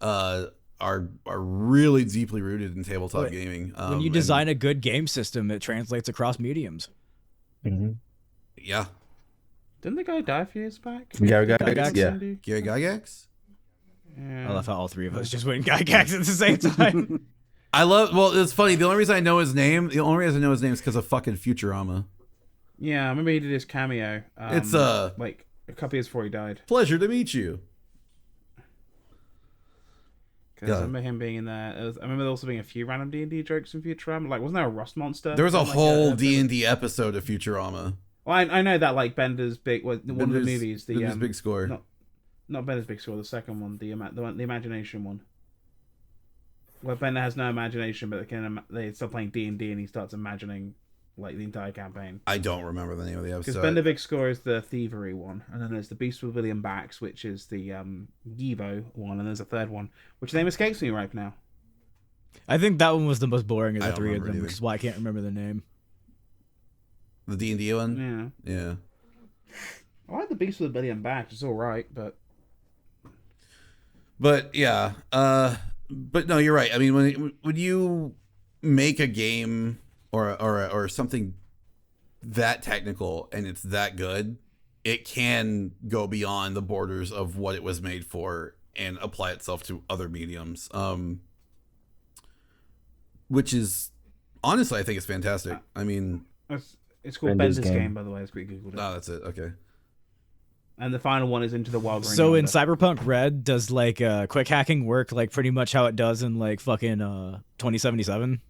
are really deeply rooted in tabletop gaming. When you design a good game system, it translates across mediums. Mm-hmm. Yeah. Didn't the guy die a few years back? Gary Gygax? yeah. Gary Gygax? Yeah. I love how all three of us just went Gygax at the same time. Well, it's funny. The only reason I know his name is because of fucking Futurama. Yeah, I remember he did his cameo. It's like a couple years before he died. Pleasure to meet you. Because I remember him being in there. I remember there also being a few random D&D jokes in Futurama. Like, wasn't there a rust monster? There was a Like whole D&D episode of Futurama. Well, I know that like Bender's big one of the movies. The Bender's Big Score. Not Bender's Big Score. The second one, the imagination one, where Bender has no imagination, but they start playing D&D and he starts imagining like the entire campaign. I don't remember the name of the episode. Because Bender Big Score is the thievery one, and then there's the Beast with a Billion Backs, which is the Givo one, and there's a third one, which name escapes me right now. I think that one was the most boring of I the don't three of remember them, either. which is why I can't remember the name. The D&D one? Yeah, Yeah. I like the Beast with a Billion Backs. It's all right, but yeah, but no, you're right. I mean, when you make a game or something that technical and it's that good, it can go beyond the borders of what it was made for and apply itself to other mediums. Which is honestly, I think it's fantastic. I mean, it's called Bender's Bender's Game. game, by the way. That's what you googled it. oh, that's it. Okay. And the final one is Into the Wild. Green So in Yonder. Cyberpunk Red, does like quick hacking work like pretty much how it does in like fucking 2077?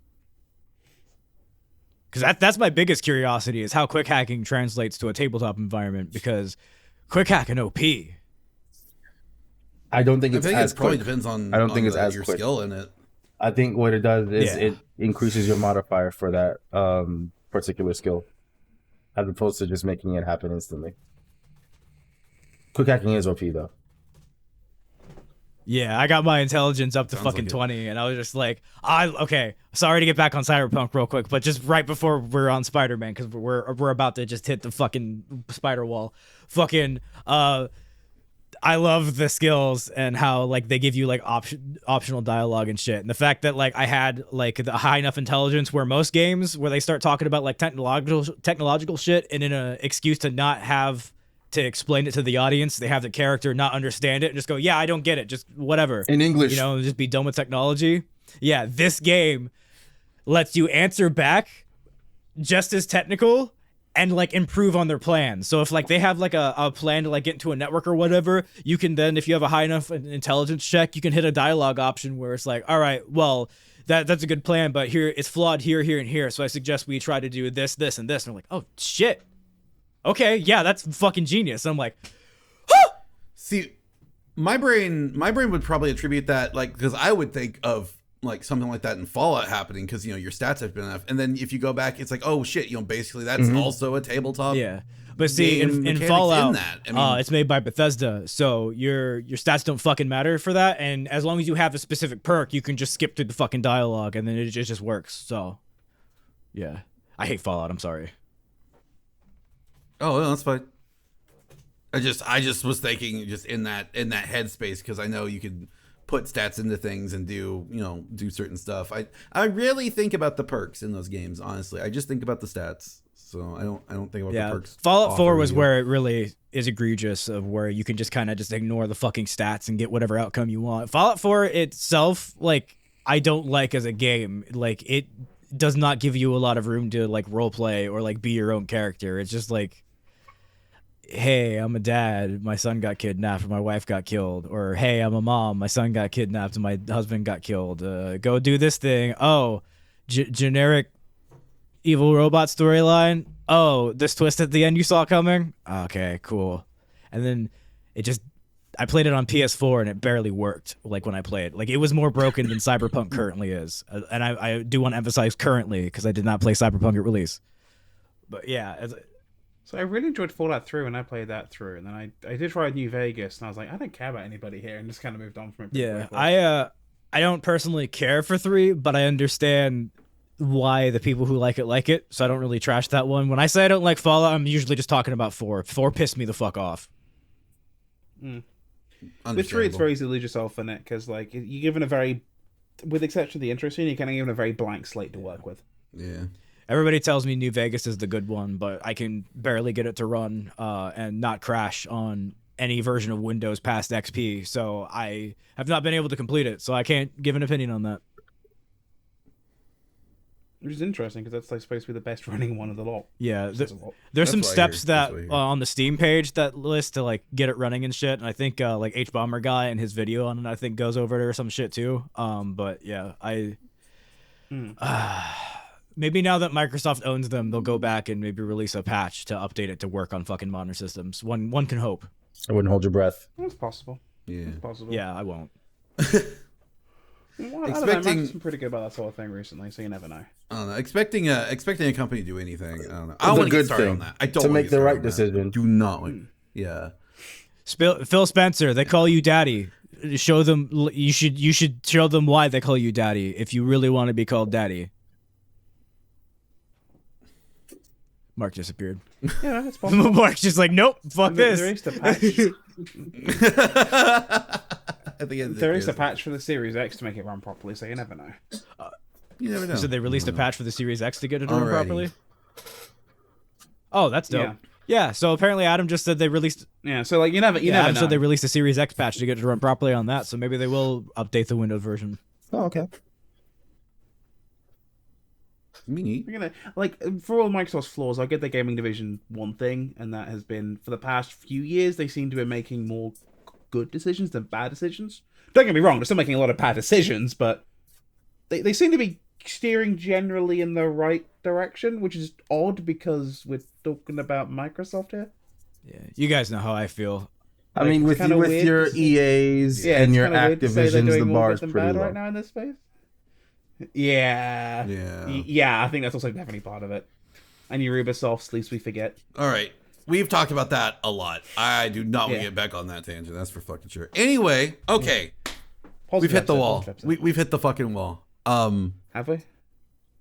Because that's my biggest curiosity is how quick hacking translates to a tabletop environment. Because quick hacking OP. I don't think I it's think as it probably quick. depends on. I don't think it's on as your quick. skill in it. I think what it does is Yeah. it increases your modifier for that particular skill, as opposed to just making it happen instantly. Quick hacking is OP though. Yeah, I got my intelligence up to Sounds fucking like it. 20, and I was just like, okay, sorry to get back on Cyberpunk real quick, but just right before we're on Spider-Man, because we're about to just hit the fucking spider wall. Fucking, I love the skills and how like they give you like optional dialogue and shit, and the fact that like I had like the high enough intelligence where most games where they start talking about like technological shit and in an excuse to not have to explain it to the audience, they have the character not understand it and just go, yeah, I don't get it, just whatever. In English. You know, just be done with technology. Yeah, this game lets you answer back just as technical and like improve on their plan. So if like they have like a plan to like get into a network or whatever, you can then, if you have a high enough intelligence check, you can hit a dialogue option where it's like, all right, well, that's a good plan, but here it's flawed here, here, and here. So I suggest we try to do this, this, and this. And I'm like, oh shit. Okay, yeah, that's fucking genius. I'm like, See, my brain would probably attribute that, like, because I would think of like something like that in Fallout happening, because you know your stats have been enough, and then if you go back, it's like, oh shit, you know, basically that's also a tabletop. yeah. But see, in mechanics Fallout, in that. I mean, it's made by Bethesda, so your stats don't fucking matter for that. And as long as you have a specific perk, you can just skip through the fucking dialogue, and then it just works. So, yeah, I hate Fallout. I'm sorry. oh, no, that's fine. I just was thinking just in that headspace, because I know you could put stats into things and do certain stuff. I rarely think about the perks in those games, honestly. I just think about the stats. So I don't think about the perks. Fallout 4 was you. where it really is egregious, of where you can just kind of just ignore the fucking stats and get whatever outcome you want. Fallout 4 itself, like, I don't like as a game. Like, it does not give you a lot of room to like role play or like be your own character. It's just like, hey, I'm a dad, my son got kidnapped or my wife got killed, or hey, I'm a mom, my son got kidnapped and my husband got killed, go do this thing. Oh, generic evil robot storyline. Oh, this twist at the end you saw coming. Okay, cool. And then I played it on PS4 and it barely worked. Like when I played, like it was more broken than Cyberpunk currently is. And I do want to emphasize currently, because I did not play Cyberpunk at release. But yeah, So I really enjoyed Fallout 3 when I played that through, and then I did try New Vegas, and I was like, I don't care about anybody here, and just kind of moved on from it. yeah, I don't personally care for 3, but I understand why the people who like it, so I don't really trash that one. When I say I don't like Fallout, I'm usually just talking about 4. 4 pissed me the fuck off. With 3, it's very easy to lose yourself in it, because like you're given a very, with the exception of the intro scene, you're kind of given a very blank slate to work with. Yeah. Everybody tells me New Vegas is the good one, but I can barely get it to run and not crash on any version of Windows past XP, so I have not been able to complete it, so I can't give an opinion on that. Which is interesting, because that's like supposed to be the best running one of the lot. Yeah, That's a lot. there's some That's what I steps hear. that That's what I hear. on the Steam page that list to like get it running and shit, and I think like H Bomber guy and his video on it I think goes over it or some shit too. But yeah, maybe now that Microsoft owns them, they'll go back and maybe release a patch to update it to work on fucking modern systems. One can hope. I wouldn't hold your breath. It's possible. Yeah. It's possible. Yeah, I won't. Well, I don't know. Expecting- Microsoft's been pretty good about that sort of thing recently, so you never know. I don't know. Expecting a company to do anything. I don't know. I It's don't a want to get good started thing on that. I don't to wanna make get the started right on that. decision. Do not. Want, yeah. Phil Spencer, they call you daddy. Show them you should show them why they call you daddy if you really want to be called daddy. Mark disappeared. Yeah, it's possible. Mark's just like, nope, fuck There this. is a patch. I think There is a patch for the Series X to make it run properly, so you never know. You never know. So they released a patch for the Series X to get it run Alrighty. properly? Oh, that's dope. Yeah, so apparently Adam just said they released Yeah, so like you never Adam know. said they released a Series X patch to get it to run properly on that, so maybe they will update the Windows version. Oh, okay. Me. You're gonna like for all Microsoft's flaws, I'll give their gaming division one thing, and that has been for the past few years they seem to be making more good decisions than bad decisions. Don't get me wrong, they're still making a lot of bad decisions, but they seem to be steering generally in the right direction, which is odd because we're talking about Microsoft here. Yeah, you guys know how I feel. I mean, it's with kinda weird your to say- EAs and it's your kinda weird to say they're Activisions, the doing more bar good is than pretty bad low. right now in this space. Yeah. Yeah. Yeah, I think that's also definitely part of it. And your Ubisofts, least we forget. All right. We've talked about that a lot. I do not want to get back on that tangent. That's for fucking sure. Anyway, okay. We've hit the wall. We've hit the fucking wall. Have we?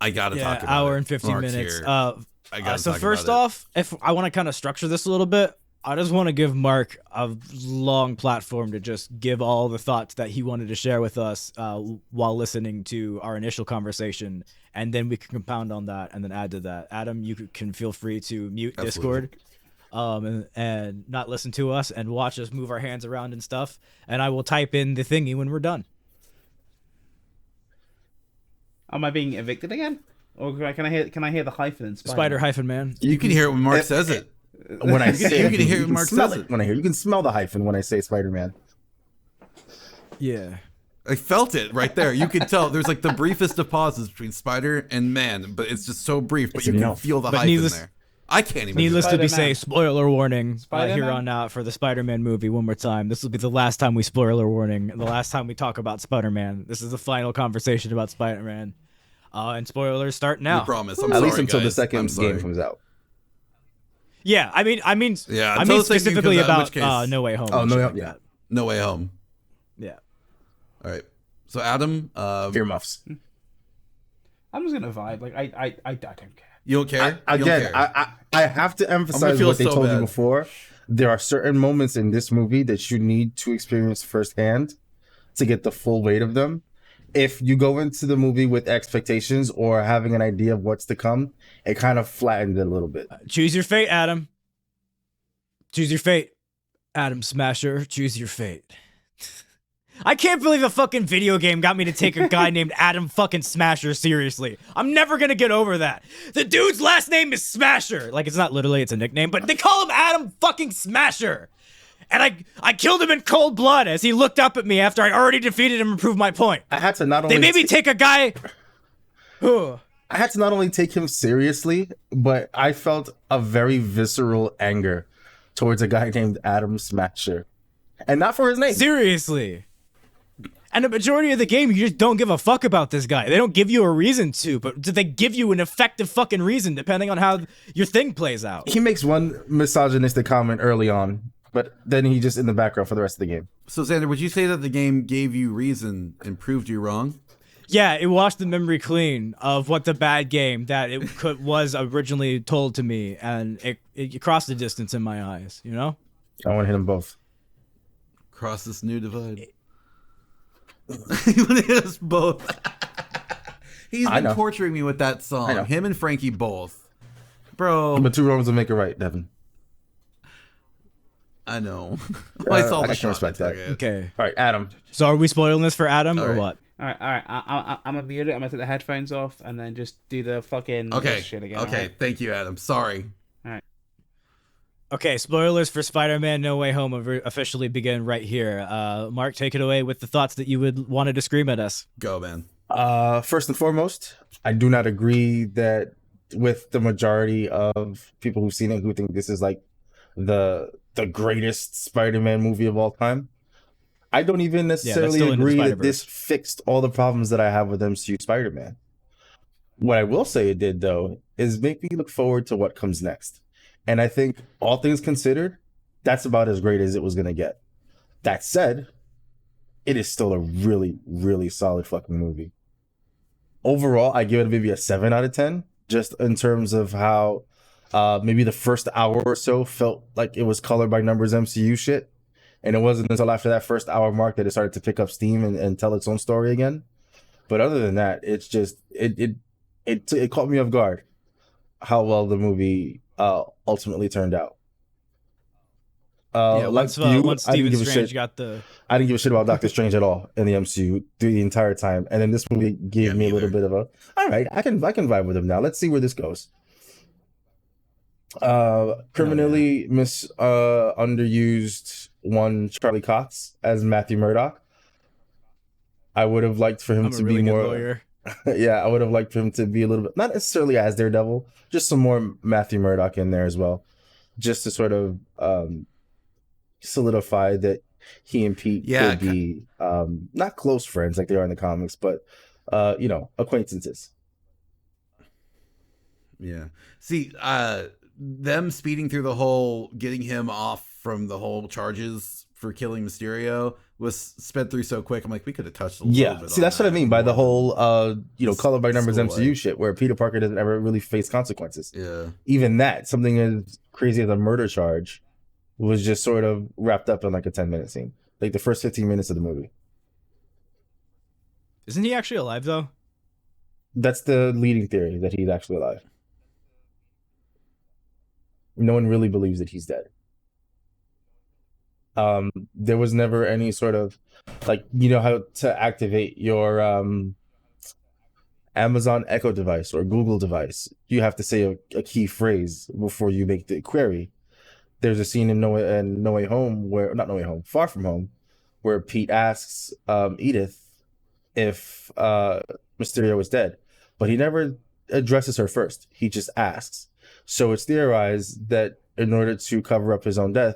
I gotta talk about hour it. and 15 Mark's minutes. here. I gotta So talk first about off, if I want to kind of structure this a little bit, I just want to give Mark a long platform to just give all the thoughts that he wanted to share with us while listening to our initial conversation, and then we can compound on that and then add to that. Adam, you can feel free to mute Absolutely. Discord and not listen to us and watch us move our hands around and stuff, and I will type in the thingy when we're done. Am I being evicted again? Or can I hear the hyphen in Spider hyphen man. You can hear it when Mark says it. When I say you can hear can Mark smell says it. it. When I hear, you can smell the hyphen when I say Spider-Man. Yeah. I felt it right there. You could tell there's like the briefest of pauses between Spider and Man, but it's just so brief, but It's you can enough. feel the But hype in needless- there. I can't even. Needless to be Spider-Man. say, spoiler warning here Spider-Man? on out for the Spider-Man movie one more time. This will be the last time we spoiler warning, the last time we talk about Spider-Man. This is the final conversation about Spider-Man. And spoilers start now. I promise. I'm At sorry, least until the guys. I'm second sorry. game comes out. Yeah, I mean, Yeah, I until mean the second game specifically comes out, in about which case- No Way Home. Oh and no, shit yeah. like that. No Way Home. Yeah. All right. So Adam, Fear muffs. I'm just gonna vibe. Like I don't care. you don't care? You don't Again, care. I have to emphasize feel what they so told bad. you before. There are certain moments in this movie that you need to experience firsthand to get the full weight of them. If you go into the movie with expectations or having an idea of what's to come, it kind of flattened it a little bit. Choose your fate, Adam. Choose your fate. Adam Smasher, choose your fate. I can't believe a fucking video game got me to take a guy named Adam fucking Smasher seriously. I'm never gonna get over that. The dude's last name is Smasher. Like, it's not literally, it's a nickname, but they call him Adam fucking Smasher. And I killed him in cold blood as he looked up at me after I already defeated him and proved my point. I had to not only They made me take a guy... I had to not only take him seriously, but I felt a very visceral anger towards a guy named Adam Smasher. And not for his name. Seriously. And the majority of the game, you just don't give a fuck about this guy. They don't give you a reason to, but do they give you an effective fucking reason depending on how your thing plays out? He makes one misogynistic comment early on, but then he just in the background for the rest of the game. So Xander, would you say that the game gave you reason and proved you wrong? Yeah, it washed the memory clean of what the bad game that was originally told to me, and it crossed the distance in my eyes, you know? I want to hit them both. Cross this new divide. You want to hit us both? He's I been know. torturing me with that I song. know. Him and Frankie both. Bro, But two wrongs will make it right, Devon. I know. I saw I the can shot. respect that. Okay. All right, Adam. So are we spoiling this for Adam or right. what? All right. I'm gonna mute it. I'm gonna take the headphones off and then just do the fucking Okay. shit again. Okay. alright? Thank you, Adam. Sorry. Okay, spoilers for Spider-Man No Way Home officially begin right here. Mark, take it away with the thoughts that you would wanted to scream at us. Go, man. First and foremost, I do not agree that with the majority of people who've seen it who think this is like the greatest Spider-Man movie of all time. I don't even necessarily still into the agree that Spider-Verse. this fixed all the problems that I have with MCU Spider-Man. What I will say it did, though, is make me look forward to what comes next. And I think, all things considered, that's about as great as it was going to get. That said, it is still a really, really solid fucking movie. Overall, I give it maybe a 7 out of 10, just in terms of how maybe the first hour or so felt like it was colored by numbers MCU shit. And it wasn't until after that first hour mark that it started to pick up steam and tell its own story again. But other than that, it's just, it caught me off guard how well the movie ultimately turned out. Once Stephen Strange got the... I didn't give a shit about Doctor Strange at all in the MCU through the entire time, and then this movie gave me a little bit of a, all right, I can vibe with him now. Let's see where this goes. Criminally underused one Charlie Cox as Matthew Murdock. I would have liked for him I'm to a really be good more. lawyer. Yeah, I would have liked for him to be a little bit, not necessarily as Daredevil, just some more Matthew Murdock in there as well, just to sort of solidify that he and Pete could be not close friends like they are in the comics, but acquaintances. Yeah. See, them speeding through the whole, getting him off from the whole charges for killing Mysterio was sped through so quick. I'm like, we could have touched a little bit. See, that's what I mean by the whole, color by numbers school MCU life. shit, where Peter Parker doesn't ever really face consequences. Yeah. Even that, something as crazy as a murder charge, was just sort of wrapped up in like a 10-minute scene, like the first 15 minutes of the movie. Isn't he actually alive though? That's the leading theory, that he's actually alive. No one really believes that he's dead. There was never any sort of, like, you know how to activate your Amazon Echo device or Google device, you have to say a key phrase before you make the query. There's a scene in No Way Home, where, not No Way Home, Far From Home, where Pete asks Edith if Mysterio is dead, but he never addresses her first. He just asks. So it's theorized that in order to cover up his own death,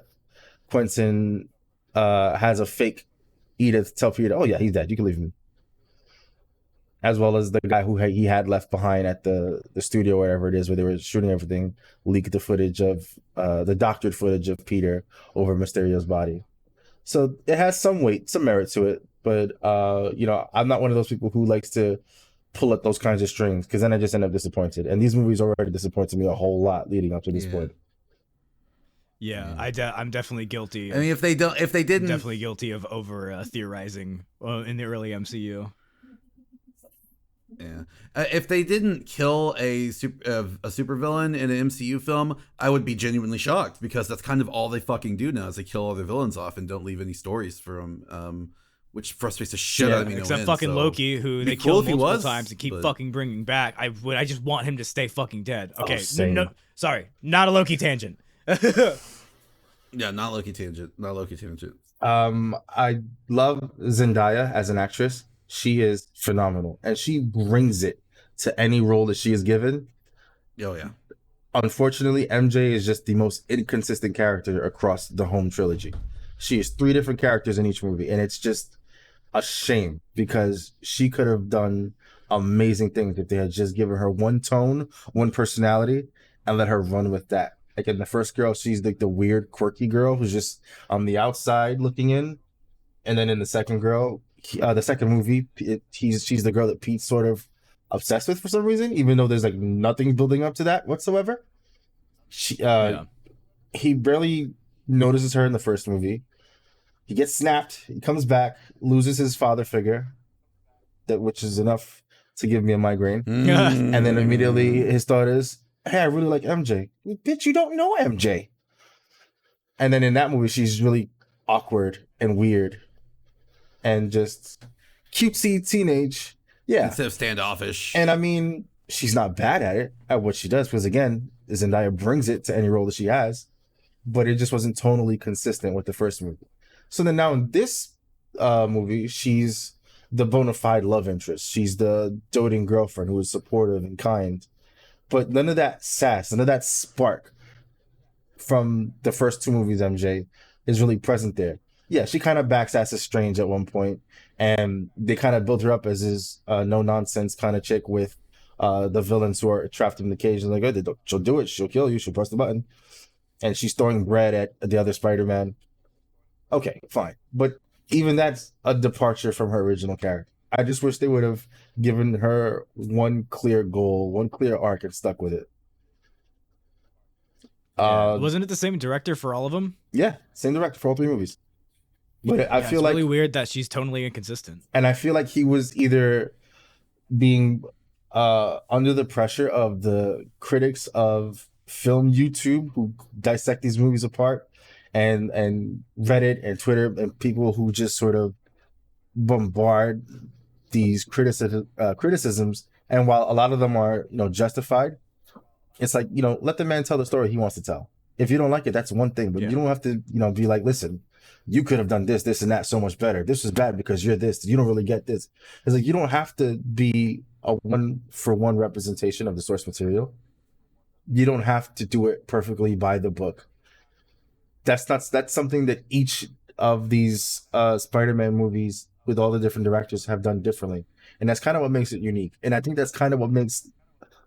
Quentin has a fake Edith tell Peter, "Oh yeah, he's dead. You can leave him." As well as the guy who he had left behind at the studio, wherever it is, where they were shooting everything, leaked the footage of the doctored footage of Peter over Mysterio's body. So it has some weight, some merit to it. But I'm not one of those people who likes to pull at those kinds of strings, because then I just end up disappointed. And these movies already disappointed me a whole lot leading up to this point. Yeah, I'm definitely guilty. I mean, if they didn't, definitely guilty of over theorizing in the early MCU. Yeah, if they didn't kill a supervillain in an MCU film, I would be genuinely shocked, because that's kind of all they fucking do now, is they kill all their villains off and don't leave any stories for them, which frustrates the shit out of me. Except fucking Loki, who they killed multiple times and keep fucking bringing back. I just want him to stay fucking dead. Okay, sorry, not a Loki tangent. Yeah, not Loki tangent. I love Zendaya as an actress. She is phenomenal, and she brings it to any role that she is given. Oh yeah. Unfortunately, MJ is just the most inconsistent character across the home trilogy. She is 3 different characters in each movie, and it's just a shame, because she could have done amazing things if they had just given her one tone, one personality, and let her run with that. Like in the first girl, she's like the weird, quirky girl who's just on the outside looking in. And then in the second girl, the second movie, she's the girl that Pete's sort of obsessed with for some reason, even though there's like nothing building up to that whatsoever. He barely notices her in the first movie. He gets snapped. He comes back, loses his father figure, which is enough to give me a migraine. And then immediately his thought is, "Hey, I really like MJ." Bitch, you don't know MJ. And then in that movie, she's really awkward and weird and just cutesy teenage. Yeah. Instead of standoffish. And I mean, she's not bad at what she does, because again, Zendaya brings it to any role that she has, but it just wasn't tonally consistent with the first movie. So then now in this movie, she's the bona fide love interest. She's the doting girlfriend who is supportive and kind. But none of that sass, none of that spark from the first 2 movies, MJ, is really present there. Yeah, she kind of backsasses Strange at one point, and they kind of build her up as this no-nonsense kind of chick with the villains who are trapped in the cage. And like, oh, she'll do it, she'll kill you, she'll press the button. And she's throwing bread at the other Spider-Man. Okay, fine. But even that's a departure from her original character. I just wish they would have given her one clear goal, one clear arc, and stuck with it. Wasn't it the same director for all of them? Yeah, same director for all 3 movies. But I feel it's like really weird that she's tonally inconsistent. And I feel like he was either being under the pressure of the critics of film YouTube who dissect these movies apart, and Reddit and Twitter and people who just sort of bombard these criticisms. And while a lot of them are justified, it's like, let the man tell the story he wants to tell. If you don't like it, that's one thing, but you don't have to be like, listen, you could have done this and that so much better. This was bad because you're this. You don't really get this. It's like, you don't have to be a 1-for-1 representation of the source material. You don't have to do it perfectly by the book. That's something that each of these Spider-Man movies with all the different directors have done differently. And that's kind of what makes it unique. And I think that's kind of what makes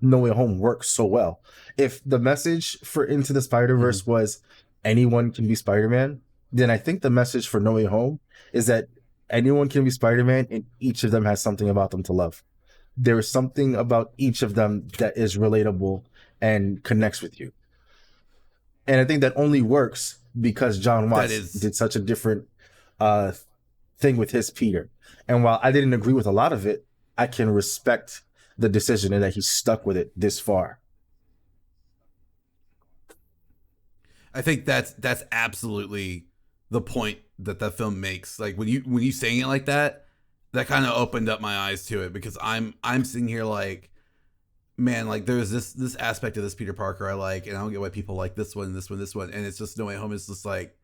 No Way Home works so well. If the message for Into the Spider-Verse was anyone can be Spider-Man, then I think the message for No Way Home is that anyone can be Spider-Man and each of them has something about them to love. There is something about each of them that is relatable and connects with you. And I think that only works because John Watts did such a different thing with his Peter. And while I didn't agree with a lot of it, I can respect the decision and that he stuck with it this far. I think that's absolutely the point that that film makes. Like when you saying it like that, that kind of opened up my eyes to it, because I'm sitting here like, man, like there's this aspect of this Peter Parker I like, and I don't get why people like this one, and it's just No Way Home is just like,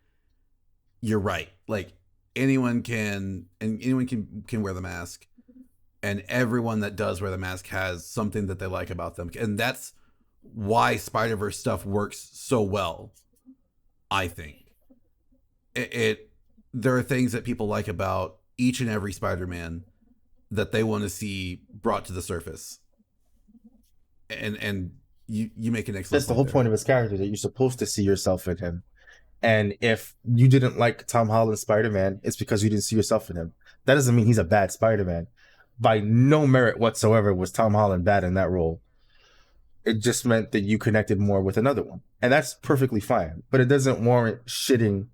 you're right. Like anyone can wear the mask, and everyone that does wear the mask has something that they like about them, and that's why Spider-Verse stuff works so well. I think there are things that people like about each and every Spider-Man that they want to see brought to the surface. And you make an excellent. That's the whole point of his character, that you're supposed to see yourself in him. And if you didn't like Tom Holland's Spider-Man, it's because you didn't see yourself in him. That doesn't mean he's a bad Spider-Man. By no merit whatsoever was Tom Holland bad in that role. It just meant that you connected more with another one. And that's perfectly fine. But it doesn't warrant shitting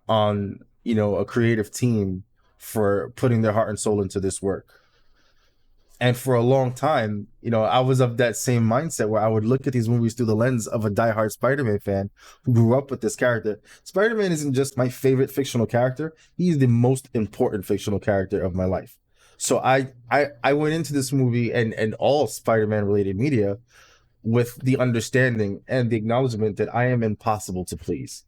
on, a creative team for putting their heart and soul into this work. And for a long time, I was of that same mindset where I would look at these movies through the lens of a diehard Spider-Man fan who grew up with this character. Spider-Man isn't just my favorite fictional character. He's the most important fictional character of my life. So I went into this movie and all Spider-Man related media with the understanding and the acknowledgement that I am impossible to please.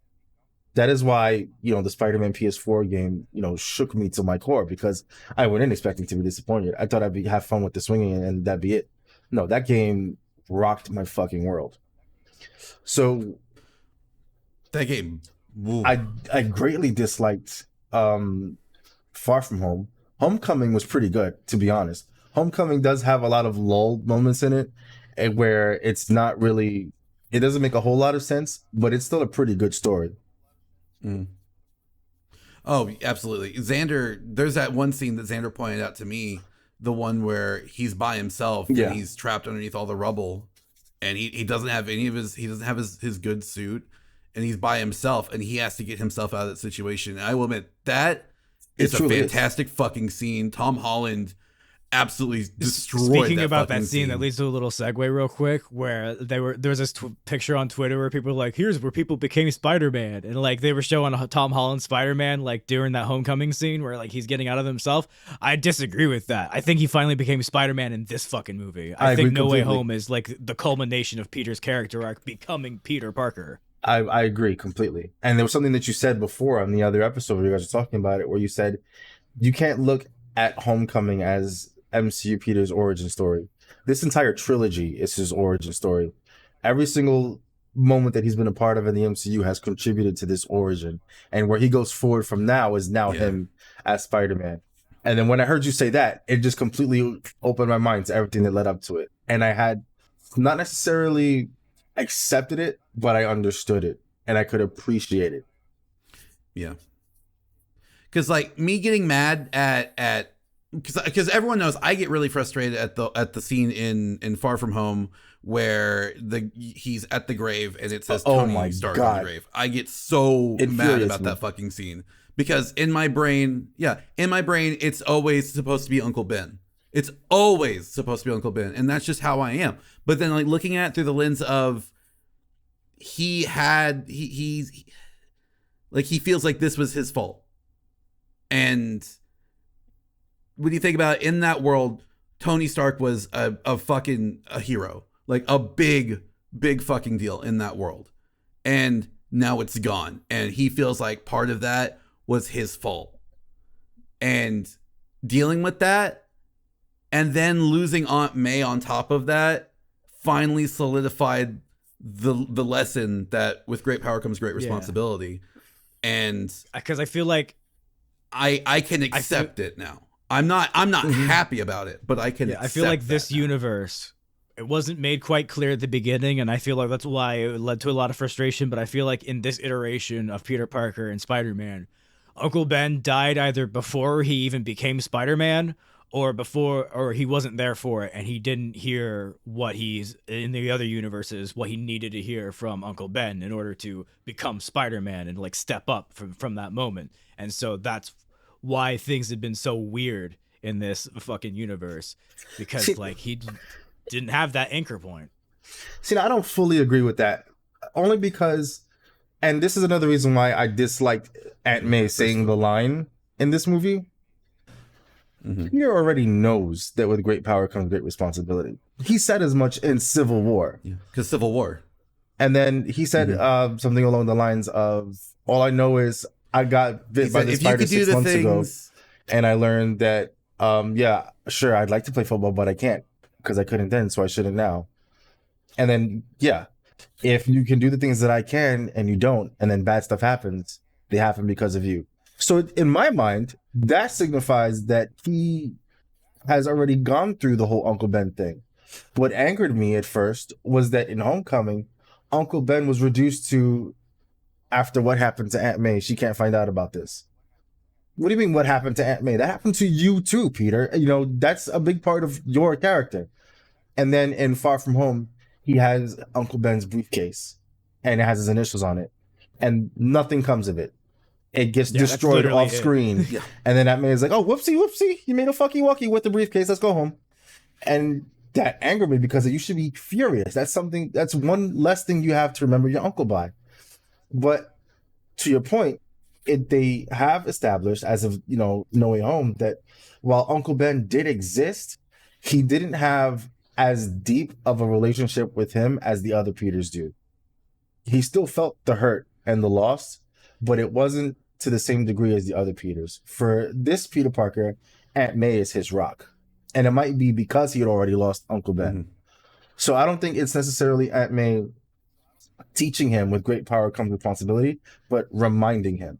That is why, the Spider-Man PS4 game, shook me to my core, because I went in expecting to be disappointed. I thought I'd have fun with the swinging and that'd be it. No, that game rocked my fucking world. So that game, I greatly disliked Far From Home. Homecoming was pretty good, to be honest. Homecoming does have a lot of lull moments in it, and where it doesn't make a whole lot of sense, but it's still a pretty good story. Mm. Oh, absolutely. Xander, there's that one scene that Xander pointed out to me, the one where he's by himself and he's trapped underneath all the rubble, and he doesn't have his good suit, and he's by himself, and he has to get himself out of that situation. And I will admit, that is a fantastic fucking scene. Tom Holland absolutely destroyed. Speaking about that scene, that leads to a little segue real quick, where there was this picture on Twitter where people were like, here's where people became Spider-Man, and like they were showing Tom Holland Spider-Man like during that Homecoming scene where like he's getting out of himself. I disagree with that. I think he finally became Spider-Man in this fucking movie. I think No Way Home is like the culmination of Peter's character arc becoming Peter Parker. I agree completely. And there was something that you said before on the other episode where you guys were talking about it, where you said you can't look at Homecoming as MCU Peter's origin story. This entire trilogy is his origin story. Every single moment that he's been a part of in the MCU has contributed to this origin. And where he goes forward from now is him as Spider-Man. And then when I heard you say that, it just completely opened my mind to everything that led up to it. And I had not necessarily accepted it, but I understood it and I could appreciate it. Yeah. Because like me getting mad at because everyone knows I get really frustrated at the scene in Far From Home where he's at the grave and it says Tony Stark on the grave. I get so mad about that fucking scene, because in my brain, it's always supposed to be Uncle Ben. It's always supposed to be Uncle Ben, and that's just how I am. But then like looking at it through the lens of he feels like this was his fault. And when you think about it, in that world, Tony Stark was a fucking hero, like a big fucking deal in that world. And now it's gone. And he feels like part of that was his fault. And dealing with that and then losing Aunt May on top of that finally solidified the lesson that with great power comes great responsibility. And because I feel like I can accept it now. I'm not happy about it, but I can. I feel like this universe it wasn't made quite clear at the beginning, and I feel like that's why it led to a lot of frustration. But I feel like in this iteration of Peter Parker and Spider-Man, Uncle Ben died either before he even became Spider-Man, or he wasn't there for it, and he didn't hear what he's in the other universes, what he needed to hear from Uncle Ben in order to become Spider-Man and like step up from that moment. And so that's why things had been so weird in this fucking universe, because like he didn't have that anchor point. See, now, I don't fully agree with that, only because, and this is another reason why I disliked Aunt May saying the line in this movie. Peter already knows that with great power comes great responsibility. He said as much in Civil War. Because Civil War. And then he said something along the lines of, all I know is I got bit by the spider 6 months ago, and I learned that, yeah, sure, I'd like to play football, but I can't because I couldn't then, so I shouldn't now. And then, yeah, if you can do the things that I can and you don't, and then bad stuff happens, they happen because of you. So in my mind, that signifies that he has already gone through the whole Uncle Ben thing. What angered me at first was that in Homecoming, Uncle Ben was reduced to, after what happened to Aunt May, she can't find out about this. What do you mean what happened to Aunt May? That happened to you too, Peter. You know, that's a big part of your character. And then in Far From Home, he has Uncle Ben's briefcase and it has his initials on it. And nothing comes of it. It gets destroyed off screen. And then Aunt May is like, oh, whoopsie, you made a fucky wucky with the briefcase. Let's go home. And that angered me because you should be furious. That's one less thing you have to remember your uncle by. But to your point, they have established as of, No Way Home that while Uncle Ben did exist, he didn't have as deep of a relationship with him as the other Peters do. He still felt the hurt and the loss, but it wasn't to the same degree as the other Peters. For this Peter Parker, Aunt May is his rock. And it might be because he had already lost Uncle Ben. So I don't think it's necessarily Aunt May teaching him with great power comes responsibility, but reminding him.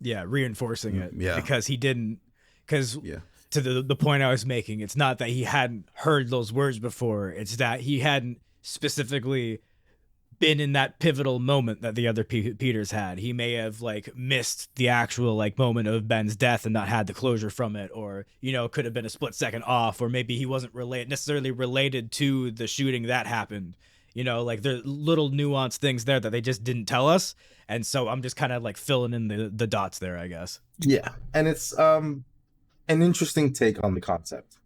Yeah, reinforcing it. Yeah. Because he didn't, to the point I was making, it's not that he hadn't heard those words before, it's that he hadn't specifically been in that pivotal moment that the other Peters had. He may have like missed the actual like moment of Ben's death and not had the closure from it, or could have been a split second off, or maybe he wasn't necessarily related to the shooting that happened. Like there's little nuanced things there that they just didn't tell us, and so I'm just kind of like filling in the dots there, I guess. Yeah, and it's an interesting take on the concept.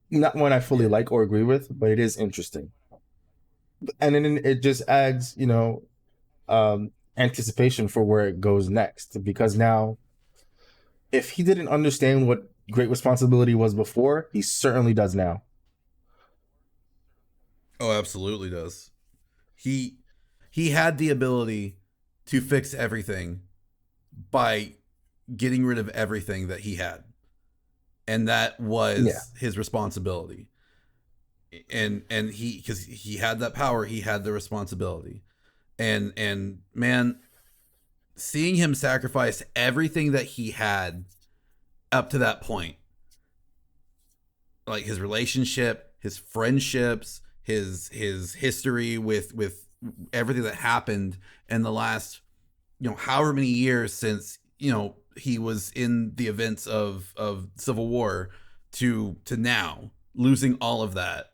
Not one I fully like or agree with, but it is interesting. And then it just adds, anticipation for where it goes next. Because now, if he didn't understand what great responsibility was before, he certainly does now. Oh, absolutely does. He had the ability to fix everything by getting rid of everything that he had. And that was his responsibility. And because he had that power, he had the responsibility. And man, seeing him sacrifice everything that he had up to that point, like his relationship, his friendships, his history with everything that happened in the last however many years since he was in the events of Civil War to now, losing all of that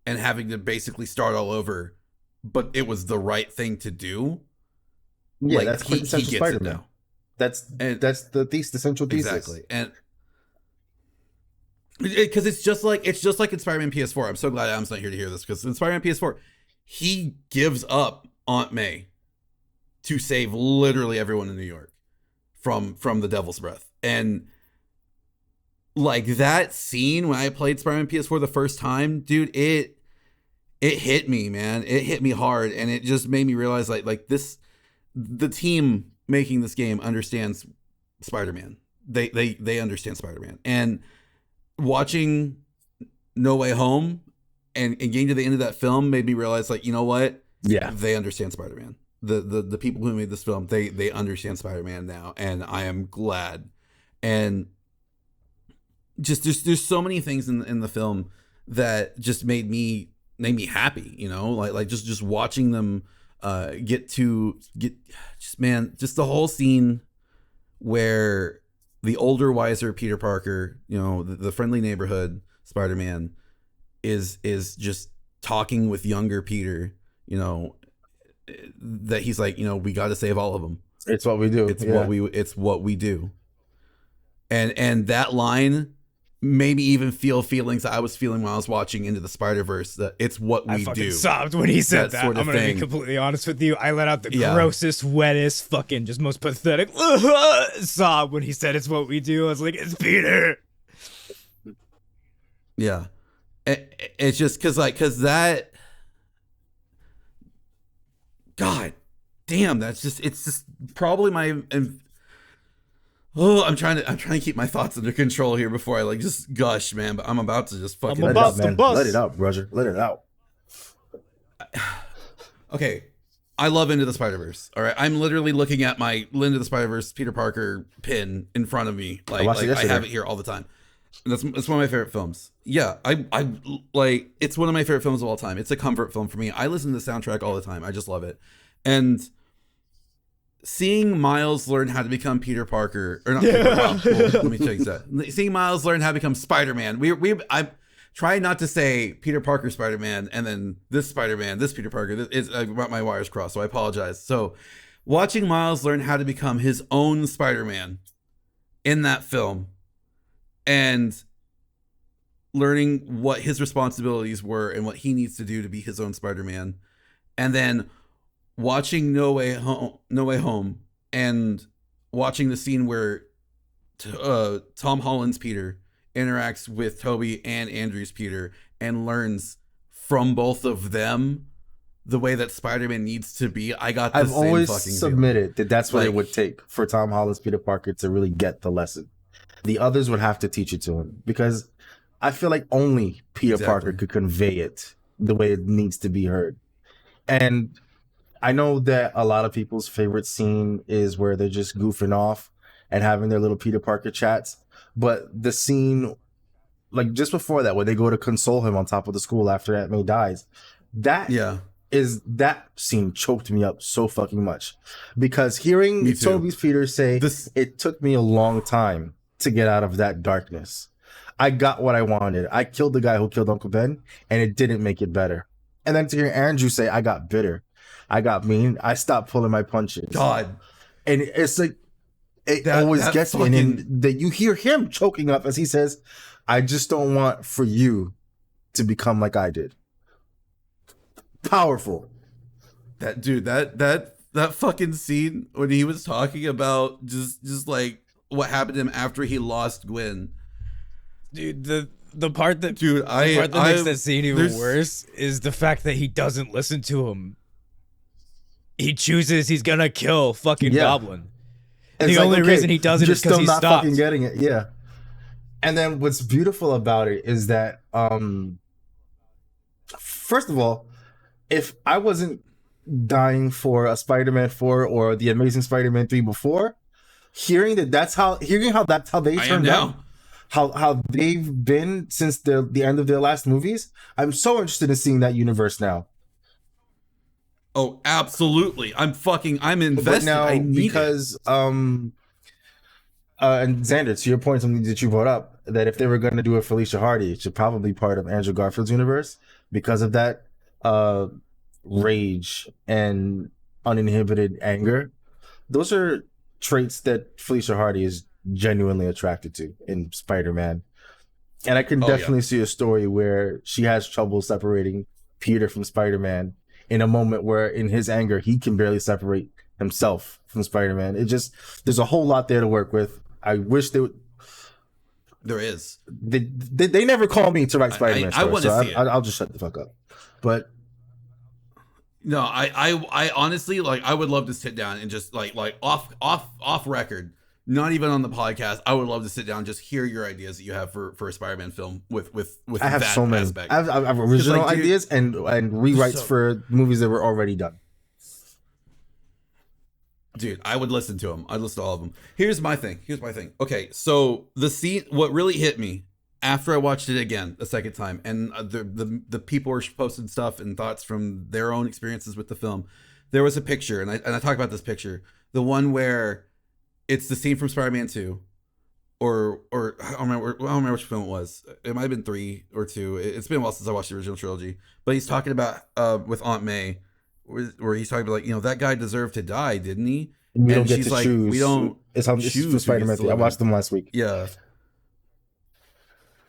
and having to basically start all over, but it was the right thing to do. Yeah, like, that's he quintessential gets Spider-Man. it now. That's the essential thesis. Exactly. And because it's just like in Spider-Man PS4. I'm so glad Adam's not here to hear this, because in Spider-Man PS4, he gives up Aunt May to save literally everyone in New York from the Devil's Breath. And like that scene when I played Spider-Man PS4 the first time, dude, it hit me, man. It hit me hard, and it just made me realize like this, the team making this game understands Spider-Man. They understand Spider-Man. And watching No Way Home and getting to the end of that film made me realize, like, you know what? Yeah, they understand Spider-Man. The people who made this film, they understand Spider-Man now, and I am glad. And just there's so many things in the film that just made me happy, you know, like just watching them get just the whole scene where the older, wiser Peter Parker, you know, the friendly neighborhood Spider-Man is just talking with younger Peter, you know, that he's like, you know, we got to save all of them. It's what we do. It's what we do. And that line made me even feel feelings that I was feeling when I was watching Into the Spider-Verse, that it's what we I fucking do. sobbed when he said that. Sort of I'm gonna thing. be completely honest with you. I let out the Yeah. grossest, wettest, fucking just most pathetic sob when he said it's what we do. I was like, it's Peter. Yeah. It's just because that, God damn, it's just probably my, I'm trying to keep my thoughts under control here before I like just gush, man, but I'm about to just fucking Let it out, man. Let it out, Roger. Let it out. Okay, I love Into the Spider-Verse. All right, I'm literally looking at my Into the Spider-Verse Peter Parker pin in front of me. Like watched it I yesterday. have it here all the time. And it's one of my favorite films. Yeah, I like, it's one of my favorite films of all time. It's a comfort film for me. I listen to the soundtrack all the time. I just love it. And seeing Miles learn how to become Peter Parker, or not Peter, well, let me change that. Seeing Miles learn how to become Spider-Man. I try not to say Peter Parker Spider-Man and then this Spider-Man, this Peter Parker. This is, I got my wires crossed, so I apologize. So watching Miles learn how to become his own Spider-Man in that film and learning what his responsibilities were and what he needs to do to be his own Spider-Man, and then watching No Way Home, and watching the scene where Tom Holland's Peter interacts with Toby and Andrew's Peter and learns from both of them the way that Spider-Man needs to be. I've always submitted that that's what it would take for Tom Holland's Peter Parker to really get the lesson. The others would have to teach it to him, because I feel like only Peter Parker could convey it the way it needs to be heard. And I know that a lot of people's favorite scene is where they're just goofing off and having their little Peter Parker chats. But the scene, like just before that, where they go to console him on top of the school after Aunt May dies, that scene choked me up so fucking much. Because hearing Toby's Peter say, it took me a long time to get out of that darkness. I got what I wanted. I killed the guy who killed Uncle Ben, and it didn't make it better. And then to hear Andrew say, I got bitter, I got mean, I stopped pulling my punches. God. And it's like, it always gets me. And that you hear him choking up as he says, I just don't want for you to become like I did. Powerful. That dude, that fucking scene when he was talking about just like what happened to him after he lost Gwen. Dude, the part that makes that scene even worse is the fact that he doesn't listen to him. He chooses he's gonna kill fucking Goblin. And the only reason he does it is because he's not fucking getting it. Yeah. And then what's beautiful about it is that, first of all, if I wasn't dying for a Spider-Man 4 or the Amazing Spider-Man 3 before, hearing that's how they turned out, how they've been since the end of their last movies, I'm so interested in seeing that universe now. Oh, absolutely. I'm invested. But now, I need because and Xander, to your point, something that you brought up, that if they were going to do a Felicia Hardy, it should probably be part of Andrew Garfield's universe because of that rage and uninhibited anger. Those are traits that Felicia Hardy is genuinely attracted to in Spider-Man. And I can definitely see a story where she has trouble separating Peter from Spider-Man in a moment where in his anger, he can barely separate himself from Spider-Man. There's a whole lot there to work with. I wish they would. There is. They never call me to write Spider-Man I stories, so I'll just shut the fuck up. But no, I honestly, like, I would love to sit down and just like off record, not even on the podcast. I would love to sit down and just hear your ideas that you have for a Spider-Man film with I have that so many. aspect. I have original ideas and rewrites for movies that were already done. Dude, I would listen to them. I'd listen to all of them. Here's my thing. Okay, so the scene, what really hit me after I watched it again a second time, and the people were posting stuff and thoughts from their own experiences with the film, there was a picture, and I talk about this picture, the one where it's the scene from Spider-Man 2, or I don't remember which film it was. It might have been 3 or 2. It's been a while since I watched the original trilogy, but he's talking about with Aunt May, where he's talking about, like, you know, that guy deserved to die, didn't he? We don't And get she's to like, choose. we don't. It's for Spider-Man 3. I watched them last week. Yeah.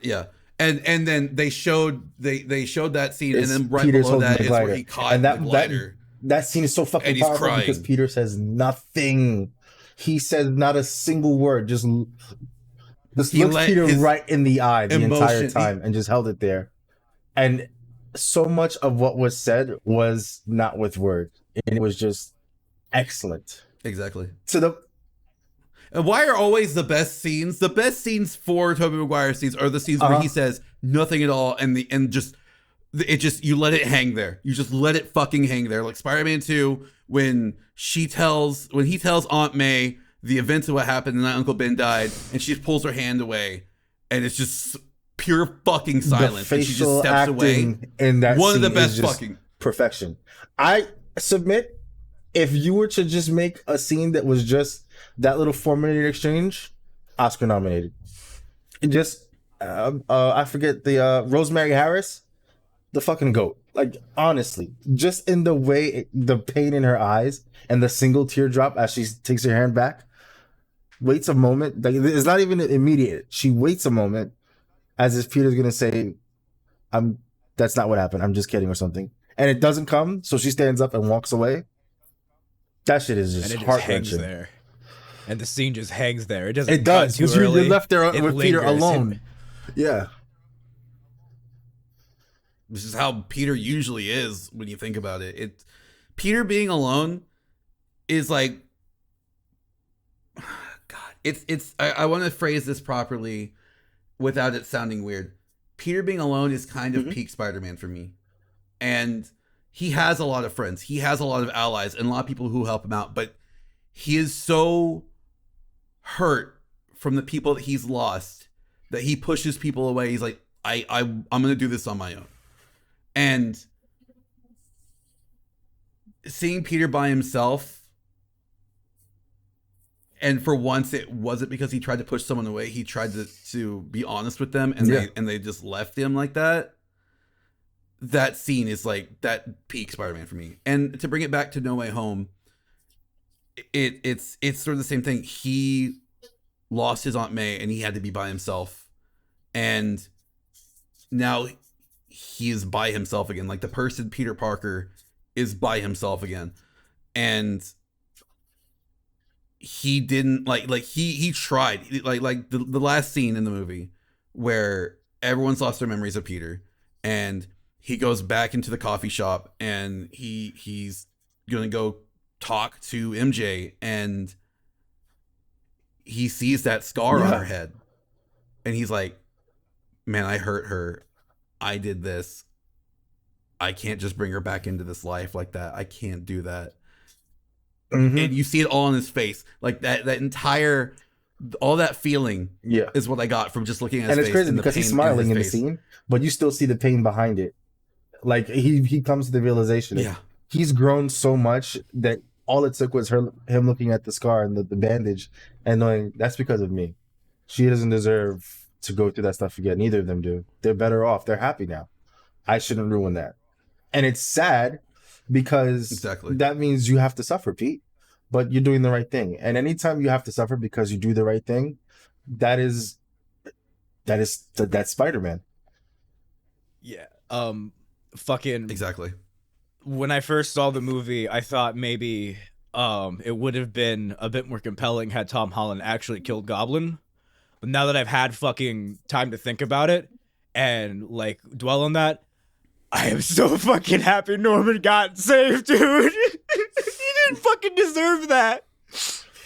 Yeah. And then they showed that scene, It's and then right Peter's below holding that the is where glider. he caught And the glider. that scene is so fucking And he's powerful crying. because Peter says nothing. He says not a single word. Just looks Peter right in the eye the entire time and just held it there. And so much of what was said was not with words. And it was just excellent. Exactly. So And why are always the best scenes? The best scenes for Tobey Maguire scenes are the scenes where he says nothing at all, and you let it hang there. You just let it fucking hang there. Like Spider-Man 2, when he tells Aunt May the events of what happened and that Uncle Ben died, and she just pulls her hand away, and it's just pure fucking silence. the And she just facial steps away. acting in that One of the scene best is just fucking perfection. I submit, if you were to just make a scene that was just that little 4-minute exchange, Oscar nominated. And just I forget the Rosemary Harris, the fucking GOAT. Like, honestly, just in the way, the pain in her eyes and the single teardrop as she takes her hand back, waits a moment. Like, it's not even immediate. She waits a moment as if Peter's gonna say, that's not what happened. I'm just kidding or something. And it doesn't come, so she stands up and walks away. That shit is just heart-wrenching. There. And the scene just hangs there. It doesn't. It does, because you're left there with Peter alone. Yeah. This is how Peter usually is when you think about it. Peter being alone is like, God, I want to phrase this properly without it sounding weird. Peter being alone is kind of peak Spider-Man for me. And he has a lot of friends. He has a lot of allies and a lot of people who help him out, but he is so hurt from the people that he's lost that he pushes people away. He's like, I'm going to do this on my own. And seeing Peter by himself, and for once it wasn't because he tried to push someone away. He tried to be honest with them, and they just left him like that. That scene is like that peak Spider-Man for me. And to bring it back to No Way Home, it's sort of the same thing. He lost his Aunt May and he had to be by himself, and now he is by himself again. Like, the person Peter Parker is by himself again, and he didn't he tried like the last scene in the movie where everyone's lost their memories of Peter, and he goes back into the coffee shop and he's gonna go talk to MJ, and he sees that scar on her head, and he's like, man, I hurt her. I did this. I can't just bring her back into this life like that. I can't do that. And you see it all in his face. Like that entire, all that feeling is what I got from just looking at his face. And it's crazy because he's smiling in the scene, but you still see the pain behind it. Like, he comes to the realization. Yeah. He's grown so much that all it took was him looking at the scar and the bandage and knowing that's because of me. She doesn't deserve to go through that stuff again. Neither of them do. They're better off. They're happy now. I shouldn't ruin that. And it's sad because that means you have to suffer, Pete. But you're doing the right thing. And anytime you have to suffer because you do the right thing, that's Spider-Man. Yeah. Fucking exactly. When I first saw the movie, I thought maybe it would have been a bit more compelling had Tom Holland actually killed Goblin. But now that I've had fucking time to think about it and like dwell on that, I am so fucking happy Norman got saved, dude. He didn't fucking deserve that.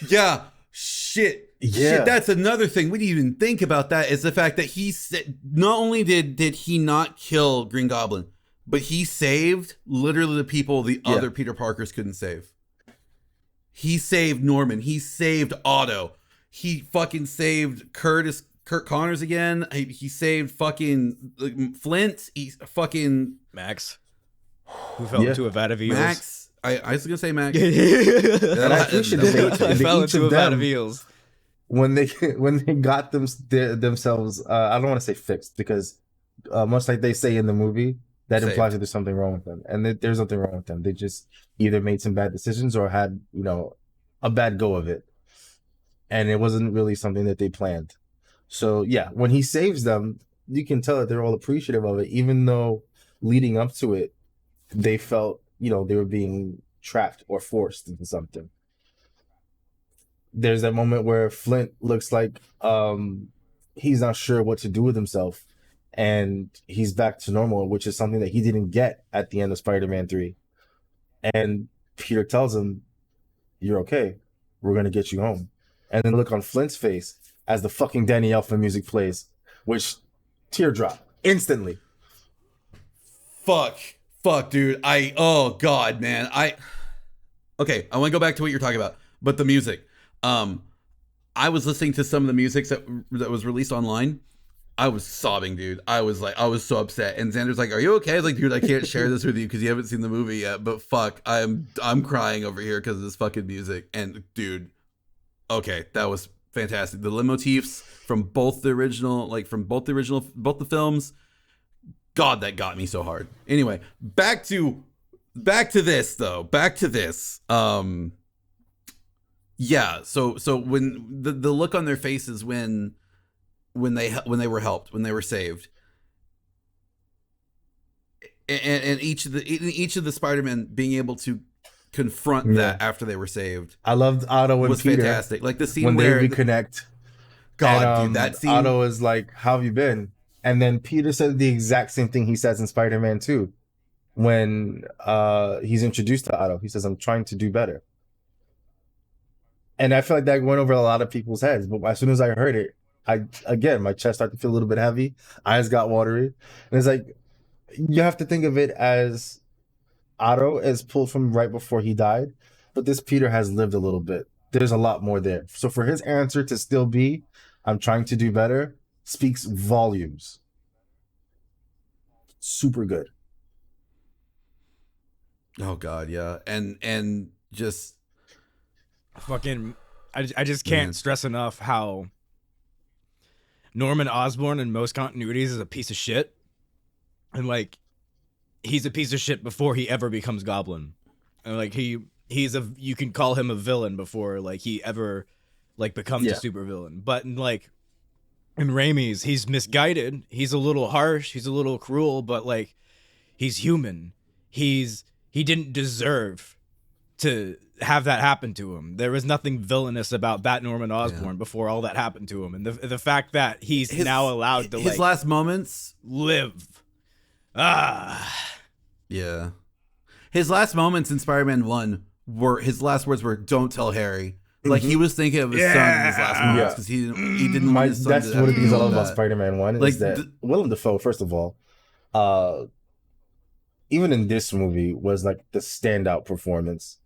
Yeah. Shit. That's another thing we didn't even think about. That is the fact that he said not only did he not kill Green Goblin, but he saved literally the people the other Peter Parkers couldn't save. He saved Norman. He saved Otto. He fucking saved Curtis Kurt Connors again. He saved fucking Flint. He fucking Max, who fell into a vat of eels. Max. I was gonna say Max. And I appreciate I fell into a vat of eels. When they got themselves, I don't want to say fixed, because much like they say in the movie, that implies that there's something wrong with them, and there's nothing wrong with them. They just either made some bad decisions or had a bad go of it, and it wasn't really something that they planned. So yeah, when he saves them, you can tell that they're all appreciative of it, even though leading up to it, they felt they were being trapped or forced into something. There's that moment where Flint looks like he's not sure what to do with himself, and he's back to normal, which is something that he didn't get at the end of Spider-Man 3. And Peter tells him, "You're okay. We're gonna get you home." And then look on Flint's face as the fucking Danny Elfman music plays, which teardrop instantly. Fuck, dude. Oh god, man. Okay, I want to go back to what you're talking about, but the music. I was listening to some of the music that was released online. I was sobbing, dude. I was so upset. And Xander's like, "Are you okay?" I was like, "Dude, I can't share this with you because you haven't seen the movie yet. But fuck, I'm crying over here because of this fucking music." And dude, okay, that was fantastic. The leitmotifs from both the films. God, that got me so hard. Anyway, back to this though. Yeah. So when the look on their faces when they were helped, when they were saved, and each of the Spider-Men being able to confront that after they were saved. I loved Otto and was Peter. Fantastic. Like the scene when where they reconnect. God, dude, that scene. Otto is like, "How have you been?" And then Peter said the exact same thing he says in Spider-Man 2 when he's introduced to Otto. He says, "I'm trying to do better." And I feel like that went over a lot of people's heads. But as soon as I heard it, my chest started to feel a little bit heavy. Eyes got watery. And it's like, you have to think of it as Otto is pulled from right before he died. But this Peter has lived a little bit. There's a lot more there. So for his answer to still be, "I'm trying to do better," speaks volumes. Super good. Oh God, yeah. And just fucking I just can't stress enough how Norman Osborn in most continuities is a piece of shit. And like he's a piece of shit before he ever becomes Goblin. And like you can call him a villain before like he ever like becomes a supervillain. But in Raimi's, he's misguided. He's a little harsh. He's a little cruel, but like he's human. He didn't deserve to have that happen to him. There was nothing villainous about that Norman Osborn before all that happened to him. And the fact that he's now allowed to his last moments live. Yeah. His last moments in Spider-Man 1 his last words were, "Don't tell Harry." Like he was thinking of his son in his last moments because he didn't want his son That's to what it is all that. about Spider-Man 1 Like is that Willem Dafoe, first of all, even in this movie, was like the standout performance.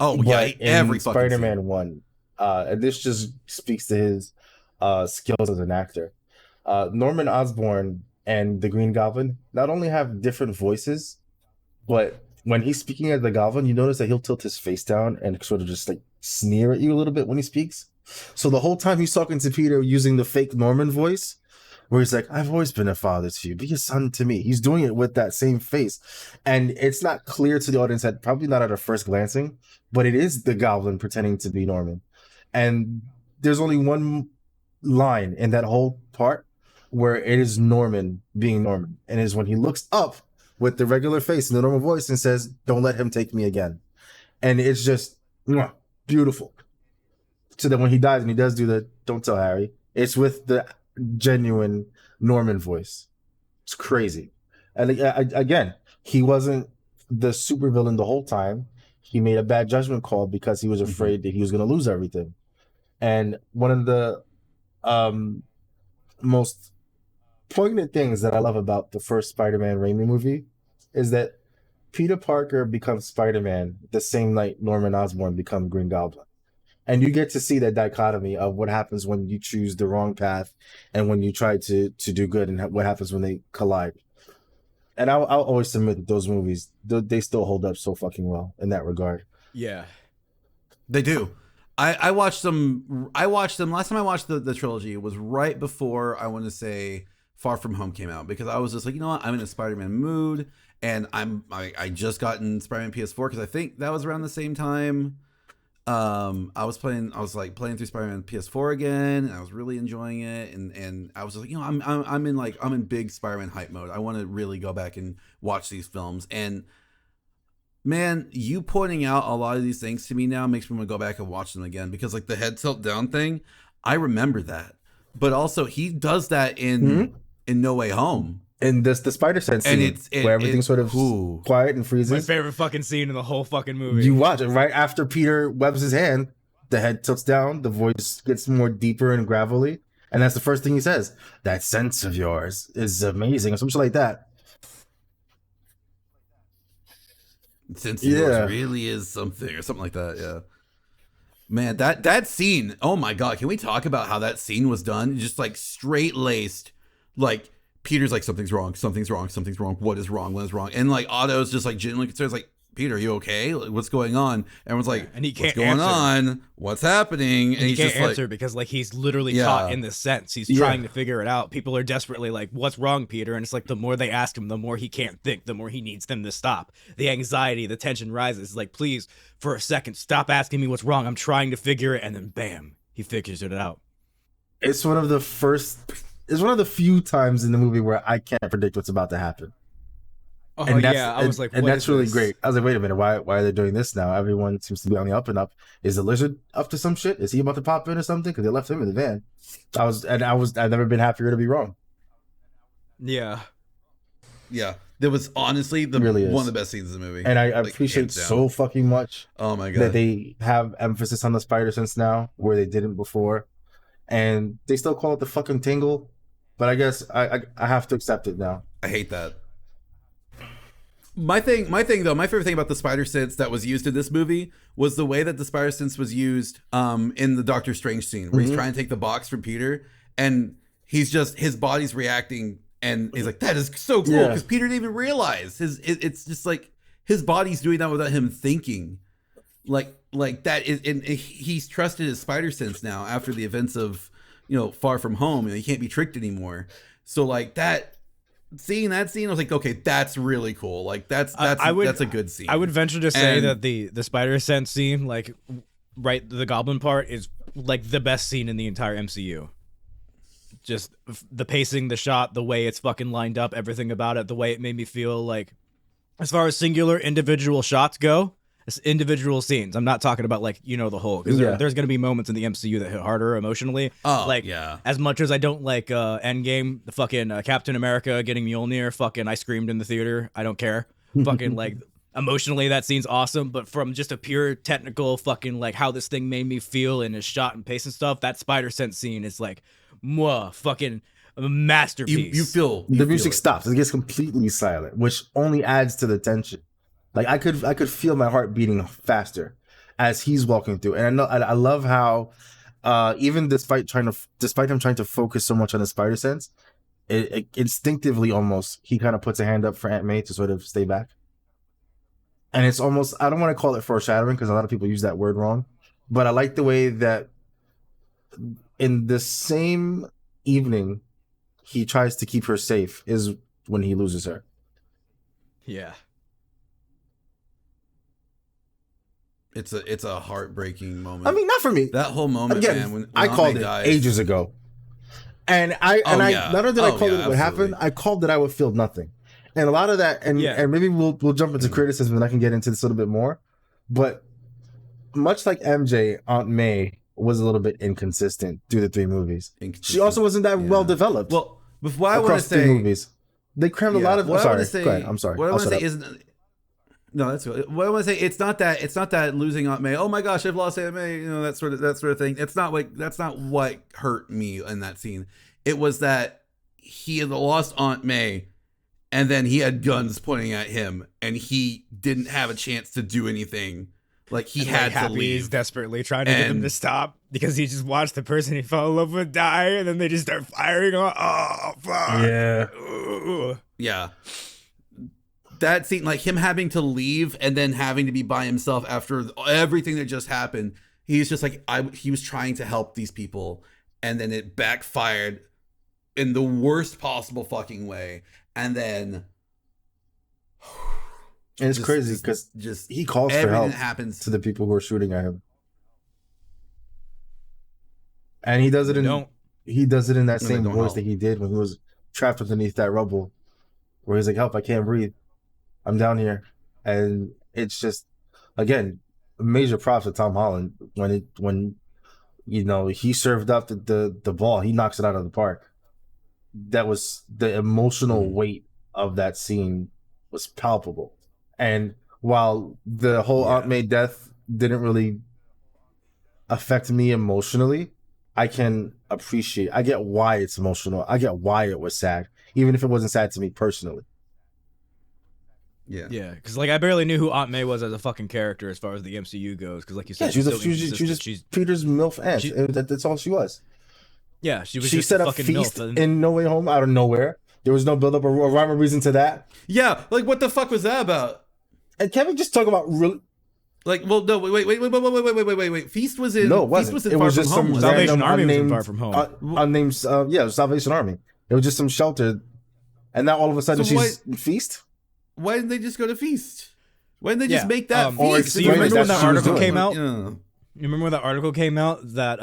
Oh but yeah, in every Spider-Man 1, and this just speaks to his skills as an actor. Norman Osborn and the Green Goblin not only have different voices, but when he's speaking as the Goblin, you notice that he'll tilt his face down and sort of just like sneer at you a little bit when he speaks. So the whole time he's talking to Peter using the fake Norman voice, where he's like, "I've always been a father to you, be a son to me." He's doing it with that same face. And it's not clear to the audience, that probably not at a first glancing, but it is the Goblin pretending to be Norman. And there's only one line in that whole part where it is Norman being Norman. And it is when he looks up with the regular face and the normal voice and says, "Don't let him take me again." And it's just beautiful. So that when he dies and he does do the "Don't tell Harry," it's with the genuine Norman voice. It's crazy. And again, he wasn't the supervillain the whole time. He made a bad judgment call because he was afraid that he was going to lose everything. And one of the most poignant things that I love about the first Spider-Man Raimi movie is that Peter Parker becomes Spider-Man the same night Norman Osborn becomes Green Goblin. And you get to see that dichotomy of what happens when you choose the wrong path and when you try to do good, and what happens when they collide. And I'll always submit that those movies, they still hold up so fucking well in that regard. Yeah. They do. I watched them. Last time I watched the trilogy was right before, I want to say, Far From Home came out, because I was just like, you know what, I'm in a Spider-Man mood, and I just gotten Spider-Man PS4 because I think that was around the same time. I was playing through Spider-Man PS4 again, and I was really enjoying it, and I was just like, you know, I'm in big Spider-Man hype mode. I want to really go back and watch these films. And man, you pointing out a lot of these things to me now makes me want to go back and watch them again, because like the head tilt down thing, I remember that, but also he does that in No Way Home. And the spider sense scene, where everything's sort of quiet and freezes. My favorite fucking scene in the whole fucking movie. You watch it right after Peter webs his hand, the head tilts down, the voice gets more deeper and gravelly, and that's the first thing he says. That sense of yours is amazing, or something like that. Sense of yours really is something, or something like that. Yeah, man, that scene. Oh my god, can we talk about how that scene was done? Just like straight laced, like. Peter's like, something's wrong. What is wrong? And like Otto's just like genuinely concerned, like, Peter, are you okay? Like, what's going on? Everyone's like, and he can't what's going answer. on? What's happening? And he he's can't just answer like, because like he's literally caught in this sense. He's trying to figure it out. People are desperately like, what's wrong, Peter? And it's like the more they ask him, the more he can't think, the more he needs them to stop. The anxiety, the tension rises. It's like, please, for a second, stop asking me what's wrong. I'm trying to figure it. And then bam, he figures it out. It's one of the few times in the movie where I can't predict what's about to happen. Oh, and yeah. I was like, and what that's is really this? great. I was like, wait a minute, why are they doing this now? Everyone seems to be on the up and up. Is the lizard up to some shit? Is he about to pop in or something? Because they left him in the van. I've never been happier to be wrong. Yeah. yeah. There was honestly one of the best scenes in the movie. And I Like, appreciate hands down. so fucking much Oh my god. that they have emphasis on the spider sense now, where they didn't before. And they still call it the fucking tingle. But I guess I have to accept it now. I hate that. My favorite thing about the spider sense that was used in this movie was the way that the spider sense was used in the Doctor Strange scene, where he's trying to take the box from Peter, and his body's reacting, and he's like, that is so cool, because Peter didn't even realize it's just like his body's doing that without him thinking. Like that is, and he's trusted his spider sense now after the events of, Far From Home. He can't be tricked anymore. So like seeing that scene, I was like, okay, that's really cool. Like that's a good scene. I would venture to say that the spider sense scene, like right, the goblin part is like the best scene in the entire MCU. Just the pacing, the shot, the way it's fucking lined up, everything about it, the way it made me feel like, as far as singular individual shots go, it's individual scenes. I'm not talking about like, the whole, because there's going to be moments in the MCU that hit harder emotionally. Oh, like, yeah. As much as I don't like Endgame, the fucking Captain America getting Mjolnir, fucking I screamed in the theater. I don't care. Fucking like emotionally that scene's awesome, but from just a pure technical fucking like how this thing made me feel and is shot and pace and stuff, that spider sense scene is like, fucking a masterpiece. You feel the music stops. It gets completely silent, which only adds to the tension. Like I could feel my heart beating faster as he's walking through, and I love how even despite him trying to focus so much on the spider sense, it instinctively almost he kind of puts a hand up for Aunt May to sort of stay back, and it's almost, I don't want to call it foreshadowing because a lot of people use that word wrong, but I like the way that in the same evening he tries to keep her safe is when he loses her. Yeah. It's a heartbreaking moment. I mean, not for me. That whole moment, again, man. When I Aunt called May it dies. ages ago, and I not only did I call it what happened, I called that I would feel nothing, and a lot of that, and maybe we'll jump into criticism and I can get into this a little bit more, but much like MJ, Aunt May was a little bit inconsistent through the three movies. She also wasn't that well developed. Well, before I want to across say, three movies, they crammed a lot of. What Sorry, I want to say, go ahead. I'm sorry. What I want to say isn't. No, that's good. What I want to say, it's not that losing Aunt May. Oh my gosh, I've lost Aunt May. That sort of thing. It's not like, that's not what hurt me in that scene. It was that he had lost Aunt May, and then he had guns pointing at him, and he didn't have a chance to do anything. Like he And, had like, to Happy leave. is desperately trying to get them to stop because he just watched the person he fell in love with die, and then they just start firing on. Oh fuck! Yeah. Ooh. Yeah. That scene, like him having to leave and then having to be by himself after everything that just happened. He's just like, he was trying to help these people, and then it backfired in the worst possible fucking way. And then, And it's crazy because just he calls for everything help that happens to the people who are shooting at him, and he does it in that they same don't voice help. that he did when he was trapped underneath that rubble, where he's like, "Help! I can't breathe. I'm down here," and it's just, again, major props to Tom Holland when he served up the ball, he knocks it out of the park. That was the emotional weight of that scene was palpable. And while the whole Aunt May death didn't really affect me emotionally, I can appreciate. I get why it's emotional. I get why it was sad, even if it wasn't sad to me personally. Yeah, because like I barely knew who Aunt May was as a fucking character as far as the MCU goes. Because like you said, Yeah, she was just Peter's MILF aunt. That's all she was. Yeah, she was. She just set a a fucking feast MILF, in No Way Home out of nowhere. There was no build up or rhyme or reason to that. Yeah, like what the fuck was that about? And can we just talk about really? Like, well, no, wait. Feast was in. No, it Feast wasn't. was in It Far was From just Home. some wasn't it? Salvation random Army was in unnamed, Far From Home. Unnamed, yeah, it was Salvation Army. It was just some shelter, and now all of a sudden So she's in Feast. Why didn't they just go to Feast? Why didn't they just Yeah, make that or Feast? So you remember when that article came out? Yeah. You remember when that article came out that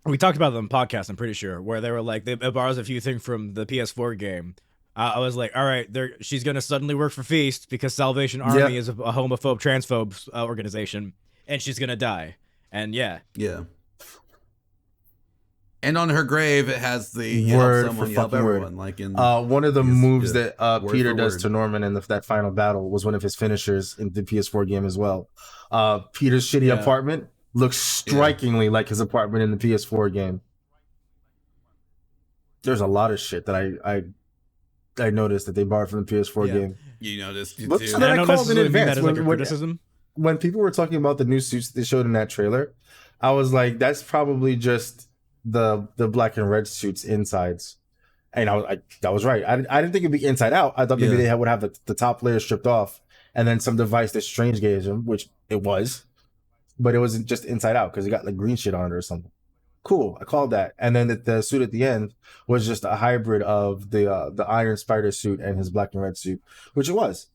we talked about it on the podcast, I'm pretty sure, where they were like it borrows a few things from the PS4 game. I was like, all right, she's gonna suddenly work for Feast because Salvation Army is a homophobe, transphobe organization, and she's gonna die. And yeah. And on her grave, it has the Word help someone, for you help fucking word. everyone. Like in One of the moves that Peter for does word. to Norman in that final battle was one of his finishers in the PS4 game as well. Peter's shitty apartment looks strikingly like his apartment in the PS4 game. There's a lot of shit that I noticed that they borrowed from the PS4 game. You noticed it But too. so that I don't called in necessarily mean advance that as like a criticism. when people were talking about the new suits they showed in that trailer. I was like, that's probably just the black and red suits insides, and I was right. I didn't think it'd be inside out. I thought maybe they would have the top layer stripped off and then some device that Strange gave him, which it was, but it wasn't just inside out because it got like green shit on it or something. Cool, I called that. And then the suit at the end was just a hybrid of the Iron Spider suit and his black and red suit, which it was.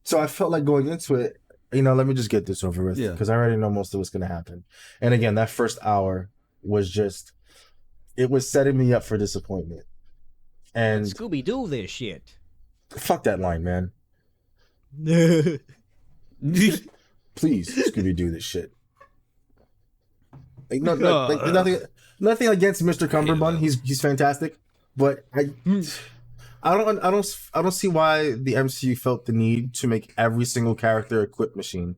So I felt like going into it, let me just get this over with because I already know most of what's going to happen. And again, that first hour was just, it was setting me up for disappointment. And Scooby-Doo this shit. Fuck that line, man. Please, Scooby-Doo this shit. Like, nothing against Mr. Cumberbund. He's fantastic, but I don't see why the MCU felt the need to make every single character a quip machine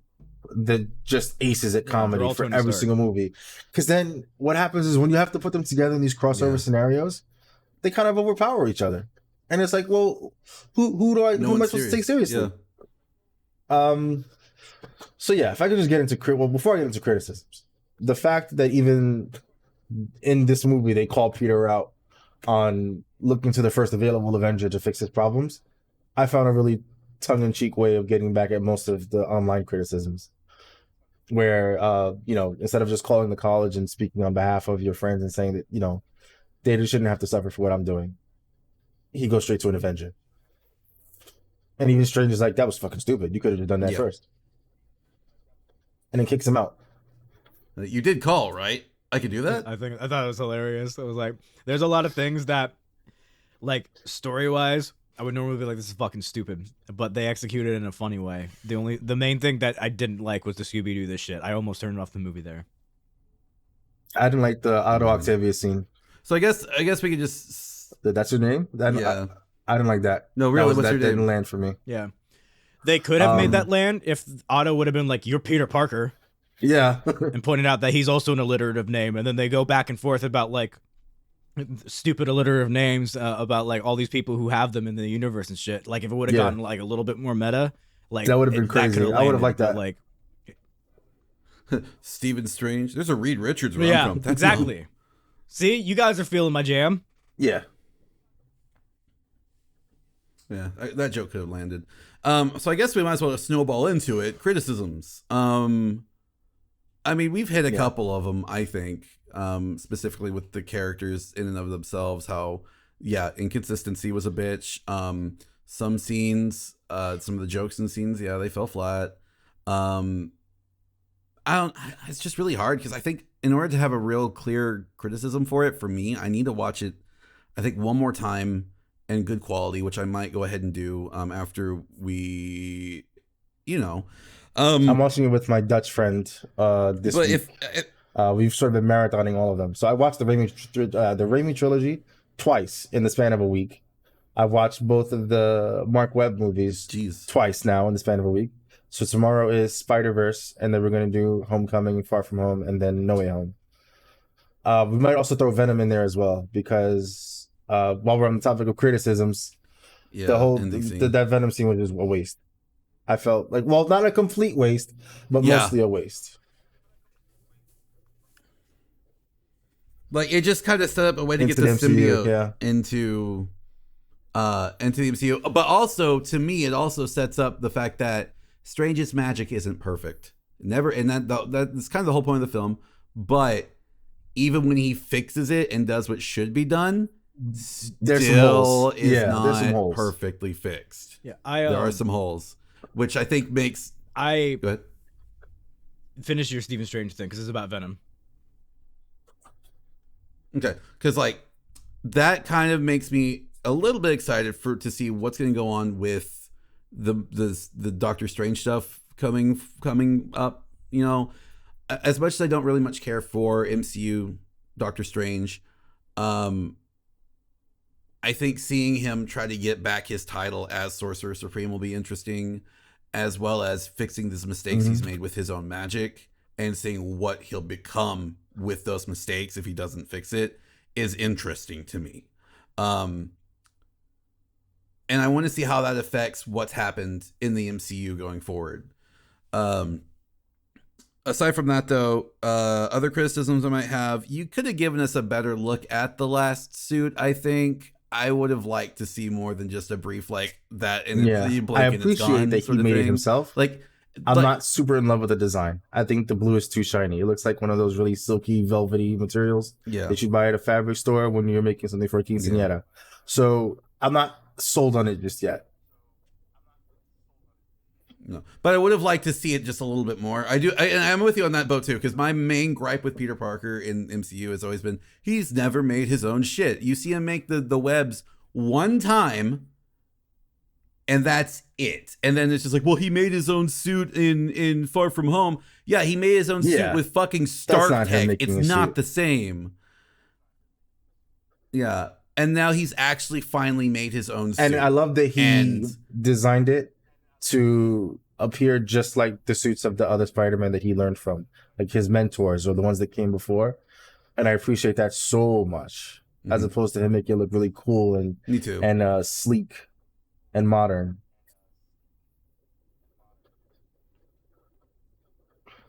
that just aces at comedy for every single movie. Because then what happens is when you have to put them together in these crossover scenarios, they kind of overpower each other, and it's like, well, who am I supposed to take seriously? So yeah, if I could just get into before I get into criticisms. The fact that even in this movie they call Peter out on looking to the first available Avenger to fix his problems, I found a really tongue-in-cheek way of getting back at most of the online criticisms. Where instead of just calling the college and speaking on behalf of your friends and saying that they shouldn't have to suffer for what I'm doing, he goes straight to an Avenger. And even Stranger's like, that was fucking stupid. You could have done that first. And then kicks him out. You did call, right? I could do that? I thought it was hilarious. I was like, there's a lot of things that, like, story-wise, I would normally be like, this is fucking stupid. But they executed it in a funny way. The main thing that I didn't like was the Scooby-Doo this shit. I almost turned off the movie there. I didn't like the Otto Octavia scene. So I guess we could just... That's your name? I didn't like that. No, really, what's your name? That didn't land for me. Yeah. They could have made that land if Otto would have been like, you're Peter Parker. Yeah. And pointed out that he's also an alliterative name. And then they go back and forth about, like, stupid alliterative names about, like, all these people who have them in the universe and shit. Like, if it would have gotten, like, a little bit more meta, like... That would have been crazy. I would have liked that. Like, Stephen Strange. There's a Reed Richards where Yeah, I'm from. That's exactly. See, you guys are feeling my jam. Yeah. Yeah, that joke could have landed. So I guess we might as well snowball into it. Criticisms. I mean, we've hit a couple of them, I think, specifically with the characters in and of themselves. How, inconsistency was a bitch. Some scenes, some of the jokes in scenes, they fell flat. It's just really hard because I think in order to have a real clear criticism for it, for me, I need to watch it, I think, one more time in good quality, which I might go ahead and do after we, I'm watching it with my Dutch friend this week. We've sort of been marathoning all of them. So I watched the Raimi trilogy twice in the span of a week. I've watched both of the Mark Webb movies twice now in the span of a week. So tomorrow is Spider-Verse, and then we're going to do Homecoming, Far From Home, and then No Way Home. We might also throw Venom in there as well, because while we're on the topic of criticisms, that Venom scene was just a waste. I felt like, well, not a complete waste, but mostly a waste. Like, it just kind of set up a way to get the symbiote into the MCU. But also, to me, it also sets up the fact that Strange's magic isn't perfect. Never, and that's kind of the whole point of the film. But even when he fixes it and does what should be done, there's not perfectly fixed. Yeah, there are some holes, which I think makes. Go ahead. Finish your Stephen Strange thing because it's about Venom. Okay, because like that kind of makes me a little bit excited to see what's going to go on with the Doctor Strange stuff coming up. As much as I don't really much care for MCU Doctor Strange, I think seeing him try to get back his title as Sorcerer Supreme will be interesting, as well as fixing these mistakes he's made with his own magic and seeing what he'll become with those mistakes if he doesn't fix it is interesting to me. And I want to see how that affects what's happened in the MCU going forward. Aside from that, though, other criticisms I might have, you could have given us a better look at the last suit, I think. I would have liked to see more than just a brief like that. And you blink I and it's gone, appreciate that he made it himself. I'm not super in love with the design. I think the blue is too shiny. It looks like one of those really silky, velvety materials that you buy at a fabric store when you're making something for a quinceañera. Yeah. So I'm not sold on it just yet. No, but I would have liked to see it just a little bit more. I do, and I'm with you on that boat too, because my main gripe with Peter Parker in MCU has always been he's never made his own shit. You see him make the webs one time, and that's it. And then it's just like, well, he made his own suit in Far From Home. Yeah, he made his own suit with fucking Stark tech. It's not the same. Yeah, and now he's actually finally made his own suit. And I love that he designed it to appear just like the suits of the other Spider-Man that he learned from, like his mentors or the ones that came before. And I appreciate that so much, as opposed to him making it look really cool and me too, and sleek and modern.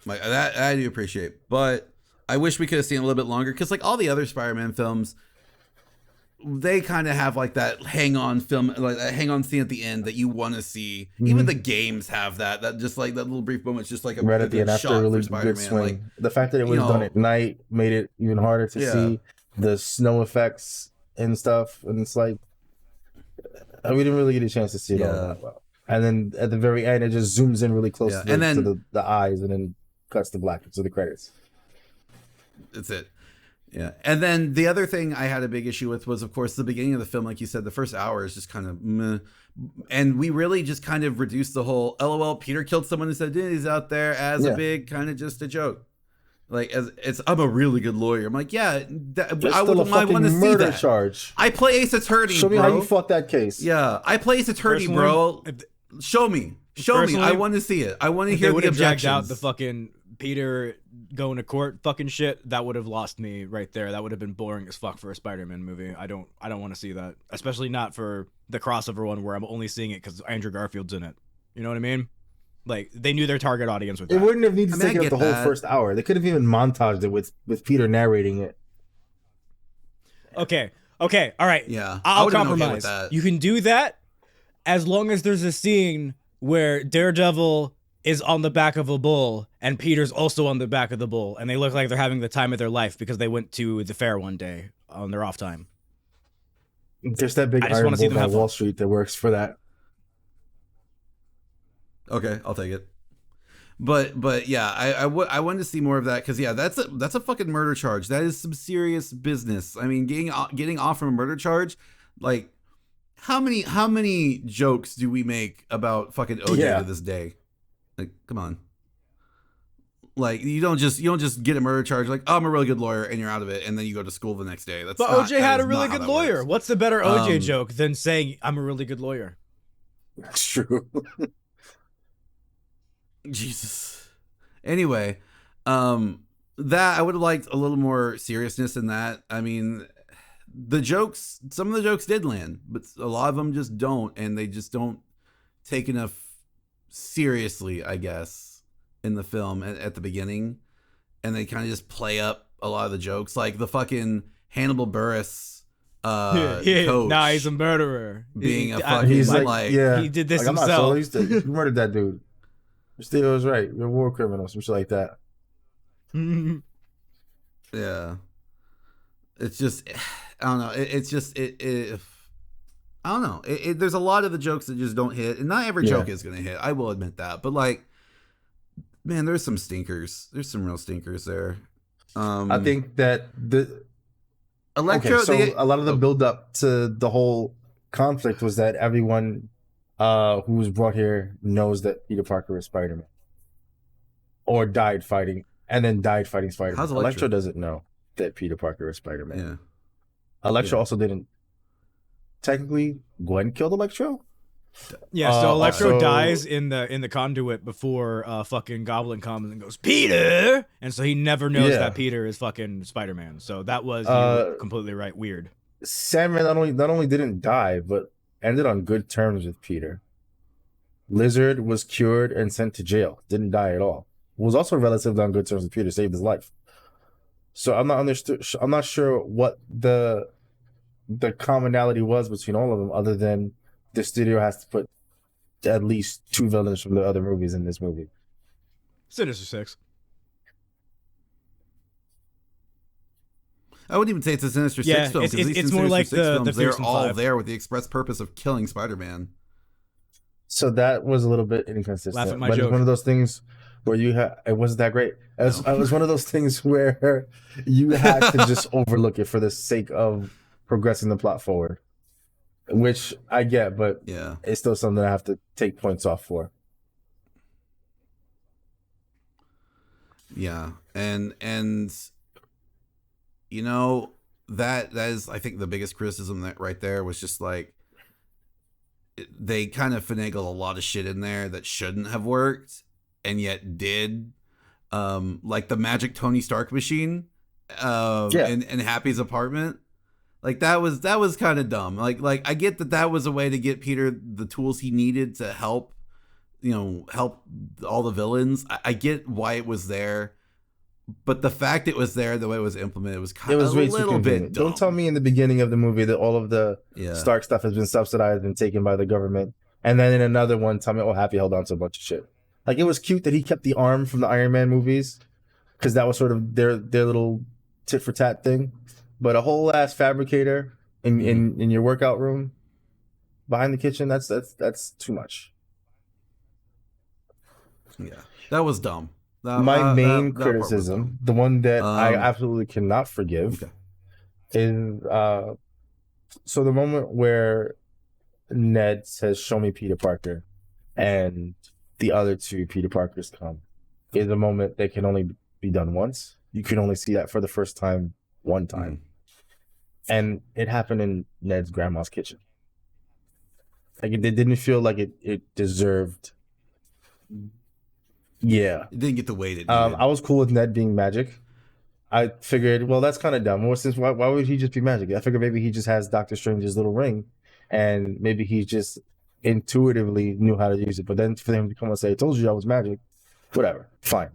Like that, I do appreciate, but I wish we could have seen a little bit longer, because like all the other Spider-Man films, they kind of have like that hang on film, like that hang on scene at the end that you want to see. Even the games have that just like that little brief moment, just like a right at the end after a really good swing. Like, the fact that it was done at night made it even harder to see the snow effects and stuff. And it's like, we didn't really get a chance to see it all that well. And then at the very end, it just zooms in really close to the eyes and then cuts to black to the credits. That's it. Yeah. And then the other thing I had a big issue with was, of course, the beginning of the film. Like you said, the first hour is just kind of meh. And we really just kind of reduced the whole LOL, Peter killed someone and said he's out there as a big kind of just a joke. Like, I'm a really good lawyer. I'm like, I want to see that charge. I play Ace Attorney. Show me how you fought that case. Yeah, I play Ace Attorney, bro. Show me. I want to see it. I want to hear the objections. Dragged out the fucking Peter going to court fucking shit. That would have lost me right there. That would have been boring as fuck for a Spider-Man movie. I don't want to see that, especially not for the crossover one where I'm only seeing it because Andrew Garfield's in it. You know what I mean? Like they knew their target audience with It that. wouldn't have needed to I take up get the whole that. first hour. They could have even montaged it with Peter narrating it. Okay, all right. Yeah, I I'll would've been okay compromise. with that. You can do that as long as there's a scene where Daredevil is on the back of a bull and Peter's also on the back of the bull, and they look like they're having the time of their life because they went to the fair one day on their off time. There's that big I just iron wanna see bull them on have Wall fun. Street that works for that. Okay, I'll take it. But yeah, I wanted to see more of that because yeah, that's a fucking murder charge. That is some serious business. I mean, getting off from a murder charge, like how many jokes do we make about fucking OJ Yeah. to this day? Like, come on. Like you don't just get a murder charge like, oh, I'm a really good lawyer and you're out of it, and then you go to school the next day. That's But not, OJ that had is a really not how good that lawyer. works. What's the better OJ joke than saying I'm a really good lawyer? That's true. Jesus. Anyway, that I would have liked a little more seriousness in that. I mean, some of the jokes did land, but a lot of them just don't, and they just don't take enough seriously, I guess, in the film at the beginning, and they kind of just play up a lot of the jokes, like the fucking Hannibal Buress coach. Nah, he's a murderer. Being a I- fucking He's like, like yeah. he did this like, I'm not himself. sure. You murdered that dude. Still was right. You're a war criminal, some shit like that. Yeah. It's just, I don't know. It's just, I don't know. There's a lot of the jokes that just don't hit, and not every Yeah. joke is going to hit. I will admit that. But like, man, there's some stinkers. There's some real stinkers there. I think that the Electro, okay, so a lot of the build up to the whole conflict was that everyone who was brought here knows that Peter Parker is Spider-Man, or died fighting Spider-Man. How's Electro Electro? doesn't know that Peter Parker is Spider-Man. yeah. Electro Yeah. also didn't. Technically, Gwen killed Electro. Yeah, so Electro also- dies in the conduit before fucking Goblin comes and goes, Peter! And so he never knows Yeah. that Peter is fucking Spider-Man. So that was you were completely right. Weird. Sandman not only didn't die, but ended on good terms with Peter. Lizard was cured and sent to jail. Didn't die at all. Was also relatively on good terms with Peter. Saved his life. So I'm not sure what the commonality was between all of them, other than the studio has to put at least 2 villains from the other movies in this movie. Sinister Six. I wouldn't even say it's a Sinister Yeah, Six film. it's- 'Cause these it's Sinister more like Six the films, they're Fearsome all Five. there with the express purpose of killing Spider-Man. So that was a little bit inconsistent. Laugh at my but joke. it's one of those things where it wasn't that great. It was one of those things where you had to just overlook it for the sake of progressing the plot forward, which I get, but Yeah. it's still something I have to take points off for. Yeah, and you know that is, I think, the biggest criticism that right there was just like they kind of finagled a lot of shit in there that shouldn't have worked and yet did, like the magic Tony Stark machine, in Happy's apartment. Like that was kind of dumb. Like I get that was a way to get Peter the tools he needed to help all the villains. I get why it was there, but the fact it was there, the way it was implemented, was kind of a way too little convenient. bit dumb. Don't tell me in the beginning of the movie that all of the Yeah. Stark stuff has been subsidized and taken by the government, and then in another one, tell me, oh, Happy held on to a bunch of shit. Like, it was cute that he kept the arm from the Iron Man movies, because that was sort of their little tit for tat thing. But a whole ass fabricator in your workout room behind the kitchen, that's too much. Yeah, that was dumb. My main that part was criticism, dumb. the one that I Um, absolutely cannot forgive, Okay. is so the moment where Ned says, "Show me Peter Parker," and the other 2 Peter Parkers come, is a moment that can only be done once. You can only see that for the first time one time. And it happened in Ned's grandma's kitchen. Like, it didn't feel like it deserved. Yeah. It didn't get the weight it needed. I was cool with Ned being magic. I figured, well, that's kind of dumb. Well, since why would he just be magic? I figured maybe he just has Doctor Strange's little ring, and maybe he's just intuitively knew how to use it. But then for them to come and say, "I told you I was magic," whatever, fine.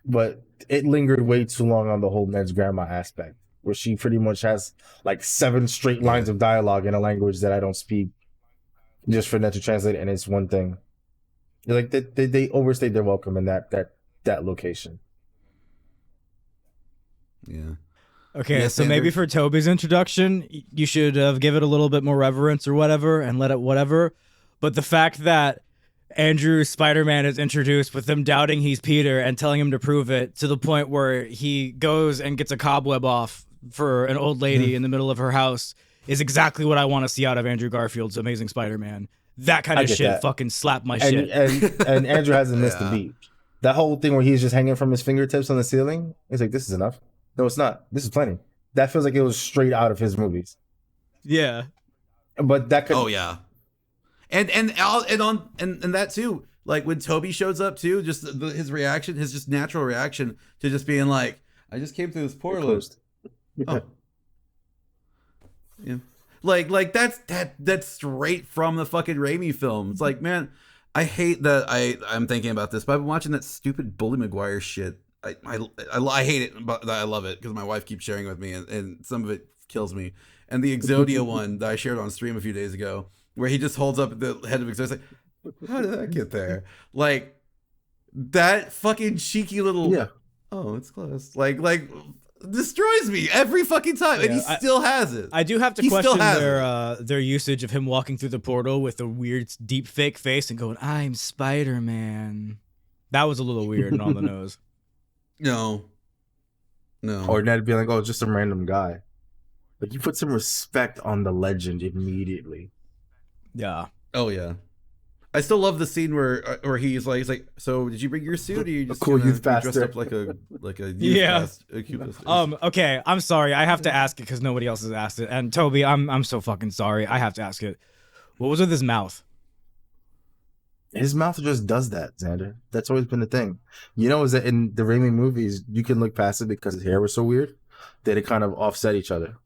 But it lingered way too long on the whole Ned's grandma aspect, where she pretty much has like 7 straight lines of dialogue in a language that I don't speak, just for Ned to translate, and it's one thing. Like they overstayed their welcome in that location. Yeah. Okay, Yes, so Xander? maybe for Toby's introduction, you should give it a little bit more reverence or whatever, and let it whatever. But the fact that Andrew Spider-Man is introduced with them doubting he's Peter and telling him to prove it, to the point where he goes and gets a cobweb off for an old lady in the middle of her house, is exactly what I want to see out of Andrew Garfield's Amazing Spider-Man. That kind I of get shit that. fucking slapped my And, shit. and Andrew hasn't missed Yeah. a beat. That whole thing where he's just hanging from his fingertips on the ceiling, he's like, "This is enough." No, it's not. This is plenty. That feels like it was straight out of his movies. Yeah. But that could. Oh yeah, and that too. Like when Toby shows up too, just his reaction, his just natural reaction to just being like, "I just came through this portal." Closed. Oh. Yeah. Like that's straight from the fucking Raimi film. It's like, man, I hate that I'm thinking about this, but I've been watching that stupid Bully Maguire shit. I hate it, but I love it because my wife keeps sharing it with me, and some of it kills me. And the Exodia one that I shared on stream a few days ago, where he just holds up the head of Exodia, like, how did that get there? Like that fucking cheeky little, Yeah. oh, it's close. Like destroys me every fucking time, and he still has it. I do have to He still question has their usage of him walking through the portal with a weird deep fake face and going, "I'm Spider-Man." That was a little weird and on the nose. No. Or Ned being like, "Oh, just some random guy." Like, you put some respect on the legend immediately. Yeah. Oh yeah. I still love the scene where he's like, "So did you bring your suit? Or you just cool gonna youth be dressed pastor." up like a youth Yeah. youth pastor? Okay, I'm sorry. I have to ask it because nobody else has asked it. And Toby, I'm so fucking sorry. I have to ask it. What was with his mouth? His mouth just does that, Xander. That's always been the thing. You know, is that in the Raimi movies, you can look past it because his hair was so weird that it kind of offset each other.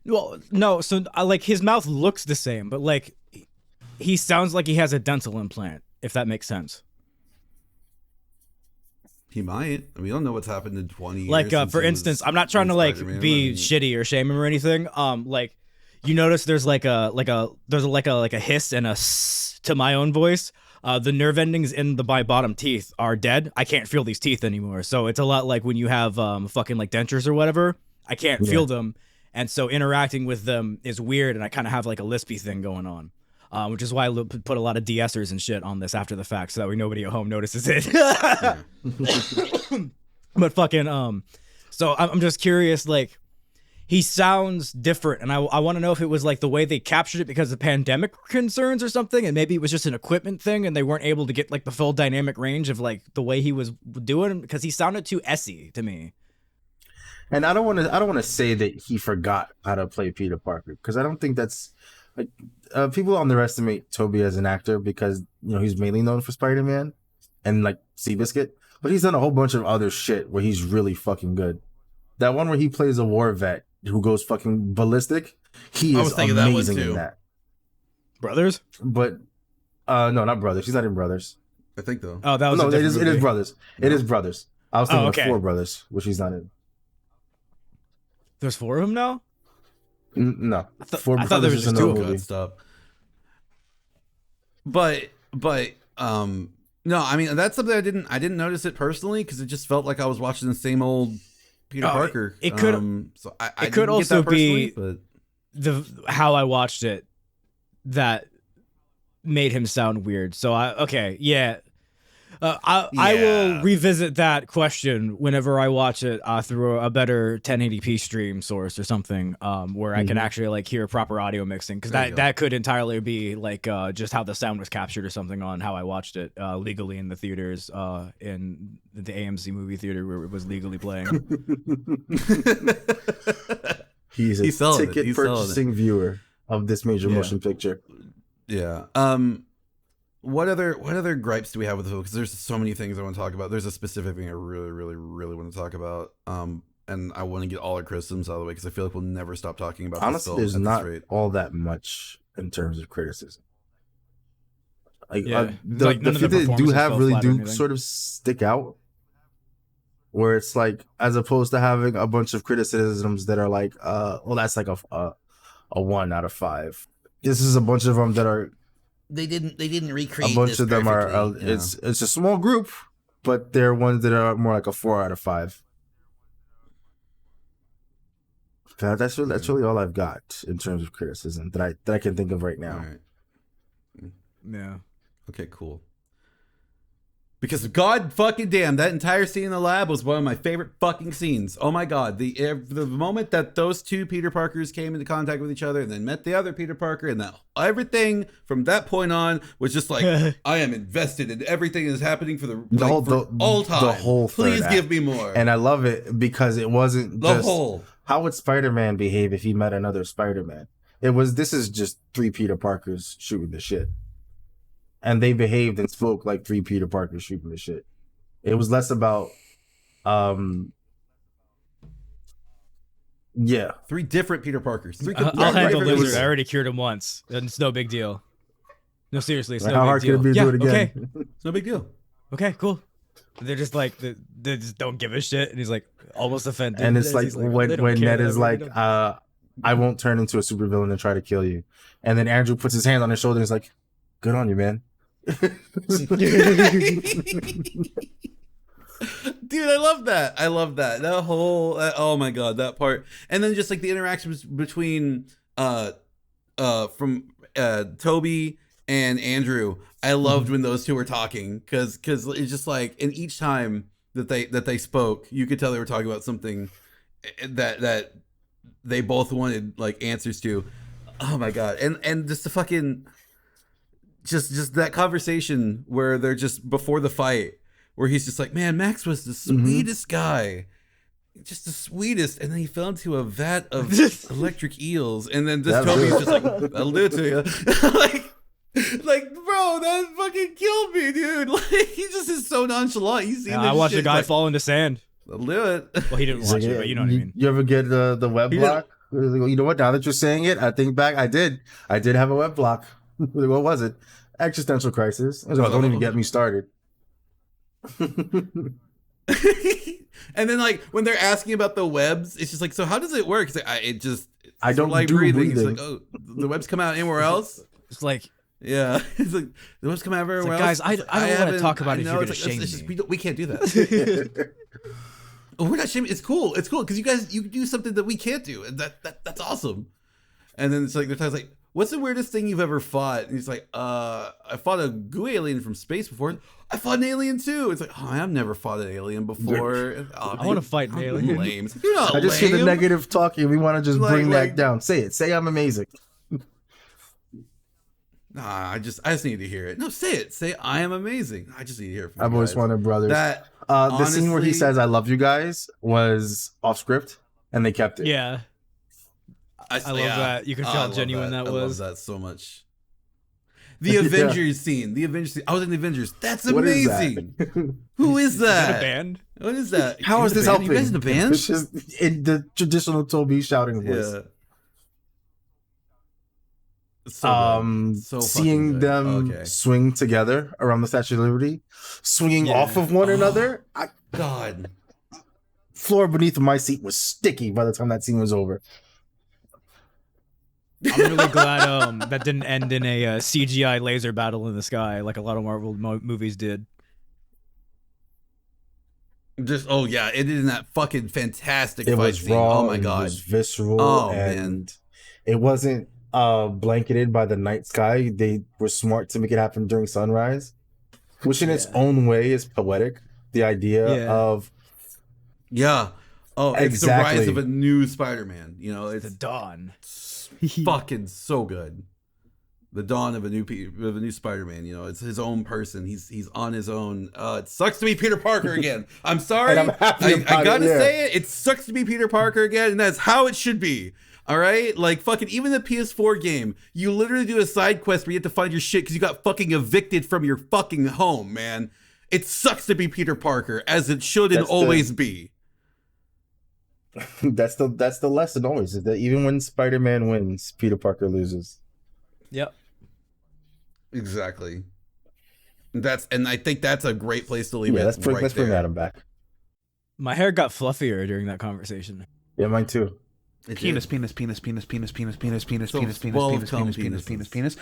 Well, no. So like his mouth looks the same, but like he sounds like he has a dental implant. If that makes sense. He might. We don't know what's happened in 20 years. Like since for he was instance, I'm not trying to in like Spider-Man. be I mean, shitty or shame him or anything. Like you notice there's like a hiss and a s to my own voice. The nerve endings in my bottom teeth are dead. I can't feel these teeth anymore. So it's a lot like when you have fucking like dentures or whatever. I can't feel them, and so interacting with them is weird. And I kind of have like a lispy thing going on. Which is why I put a lot of de-essers and shit on this after the fact, so that way nobody at home notices it. But fucking, so I'm just curious, like, he sounds different, and I want to know if it was like the way they captured it because of pandemic concerns or something, and maybe it was just an equipment thing, and they weren't able to get like the full dynamic range of like the way he was doing, because he sounded too essy to me. And I don't want to say that he forgot how to play Peter Parker, because I don't think that's like people underestimate Toby as an actor because he's mainly known for Spider-Man and like Seabiscuit, but he's done a whole bunch of other shit where he's really fucking good. That one where he plays a war vet who goes fucking ballistic, he is amazing in that. Brothers? But no, not Brothers. He's not in Brothers. I think though. Oh, that was no. It is movie. Brothers. No. It is Brothers. I was thinking okay. of 4 Brothers, which he's not in. There's 4 of them now? No, I 4 thought there Brothers was is just another 2 movie. God, stop. But no, I mean that's something I didn't notice it personally because it just felt like I was watching the same old Peter Parker. It could so I it could didn't also get that personally, be but how I watched it that made him sound weird. So I will revisit that question whenever I watch it through a better 1080p stream source or something, where I can actually like hear proper audio mixing, because that could entirely be like just how the sound was captured or something on how I watched it legally in the theaters in the AMC movie theater where it was legally playing. He's a ticket purchasing viewer of this major motion picture. Yeah. What other gripes do we have with the film? Because there's so many things I want to talk about. There's a specific thing I really, really, really want to talk about. And I want to get all our criticisms out of the way because I feel like we'll never stop talking about Honestly, this film. there's not all that much in terms of criticism. Like Yeah. the Like, none of few the that do performances have fell really flat or do anything. sort of stick out. Where it's like, as opposed to having a bunch of criticisms that are like, well, that's like a 1 out of 5. This is a bunch of them that are. They didn't recreate A bunch this of them are. perfectly, you know. It's a small group, but they're ones that are more like a 4 out of 5. That's really all I've got in terms of criticism that I can think of right now. All right. Yeah. Okay, cool. Because god fucking damn, that entire scene in the lab was one of my favorite fucking scenes. Oh my god, the moment that those two Peter Parkers came into contact with each other and then met the other Peter Parker, and that everything from that point on was just like, I am invested in everything that is happening for all time. The whole third Please act. give me more. And I love it because it wasn't The just whole. How would Spider-Man behave if he met another Spider-Man? This is just 3 Peter Parkers shooting the shit. And they behaved and spoke like 3 Peter Parkers shooting the shit. It was less about, yeah. 3 different Peter Parkers. I'll handle right. Lizard. I already cured him once. And it's no big deal. No, seriously, it's Like, no how big hard deal. could it be to Yeah, do it again? okay. It's no big deal. Okay, cool. They're just like, they just don't give a shit. And he's like, almost offended. And it's like He's when they don't care, Ned they is really like, don't. I won't turn into a supervillain and try to kill you. And then Andrew puts his hand on his shoulder and is like, good on you, man. Dude, I love that. That whole oh my god, that part. And then just like the interactions between from Toby and Andrew. I loved when those two were talking cuz it's just like, and each time that they spoke, you could tell they were talking about something that they both wanted like answers to. Oh my god. And just the fucking just that conversation where they're just before the fight, where he's just like, man, Max was the sweetest guy, just the sweetest, and then he fell into a vat of electric eels, and then just Toby's just like, I'll do it to you. like bro, that fucking killed me, dude. Like, he just is so nonchalant. He's seen I watched shit, a guy like, fall into sand. I'll do it. Well, he didn't watch it, but you know what I mean. You ever get the web block? You know what? Now that you're saying it, I think back. I did have a web block. What was it? Existential crisis. Don't even get me started. And then like when they're asking about the webs, it's just like, so how does it work? It's like, I don't like do breathing. It's like, oh, the webs come out anywhere else? It's like, Yeah, it's like the webs come out everywhere like, else. guys, I don't want to talk about it if you're gonna shame me. We can't do that. Oh, we're not shaming. It's cool because you do something that we can't do, and that's awesome. And then it's like, there's like, what's the weirdest thing you've ever fought? And he's like, I fought a goo alien from space before. I fought an alien too. It's like, oh, I've never fought an alien before. Oh, I want to fight an alien. lame. You're not I just hear the lame. negative talking. We want to just bring Like- that down. Say it. Say I'm amazing. Nah, I just need to hear it. No, say it. Say I am amazing. I just need to hear it from I've you always guys. wanted brothers. That the scene where he honestly- says "I love you guys" was off script, and they kept it. Yeah. I love that. You can feel I how love genuine that was. I love that so much. The Avengers scene. The Avengers scene. I was in the Avengers. That's What is that? amazing. Who is Is that? that a band? What is that? How You is in a this band? helping? You guys in the band? It's just in the traditional Toby shouting voice. Yeah. It's so good. So fucking Seeing good. them Okay. swing together around the Statue of Liberty, swinging Yeah. off of one Oh. another. God. Floor beneath my seat was sticky by the time that scene was over. I'm really glad that didn't end in a CGI laser battle in the sky like a lot of Marvel movies did. Just yeah, it did in that fucking fantastic It fight was scene. raw. Oh my god. It was visceral. Oh, and man. it wasn't blanketed by the night sky. They were smart to make it happen during sunrise, which in its own way is poetic. The idea Yeah. of Yeah. Oh, it's the Exactly. rise of a new Spider-Man. You know, The it's dawn. fucking so good. The dawn of a new Spider-Man. You know, it's his own person. He's on his own. It sucks to be Peter Parker again. I'm sorry. And I'm happy about I gotta it, yeah. say it. It sucks to be Peter Parker again, and that's how it should be. All right, like fucking even the PS4 game, you literally do a side quest where you have to find your shit because you got fucking evicted from your fucking home, man. It sucks to be Peter Parker, as it should and That's the- always be. that's the lesson always, is that even when Spider-Man wins, Peter Parker loses. Yep. Exactly. And I think that's a great place to leave it. Let's bring Adam back. My hair got fluffier during that conversation. Yeah, mine too. Penis, penis, penis, penis, penis, penis, penis, penis, So penis, penis, full of penis, penis, penis, penises.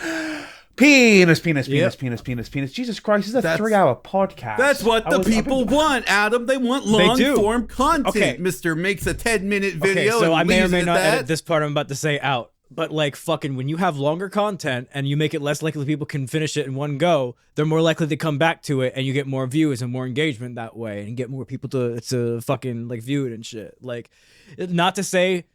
penis, penis, penis, penis, Yep. penis, penis, penis. Jesus Christ, this is a That's- 3-hour podcast. That's what the people want, Adam. They want long do. form content. Okay. Mr. makes a 10-minute Okay, video. so and I may or leaves may it at not that. edit this part I'm about to say out. But like fucking when you have longer content and you make it less likely people can finish it in one go, they're more likely to come back to it and you get more views and more engagement that way and get more people to fucking like view it and shit. Like not to say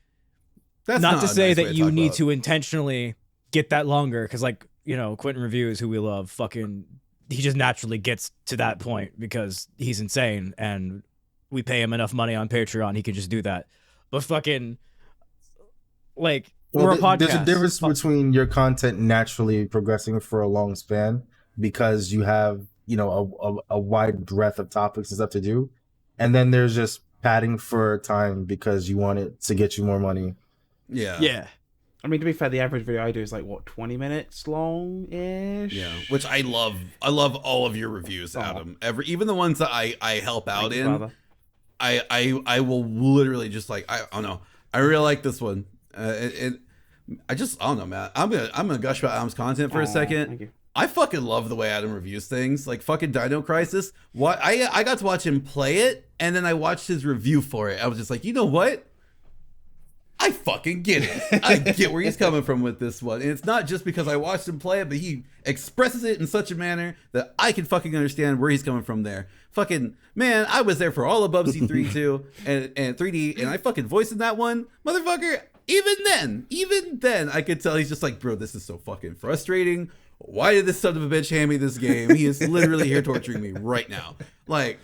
That's not to a say nice way that to you talk need about it. to intentionally get that longer cuz like, you know, Quentin Reviews, who we love, fucking he just naturally gets to that point because he's insane and we pay him enough money on Patreon, he can just do that. But fucking like we're a podcast. There's a difference between your content naturally progressing for a long span because you have, you know, a wide breadth of topics and stuff to do. And then there's just padding for time because you want it to get you more money. Yeah. Yeah. I mean, to be fair, the average video I do is like, what, 20 minutes long-ish? Yeah, which I love. I love all of your reviews, Adam. Even the ones that I help out Thank you, in. Father. I will literally just like I don't know. I really like this one. I don't know, man. I'm gonna gush about Adam's content for a second. Thank you. I fucking love the way Adam reviews things. Like fucking Dino Crisis. What I got to watch him play it, and then I watched his review for it. I was just like, you know what? I fucking get it. I get where he's coming from with this one. And it's not just because I watched him play it, but he expresses it in such a manner that I can fucking understand where he's coming from there. Fucking, man, I was there for all of Bubsy 3 too, and 3D, and I fucking voiced in that one. Motherfucker, even then, I could tell he's just like, bro, this is so fucking frustrating. Why did this son of a bitch hand me this game? He is literally here torturing me right now. Like,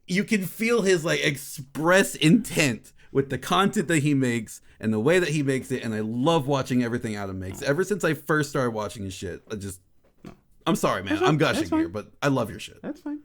you can feel his like express intent with the content that he makes and the way that he makes it, and I love watching everything Adam makes. Ever since I first started watching his shit, I'm sorry, man. I'm gushing here, but I love your shit. That's fine.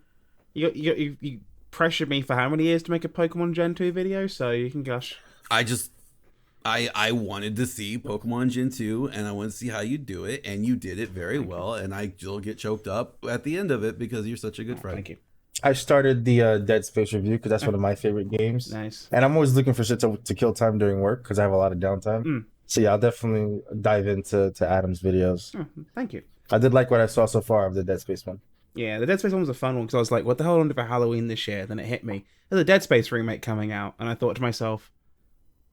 You pressured me for how many years to make a Pokemon Gen 2 video, so you can gush. I wanted to see Pokemon Gen 2, and I wanted to see how you do it, and you did it very well, and I still get choked up at the end of it because you're such a good friend. Thank you. I started the Dead Space review because that's one of my favorite games. Nice. And I'm always looking for shit to kill time during work because I have a lot of downtime. So yeah, I'll definitely dive into Adam's videos. Oh, thank you. I did like what I saw so far of the Dead Space one. Yeah, the Dead Space one was a fun one because I was like, what the hell on for Halloween this year? Then it hit me. There's a Dead Space remake coming out, and I thought to myself,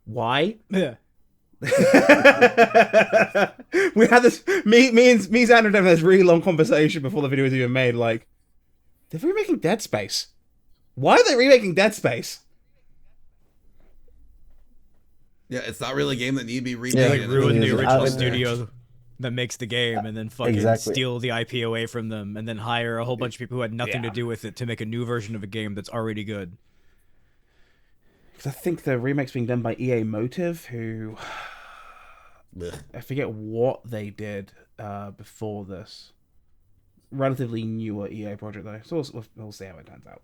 why? Yeah. We had this, me and Xander had this really long conversation before the video was even made, like, they're remaking Dead Space. Why are they remaking Dead Space? Yeah, it's not really a game that need to be remade. Yeah, Like ruin the It's original out there. studio that makes the game and then fucking Exactly. steal the IP away from them and then hire a whole bunch of people who had nothing to do with it to make a new version of a game that's already good. Because I think the remake's being done by EA Motive, who... Ugh. I forget what they did before this. Relatively newer EA project, though. So we'll see how it turns out.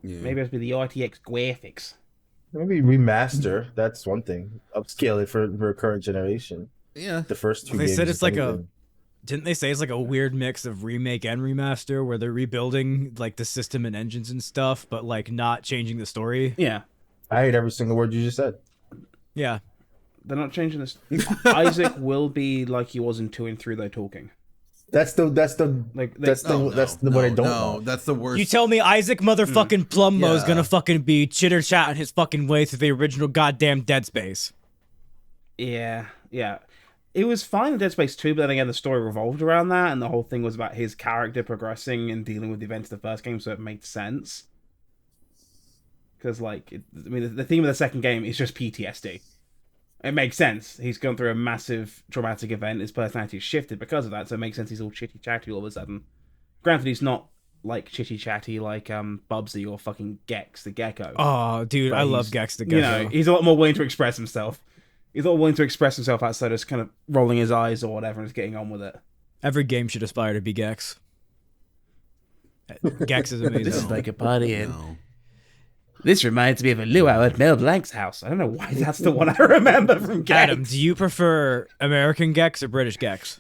Yeah. Maybe it'll be the RTX graphics. Maybe remaster. That's one thing. Upscale it for current generation. Yeah. The first two They games. said it's if like anything. Didn't they say it's like a weird mix of remake and remaster where they're rebuilding like the system and engines and stuff, but like not changing the story? Yeah. I hate every single word you just said. Yeah. They're not changing this. Isaac will be like he was in 2 and 3, though, talking. That's the Like, that's the what I don't know. That's the worst. You tell me Isaac motherfucking Plumbo is gonna fucking be chitter chatting his fucking way through the original goddamn Dead Space. Yeah. It was fine in Dead Space 2, but then again, the story revolved around that, and the whole thing was about his character progressing and dealing with the events of the first game, so it made sense. Because, like, the theme of the second game is just PTSD. It makes sense. He's gone through a massive traumatic event. His personality has shifted because of that, so it makes sense he's all chitty-chatty all of a sudden. Granted, he's not, like, chitty-chatty like Bubsy or fucking Gex the Gecko. Oh, dude, But I love he's- Gex the You Gecko. know, he's a lot more willing to express himself. He's a lot willing to express himself outside of just kind of rolling his eyes or whatever and just getting on with it. Every game should aspire to be Gex. Gex is amazing. This is like a party and... No. This reminds me of a luau at Mel Blanc's house. I don't know why that's the one I remember from Gex. Adam, do you prefer American Gex or British Gex?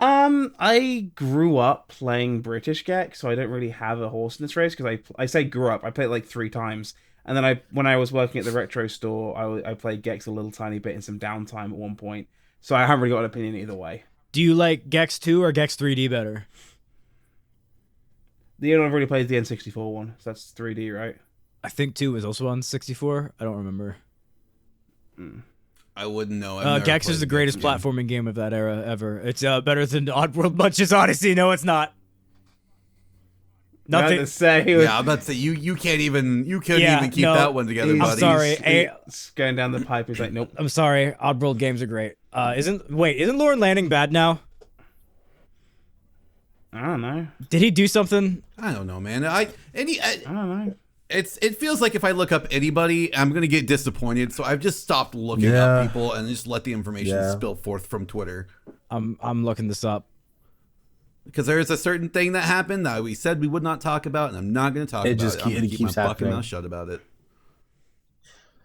I I grew up playing British Gex, so I don't really have a horse in this race, because I say grew up, I played it like 3 times. And then when I was working at the retro store, I played Gex a little tiny bit in some downtime at one point. So I haven't really got an opinion either way. Do you like Gex 2 or Gex 3D better? The only one I've really played is the N64 one, so that's 3D, right? I think 2 is also on 64. I don't remember. I wouldn't know. Gex is the greatest platforming game of that era ever. It's better than Oddworld Munch's Odyssey. No, it's not. Nothing to say. Yeah, I'm about to say you couldn't even keep that one together, buddy. I'm sorry. It's going down the pipe. He's like, nope. I'm sorry. Oddworld games are great. Isn't Lauren Landing bad now? I don't know. Did he do something? I don't know, man. I don't know. It feels like if I look up anybody, I'm gonna get disappointed. So I've just stopped looking up people and just let the information spill forth from Twitter. I'm looking this up. Because there is a certain thing that happened that we said we would not talk about, and I'm not going to talk about it. I'm going to keep my fucking mouth shut about it.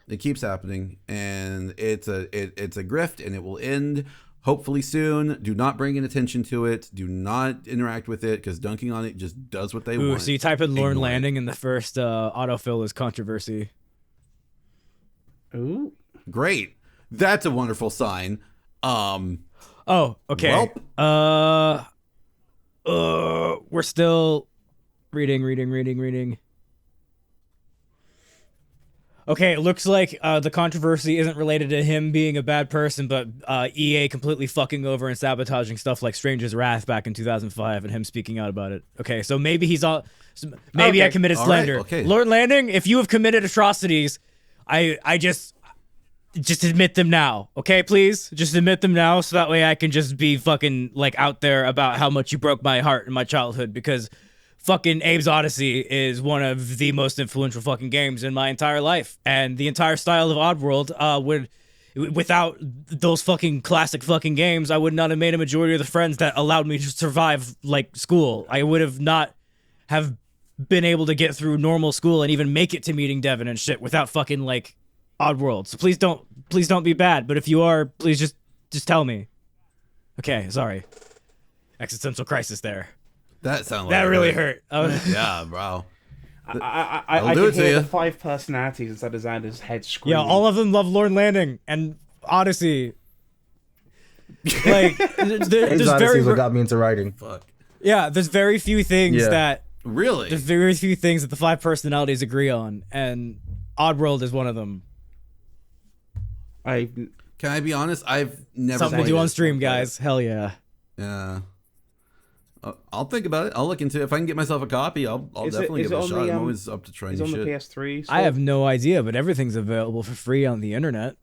It keeps happening, and it's a grift, and it will end hopefully soon. Do not bring in attention to it. Do not interact with it, because dunking on it just does what they want. So you type in Lauren Landing, and the first autofill is controversy. Ooh, great! That's a wonderful sign. Oh, okay. Welp. We're still reading. Okay, it looks like the controversy isn't related to him being a bad person, but EA completely fucking over and sabotaging stuff like Stranger's Wrath back in 2005 and him speaking out about it. Okay, so maybe he's all... Maybe I committed slander. Right, okay. Lauren Landing, if you have committed atrocities, I just admit them now, okay, please? Just admit them now, so that way I can just be fucking, like, out there about how much you broke my heart in my childhood, because fucking Abe's Odyssey is one of the most influential fucking games in my entire life, and the entire style of Oddworld without those fucking classic fucking games, I would not have made a majority of the friends that allowed me to survive, like, school. I would have not have been able to get through normal school and even make it to meeting Devon and shit without fucking, like, Oddworld. So please don't be bad. But if you are, please just tell me. Okay, sorry. Existential crisis there. That sounded like that really hurt. Yeah, bro. I can hear the 5 personalities inside of Xander's head screaming. Yeah, all of them love Lauren Landing and Odyssey. Like, there's Odyssey is what got me into writing. Fuck. Yeah, there's very few things that really. There's very few things that the 5 personalities agree on, and Oddworld is one of them. Can I be honest? I've never something to do on stream, guys. Hell yeah. Yeah. I'll think about it. I'll look into it. If I can get myself a copy, I'll definitely give it a shot. I'm always up to trying new shit. Is on the PS3? I have no idea, but everything's available for free on the internet.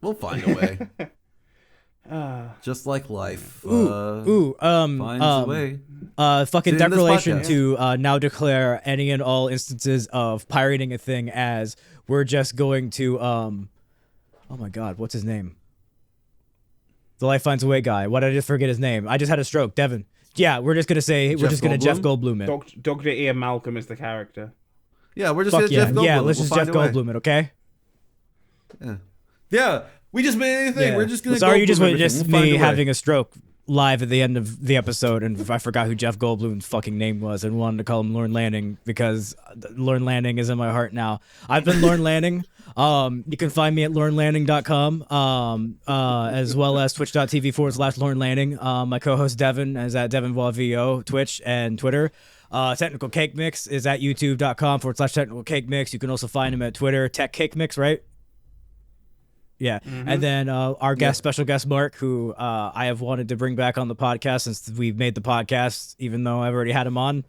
We'll find a way. Just like life. Finds a way. Fucking declaration to now declare any and all instances of pirating a thing as we're just going to oh my god, what's his name? The Life Finds a Way guy. Why did I just forget his name? I just had a stroke. Devon. Yeah, we're just gonna say we're just gonna Jeff Goldblum it. Dr. Ian Malcolm is the character. Yeah, we're just gonna Jeff Goldblum. Yeah, let's just Jeff Goldblum it, okay? Yeah. Yeah. We just made anything. Yeah. We're just gonna. Sorry, you just witnessed me having a stroke live at the end of the episode, and I forgot who Jeff Goldblum's fucking name was, and wanted to call him Lauren Landing because Lauren Landing is in my heart now. I've been Lauren Landing. You can find me at laurenlanding.com, as well as twitch.tv/Lauren Landing. My co-host Devon is at DevonVo, Twitch and Twitter. Technical Cake Mix is at youtube.com/Technical Cake Mix. You can also find him at Twitter, Tech Cake Mix, right? Yeah, and then our special guest Mark, who I have wanted to bring back on the podcast since we've made the podcast, even though I've already had him on.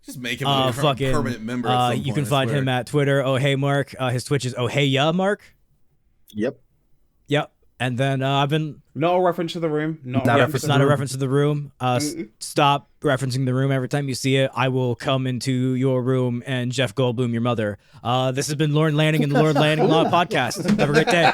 Just make him a permanent member. At some you point, can find him at Twitter. Oh hey Mark. His Twitch is oh hey yeah Mark. Yep. And then I've been not a reference to the room. Not a reference to the room. Stop referencing the room every time you see it. I will come into your room and Jeff Goldblum your mother. This has been Lauren Landing and the Lauren Landing Law Podcast. Have a great day.